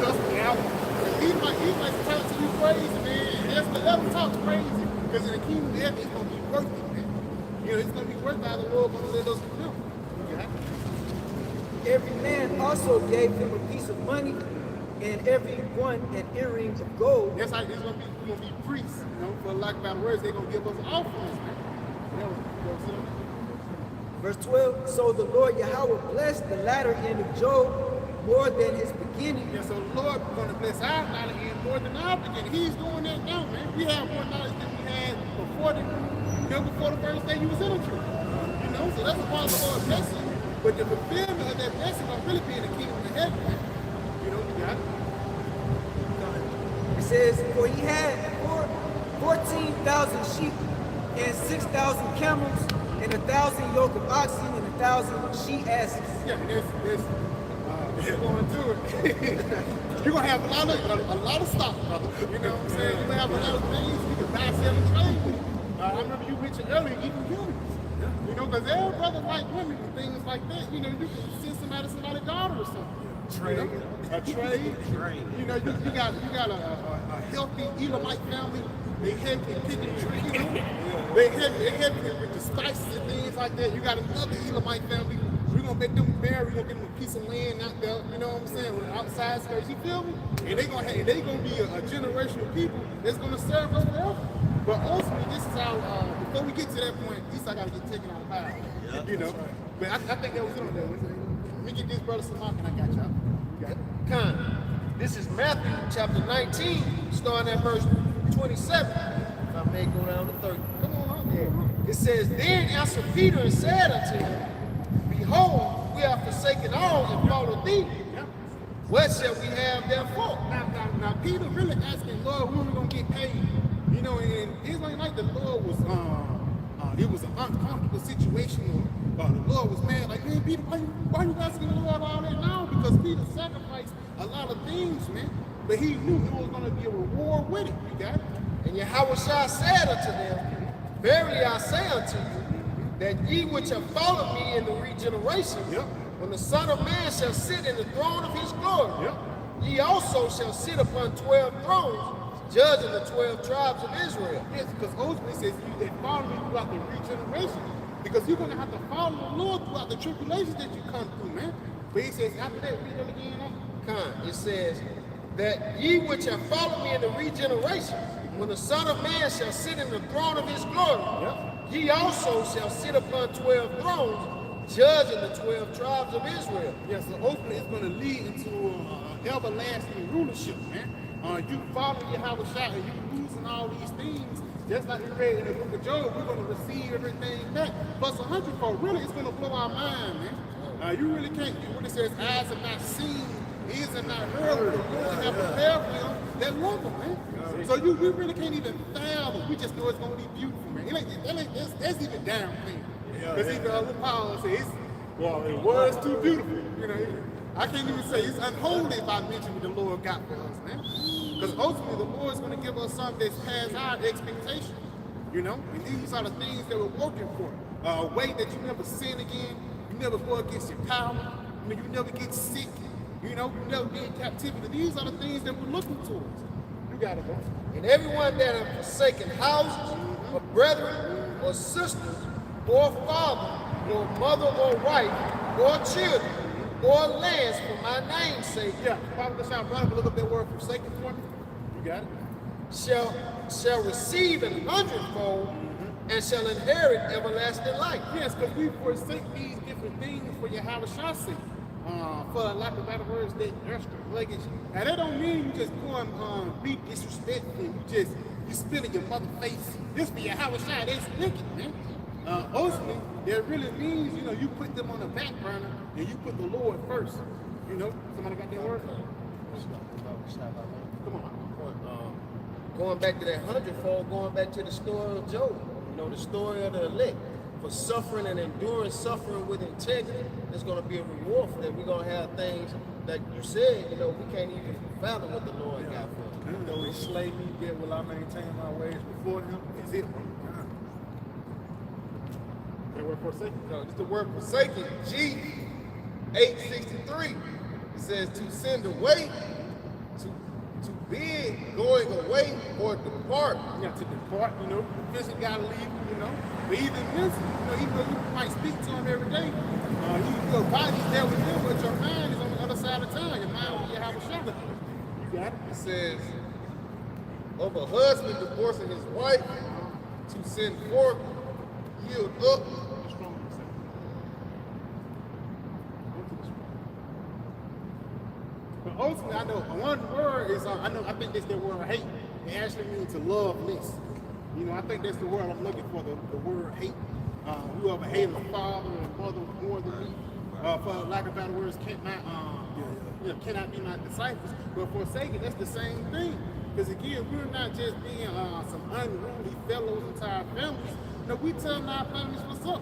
Speaker 4: cussed me out. He might talk to you crazy, man. That's the level talk crazy. Because in the kingdom of heaven, it's gonna be worth it, man. It's gonna be worth how the Lord gonna let us fulfill. Yeah.
Speaker 7: Every man also gave him a piece of money, and every one an earring of gold.
Speaker 4: That's how we're gonna be priests, for lack of better words, they're gonna give us offerings, man.
Speaker 7: Verse 12, so the Lord Yahweh blessed the latter end of Job more than his beginning.
Speaker 4: Yeah, so the Lord is gonna bless our latter end more than our beginning. He's doing that now, man. We have more knowledge than we had before the first day you was in the truth. So that's a part of the Lord's blessing. But the fulfillment of that blessing gonna really be in the kingdom of heaven, man. You got it?
Speaker 7: It says, for he had 14,000 sheep and 6,000 camels and 1,000 yoke of oxen and 1,000 she-asses.
Speaker 4: Yeah, there's going to it. You're gonna have a lot of stock, brother. You know what I'm saying? You're gonna have a lot of things you can buy, sell, and trade with. I remember you mentioned earlier, even humans. Because every brother like women and things like that. You can send somebody's daughter or something. Trade. A trade. You got a healthy Elamite family. They heavy in picking trees. They heavy with the spices and things like that. You got another Elamite family. We're gonna make them marry. We're gonna get them a piece of land out there. You know what I'm saying? With outside space. You feel me? And they gonna be a generation of people that's gonna serve us forever. But ultimately, this is how. Before we get to that point, at least I gotta get taken out of the Bible. But I think that was it on there. Let me get this brother some mark and I got y'all.
Speaker 10: This is Matthew chapter 19, starting at verse 27. If I may go down to 30.
Speaker 4: Come on.
Speaker 10: It says, Then answered Peter and said unto him, Behold, we have forsaken all and followed thee. What shall we have therefore?
Speaker 4: Now Peter really asking, Lord, when are we gonna get paid? And it's like the Lord was it was an uncomfortable situation, or the Lord was mad, like, man, Peter, why you asking the Lord all that now? Because Peter sacrificed a lot lot of things, man. But he knew there was going to be a reward with it. You got it?
Speaker 10: And Yahweh said unto them, Verily I say unto you, that ye which have followed me in the regeneration, when the Son of Man shall sit in the throne of his glory, ye also shall sit upon 12 thrones, judging the 12 tribes of Israel.
Speaker 4: Yes, because ultimately it says they follow me throughout the regeneration. Because you're going to have to follow the Lord throughout the tribulations that you come through, man. But he says, after that, read them again.
Speaker 10: It says, that ye which have followed me in the regeneration, when the Son of Man shall sit in the throne of his glory, ye also shall sit upon 12 thrones, judging the 12 tribes of Israel.
Speaker 4: Yes, so ultimately it's going to lead into everlasting rulership, man. You follow Yahweh Shah and you losing all these things. Just like we read in the book of Job, we're going to receive everything back. Plus 100-fold, really, it's going to blow our mind, man. You really can't, when it says, eyes have not seen, ears have not heard, the Lord have prepared for them that love them, man. So we really can't even fathom. We just know it's going to be beautiful, man. That's even down thing. Because even Paul says, well, it was too beautiful. You know, I can't even say it's unholy if I mention what the Lord got for us, man. Because ultimately the Lord's going to give us something that's past our expectation. You know, and these are the things that we're working for. A way that you never sin again, you never go against your power, you never get sick, you never be in captivity. These are the things that we're looking towards. You got it, bro.
Speaker 10: And everyone that hath forsaken houses, or brethren, or sisters, or father, or mother, or wife, or children, or lands for my name's sake.
Speaker 4: Yeah, Father, shall look up that word forsaken for me. You got it.
Speaker 10: Shall receive 100-fold and shall inherit everlasting life.
Speaker 4: Yes, because we forsake these different things for Yahweh Shah's sake. For lack of better words, that extra luggage. Now that don't mean you just go and be disrespectful and you spit in your mother's face. This for Yahweh Shah, that's wicked, man. Ultimately, that really means, you put them on the back burner and you put the Lord first. Somebody got that word? Come on.
Speaker 10: Going back to that 100-fold, going back to the story of Job, the story of the elect. For suffering and enduring suffering with integrity, there's going to be a reward for that. We're going to have things that you said, we can't even fathom what the Lord got for us.
Speaker 1: Though he slay me, yet will I maintain my ways before him. Is it?
Speaker 4: That word forsaken?
Speaker 9: No, it's the word forsaken, G 863. It says to send away, to bid, going away, or depart.
Speaker 4: Yeah, to depart, Physically gotta leave, But even mentally, even though you might speak to him every day, your body's there with him, but your mind is on the other side of town. Your mind will have a shot. You got it?
Speaker 9: It says, of a husband divorcing his wife, to send forth, yield up.
Speaker 4: But ultimately, I know one word is, I think that's the word hate. It actually means to love less. I think that's the word I'm looking for, the word hate. Whoever hated a father and mother more than me, for lack of better words, cannot be my disciples. But forsaken, that's the same thing. Because again, we're not just being some unruly fellows into our families. We telling our families what's up.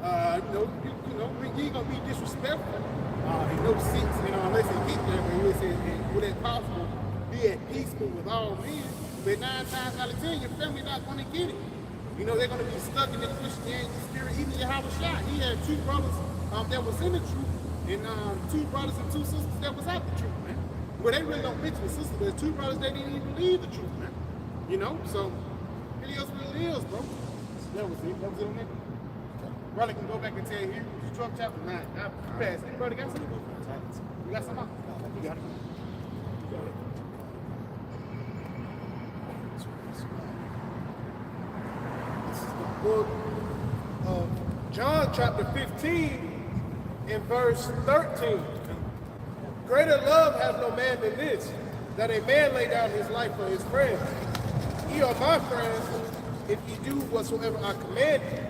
Speaker 4: We ain't gonna be disrespectful. In no sense, unless it get there, but it says, would it possible be at peace with all men? But 9 times out of 10, your family not gonna get it. They're gonna be stuck in the Christianity spirit. Even Yahweh Shah, he had 2 brothers that was in the truth, and 2 brothers and 2 sisters that was out the truth, man. Well, they really don't mention the sisters. There's 2 brothers that didn't even believe the truth, man. So it is what it is, bro. That was it. That was it on that. Brother can go back and tell you, here's Trump chapter 9. Now, pass it. Brother, got something? You got something? You got it.
Speaker 9: This is the book of John chapter 15 and verse 13. Greater love has no man than this, that a man lay down his life for his friends. Ye are my friends, if ye do whatsoever I command you.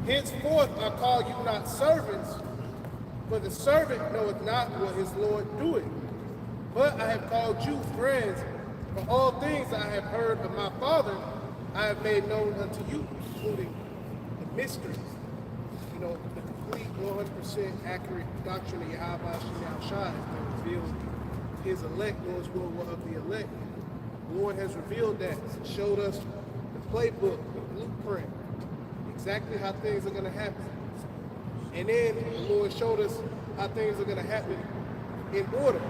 Speaker 9: Henceforth I call you not servants, for the servant knoweth not what his Lord doeth. But I have called you friends, for all things I have heard of my Father I have made known unto you, including the mysteries. you know, the complete 100% accurate doctrine of Yahweh Shai has been revealed. His elect, those who are of the elect. The Lord has revealed that, showed us the playbook, the blueprint, exactly how things are going to happen. And then the Lord showed us how things are going to happen in order.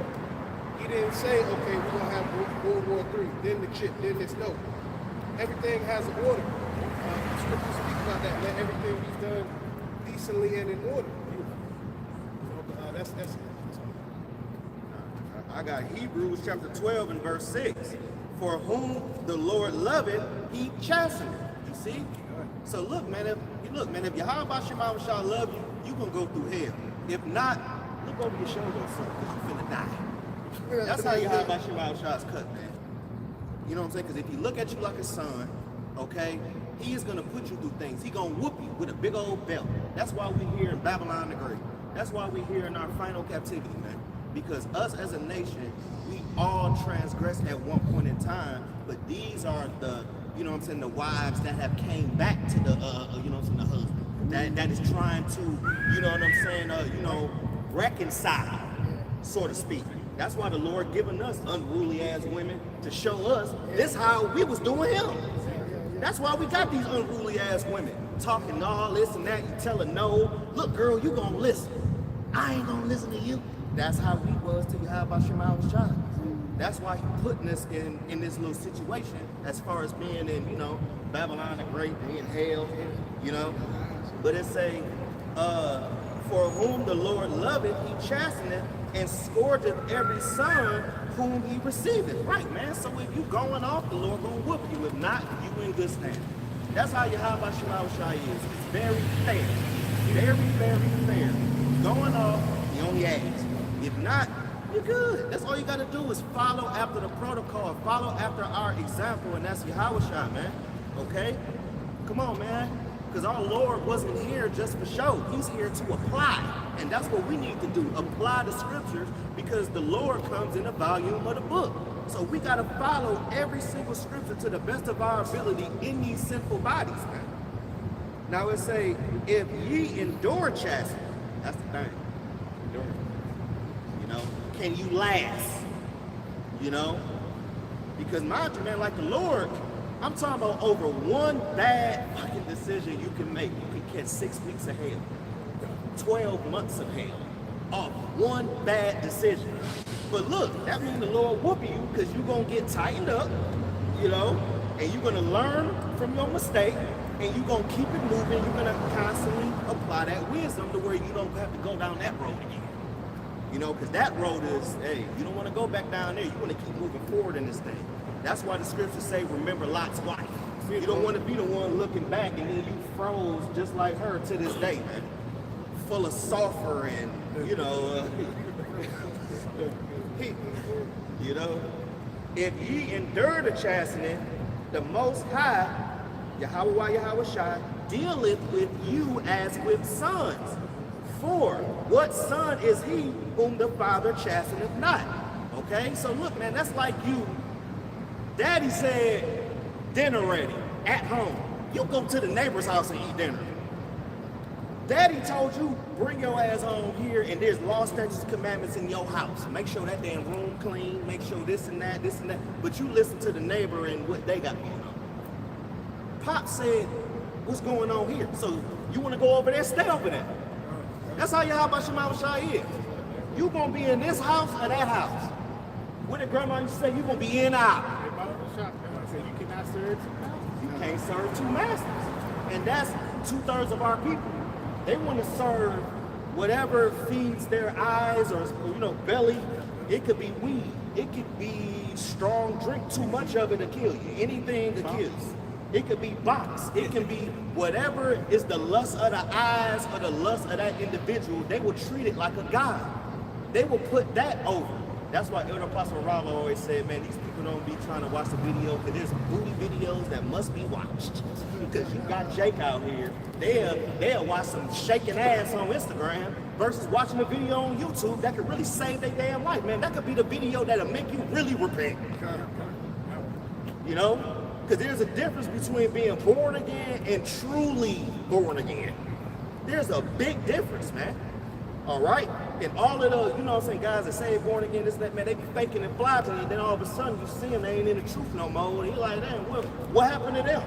Speaker 9: He didn't say, okay, we're going to have World War III, then the chip, then this. No. Everything has an order. The scriptures speak about that. Let everything be done decently and in order. That's
Speaker 2: I got Hebrews chapter 12 and verse 6. For whom the Lord loveth, he chasteneth. You see? So look, man, if Yahweh Shema shall love you, you're going to go through hell. If not, look over your shoulder or something, because you're finna die. That's how Yahweh Shema shall is cut, man. You know what I'm saying? Because if he look at you like a son, okay, he is going to put you through things. He going to whoop you with a big old belt. That's why we here in Babylon the Great. That's why we here in our final captivity, man. Because us as a nation, we all transgressed at one point in time, but these are the, you know what I'm saying, the wives that have came back to the, you know what I'm saying, the husband. That is trying to, you know what I'm saying, reconcile, so to speak. That's why the Lord given us unruly ass women to show us this how we was doing him. That's why we got these unruly ass women talking all this and that. You tell her no. Look, girl, you gonna listen. I ain't gonna listen to you. That's how we was to Yahweh Shema Shai. That's why he putting us in this little situation as far as being in, you know, Babylon the Great, being hell, you know. But it say, for whom the Lord loveth, he chasteneth and scourgeth every son whom he receiveth. Right, man. So if you going off, the Lord gonna whoop you. If not, you in good stand. That's how Yahweh Shema Shai is. It's very fair. Very, very fair. Going off, he only asks. If not, you're good. That's all you gotta do is follow after the protocol, follow after our example, and that's Yahweh Shai, man. Okay? Come on, man. Because our Lord wasn't here just for show. He's here to apply. And that's what we need to do. Apply the scriptures, because the Lord comes in the volume of the book. So we got to follow every single scripture to the best of our ability in these sinful bodies, man. Now it say, if ye endure chastening, that's the thing. Endure. You know, can you last? You know? Because mind you, man, like the Lord, I'm talking about over one bad fucking decision you can make. You can catch 6 weeks of hell, 12 months of hell, off one bad decision. But look, that means the Lord whooping you because you're going to get tightened up, you know, and you're going to learn from your mistake, and you're going to keep it moving. You're going to constantly apply that wisdom to where you don't have to go down that road again. You know, because that road is, hey, you don't want to go back down there. You want to keep moving forward in this thing. That's why the scriptures say, remember Lot's wife. You don't want to be the one looking back and then you froze just like her to this day, man. Full of sulfur and, you know, you know. If ye endure the chastening, the Most High, Yahweh Shai, dealeth with you as with sons. For what son is he whom the Father chasteneth not? Okay, so look, man, that's like you. Daddy said, dinner ready, at home. You go to the neighbor's house and eat dinner. Daddy told you, bring your ass home here, and there's law, statutes, commandments in your house. Make sure that damn room clean, make sure this and that. But you listen to the neighbor and what they got going on. Pop said, what's going on here? So you want to go over there, stay over there. That's how Yahweh Shema Shai is. You gonna be in this house or that house. What did grandma used to say? You gonna be in or out.
Speaker 9: you cannot serve two masters.
Speaker 2: You can't serve two masters. And that's 2/3 of our people. They want to serve whatever feeds their eyes or, you know, belly. It could be weed. It could be strong drink. Too much of it to kill you. Anything that kills. It could be box. It can be whatever is the lust of the eyes or the lust of that individual. They will treat it like a god. They will put that over. That's why Elder Apostle Rallo always said, man, these people don't be trying to watch the video because there's booty videos that must be watched. Because you got Jake out here, they'll watch some shaking ass on Instagram versus watching a video on YouTube that could really save their damn life, man. That could be the video that'll make you really repent. You know? Because there's a difference between being born again and truly born again. There's a big difference, man. All right? And all of the, you know what I'm saying, guys that say born again, this, that, man, they be faking and flopping, and then all of a sudden you see them, they ain't in the truth no more. And you're like, damn, what happened to them?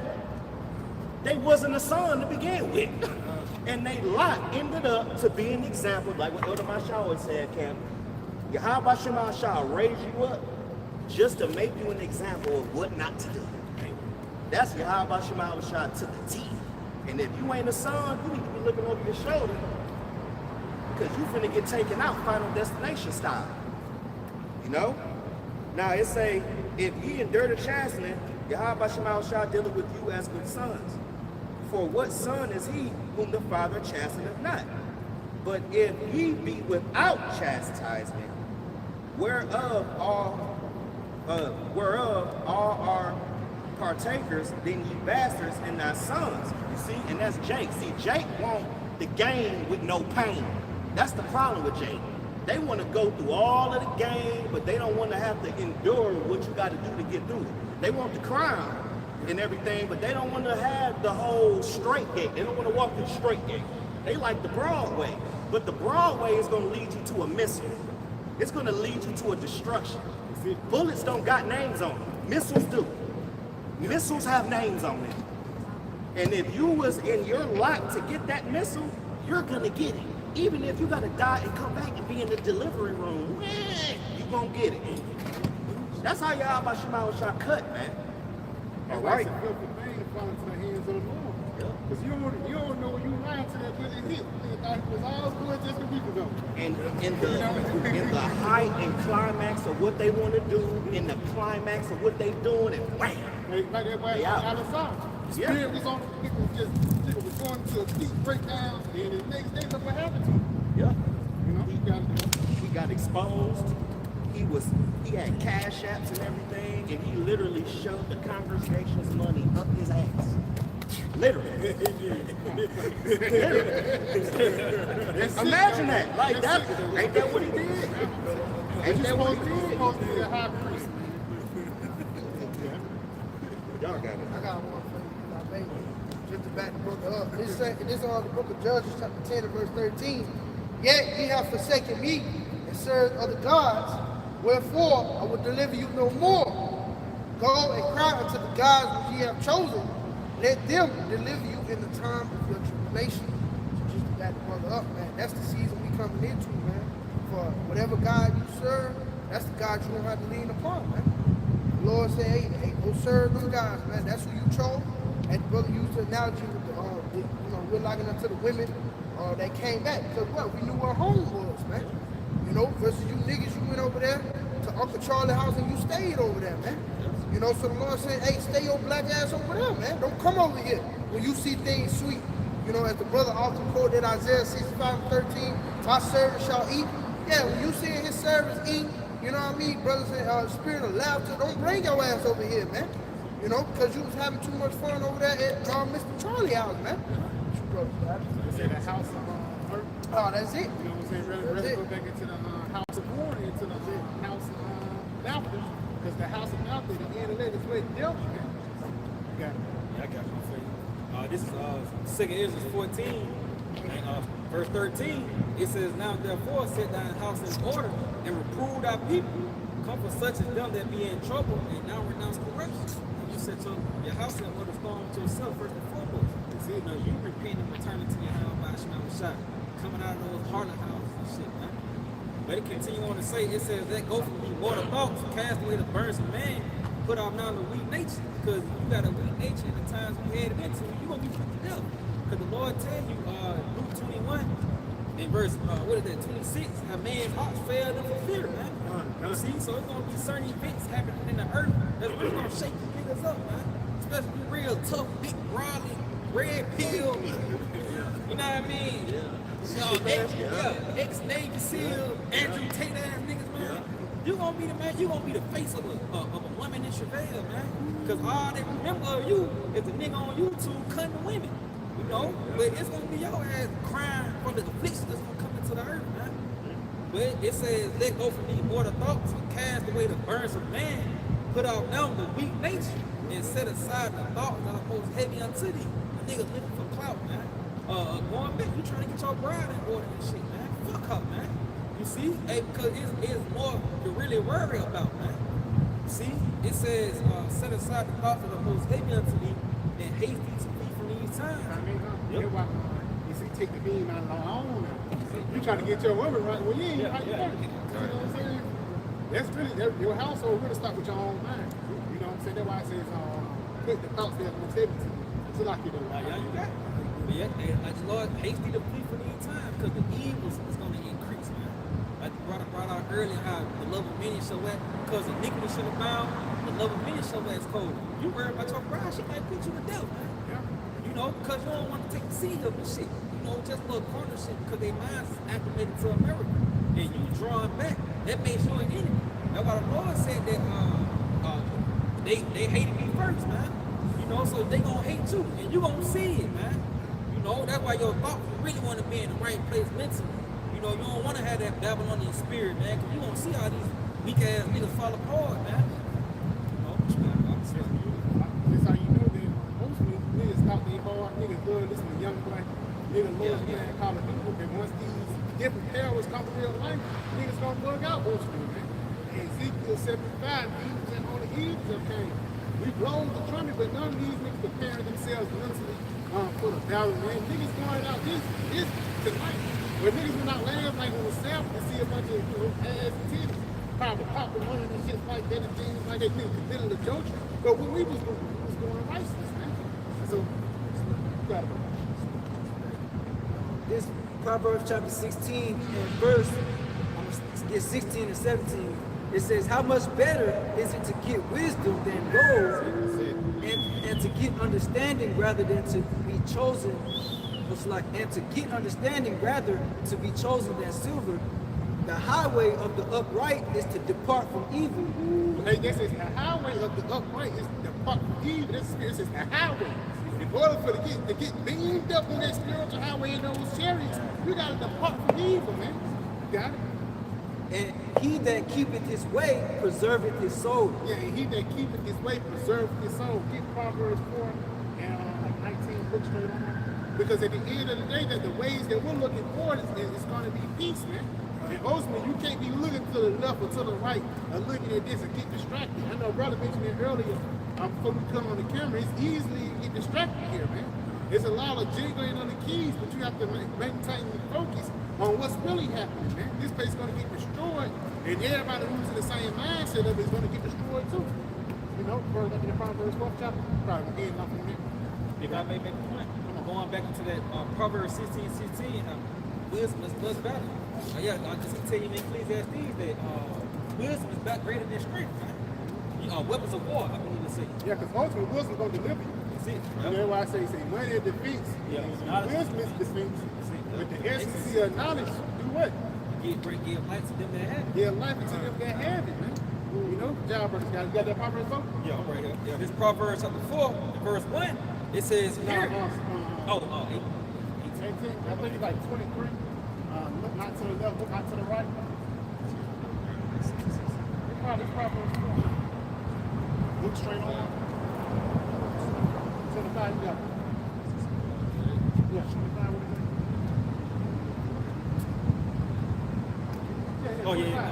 Speaker 2: They wasn't a son to begin with. And they lot ended up to be an example, like what Elder Masha always said, Cam. Yahweh Shema shall raise you up just to make you an example of what not to do. That's Yahweh Shema Shah to the T. And if you ain't a son, you need to be looking over your shoulder, because you finna get taken out Final Destination style. You know? Now it say, if ye endure the chastening, Yahweh Shema Shah dealeth with you as with sons. For what son is he whom the Father chasteneth not? But if ye be without chastisement, whereof all are partakers, then ye bastards and not sons. You see, and that's Jake. See, Jake want the game with no pain. That's the problem with Jake. They want to go through all of the game, but they don't want to have to endure what you got to do to get through it. They want the crown and everything, but they don't want to have the whole straight gate. They don't want to walk through the straight gate. They like the broad way, but the broad way is going to lead you to a missile. It's going to lead you to a destruction. Bullets don't got names on them. Missiles do. Missiles have names on them. And if you was in your lot to get that missile, you're going to get it. Even if you got to die and come back and be in the delivery room, you're going to get it. That's how Yahweh Shema Shah cut, man. All right.
Speaker 4: It's a beautiful thing to fall into the hands of the Lord. Because you don't know when you lying to that really hit. You thought it was all good just a week ago.
Speaker 2: And in the height and climax of what they want to do, in the climax of what they doing, and wham!
Speaker 4: Like everybody out of sight. The spirit was on people was going to a deep breakdown, and the next day look what happened to him.
Speaker 2: Yeah.
Speaker 4: You know,
Speaker 2: He got exposed. He had cash apps and everything, and he literally shoved the congregation's money up his ass. Literally. Imagine that. Like that. Ain't that what he did? Ain't that what he did?
Speaker 4: supposed to be a high priest.
Speaker 2: Y'all got it.
Speaker 6: I got one for you, my baby. Just to back the book up. This is on the book of Judges, chapter 10 and verse 13. Yet ye have forsaken me and served other gods. Wherefore I will deliver you no more. Go and cry unto the gods which ye have chosen. Let them deliver you in the time of your tribulation. So just to back the brother up, man. That's the season we coming into, man. For whatever God you serve, that's the God you don't have to lean upon, man. The Lord said, hey, go serve them guys, man. That's who you chose. And the brother used the analogy with the, we're liking unto the women that came back. Because what? We knew where home was, man. You know, versus you niggas, you went over there to Uncle Charlie's house and you stayed over there, man. You know, so the Lord said, hey, stay your black ass over there, man. Don't come over here when you see things sweet. You know, as the brother often quoted Isaiah 65:13, my servant shall eat. Yeah, when you see his servants eat, you know what I mean, brothers and spirit of laughter, don't bring your ass over here, man. You know, because you was having too much fun over there at Mr. Charlie house, man.
Speaker 4: They say the house of earth.
Speaker 6: Oh, that's it.
Speaker 4: You know what I'm saying? Rather go back into the house of war and into the house of laughter. Because the house of laughter, the end of that is where the devil is. You got it.
Speaker 5: Yeah, I got one for you. This is 2 Ezra 14, and, verse 13. It says, now therefore set thine house in order and reprove thy people. Comfort such as them that be in trouble and now renounce corruption. And you set your house in order, storm to yourself first and foremost. See, now you repent and return to your house by Shema Shah, coming out of those harlot houses and shit, man. But it continue on to say, it says, let go from you water thoughts, cast away the burdens of man, put off now the weak nature. Because you got a weak nature in the times we headed into, you're going to be put to death. Because the Lord tell you, Luke 21, in verse, 26, a man's heart failed in fear, man. You see, so it's going to be certain events happening in the earth that's really going to shake the niggas up, man. Especially real tough, big, brolic, red pill. You know what I mean? Ex-Navy SEAL, Andrew Tate ass niggas, man. You gonna be the man, you gonna be the face of a woman in travail, man. Cause all they remember of you is the nigga on YouTube cutting the women. You know? But it's gonna be your ass crying from the affliction that's gonna come into the earth, man. But it says, let go from these mortal thoughts and cast away the burdens of man, put off now the weak nature, and set aside the thoughts that are most heavy unto thee. The nigga living for clout, man. going back, you trying to get your bride in order and shit, man. Fuck her, man. You see? Hey, because it's more to really worry about, man. See? It says, set aside the thoughts of the most heavy unto thee, and hasty to flee from these times.
Speaker 4: I mean,
Speaker 5: Yep.
Speaker 4: that's why you see, take the beam out of our own. You trying to get your woman right? Well, you ain't right there. You know what I'm saying? That's really your household really start with your own mind. You know what I'm saying? That's why it says put the thoughts there most heavy to like you do.
Speaker 5: Yeah, you got it. But yeah, like the Lord hasty to flee from these times, because the evil is going to increase, man. Like the brother brought out earlier how the love of many shall wax, because iniquity shall abound, the love of many shall wax cold. You worry about your bride, she might put you to death, man.
Speaker 4: Yeah.
Speaker 5: You know, because you don't want to take the seed of the shit. You know, just a little corner shit, because their minds is acclimated to America. And you drawing back, that makes you an enemy. That's why the Lord said that they hated me first, man. You know, so they gonna hate you, and you gonna see it, man. You know, that's why your thoughts really want to be in the right place mentally. You know, you don't want to have that Babylonian spirit, man, because you gonna see how these weak ass niggas fall apart, man. You know,
Speaker 4: That's how you know that most niggas thought they hard. Niggas love listen to young black. Niggas love playing Call of Duty. And once these different perils come to real life, niggas gonna bug out most of them, man. And Ezekiel 75, demons and on the eves of came. We blown the trumpet, but none of these niggas preparing themselves mentally for the battle, man. Niggas going out this tonight. When niggas went out last night on the South to see a bunch of ass and titties, probably popping money and shit like that and things like that, niggas committing the joke. But when we was going righteous, man. So, you gotta go.
Speaker 7: This Proverbs chapter 16 and verse, I'm gonna get 16 and 17. It says, how much better is it to get wisdom than gold, and to get understanding rather than to be chosen, and to get understanding rather to be chosen than silver. The highway of the upright is to depart from evil.
Speaker 4: Hey, this is the highway of the upright is the depart from evil. This spirit is the highway. In order for to get beamed up on that spiritual highway in those chariots, you gotta depart from evil, man. You got it?
Speaker 7: And he that keepeth his way preserveth his soul.
Speaker 4: Yeah, and he that keepeth his way preserveth his soul. Get Proverbs 4 and like 19 books straight on that. Because at the end of the day, that the ways that we're looking for is going to be peace, man. And ultimately, you can't be looking to the left or to the right or looking at this and get distracted. I know brother mentioned it earlier before we come on the camera. It's easy to get distracted here, man. There's a lot of jiggling on the keys, but you have to maintain focus on what's really happening, man. This place is going to get destroyed, and everybody who's in the same mindset of it is going to get destroyed too. You know, further in the Proverbs 4th chapter, probably getting nothing from there.
Speaker 5: if I may make a point, going back into that Proverbs 16:16, wisdom is much better. Yeah, I just can tell you in Ecclesiastes that wisdom is back greater than strength, man. Weapons of war, I believe it says.
Speaker 4: Yeah, because ultimately wisdom going to deliver you.
Speaker 5: That's it.
Speaker 4: And that's why I say money is defeats.
Speaker 5: Yeah.
Speaker 4: Wisdom is defeats. But the essence of knowledge, do what?
Speaker 5: Give light to them that have it.
Speaker 4: Give life to them that have it, man. You know, job brothers got that Proverbs book?
Speaker 5: Yeah, I'm right here. Yeah, this Proverbs chapter 4, verse 1, it says here. 18.
Speaker 4: 18, I think it's like 23. Look not to the left, look not to the right. It's probably Proverbs 4. Look straight on. 25, yeah. Yeah, 25, what is it?
Speaker 5: Oh, yeah.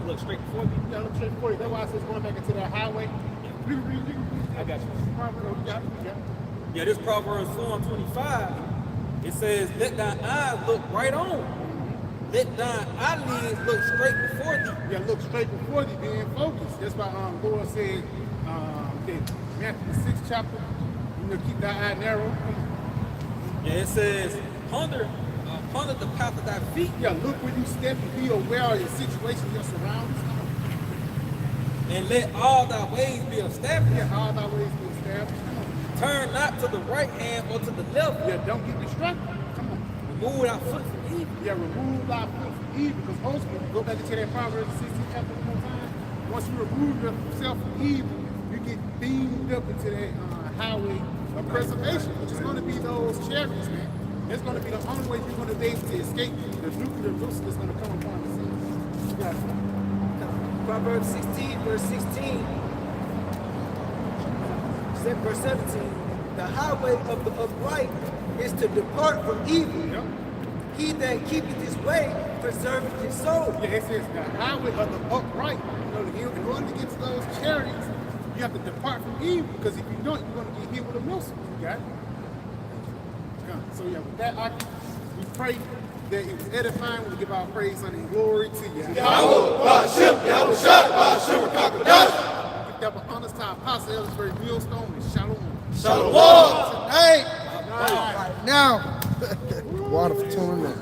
Speaker 5: Look straight before me.
Speaker 4: Yeah, look straight before you. That's why I said going back into that highway.
Speaker 5: I got you.
Speaker 4: Yeah.
Speaker 5: Yeah, this Proverbs 4:25, it says, let thine eyes look right on. Let thine eyelids look straight before thee.
Speaker 4: Yeah, look straight before thee, being focused. That's why Lord said, Matthew the 6th chapter, keep thy eye narrow.
Speaker 5: Yeah, it says, ponder the path of thy feet.
Speaker 4: Yeah, look where you step and be aware of your situation, your surroundings.
Speaker 5: And let all thy ways be established.
Speaker 4: Yeah, all thy ways be established.
Speaker 5: Turn not to the right hand or to the left.
Speaker 4: Yeah, don't get distracted. Come on.
Speaker 5: Remove thy foot from evil.
Speaker 4: Yeah, remove thy foot from evil. Because ultimately, go back into that Proverbs 16 chapter one more time. Once you remove yourself from evil, you get beamed up into that highway of preservation, which is going to be those chariots, man. That's going to be the only way you're going to be able to escape the nuclear missile that's going to come upon the scene. You got it.
Speaker 7: Proverbs 16, verse 16. Verse 17. the highway of the upright is to depart from evil.
Speaker 4: Yep.
Speaker 7: He that keepeth his way preserveth his soul.
Speaker 4: Yeah, it says the highway of the upright. You know, in order to get to those charities, you have to depart from evil. Because if you don't, you're going to get hit with a missile. You got it? So yeah, with that, we pray that it was edifying. We give our praise, honor, and glory to you. Give double honors to our apostle, Ellisbury Millstone, and Shalom.
Speaker 6: Shalom. Tonight. Right now. Water for 2 minutes.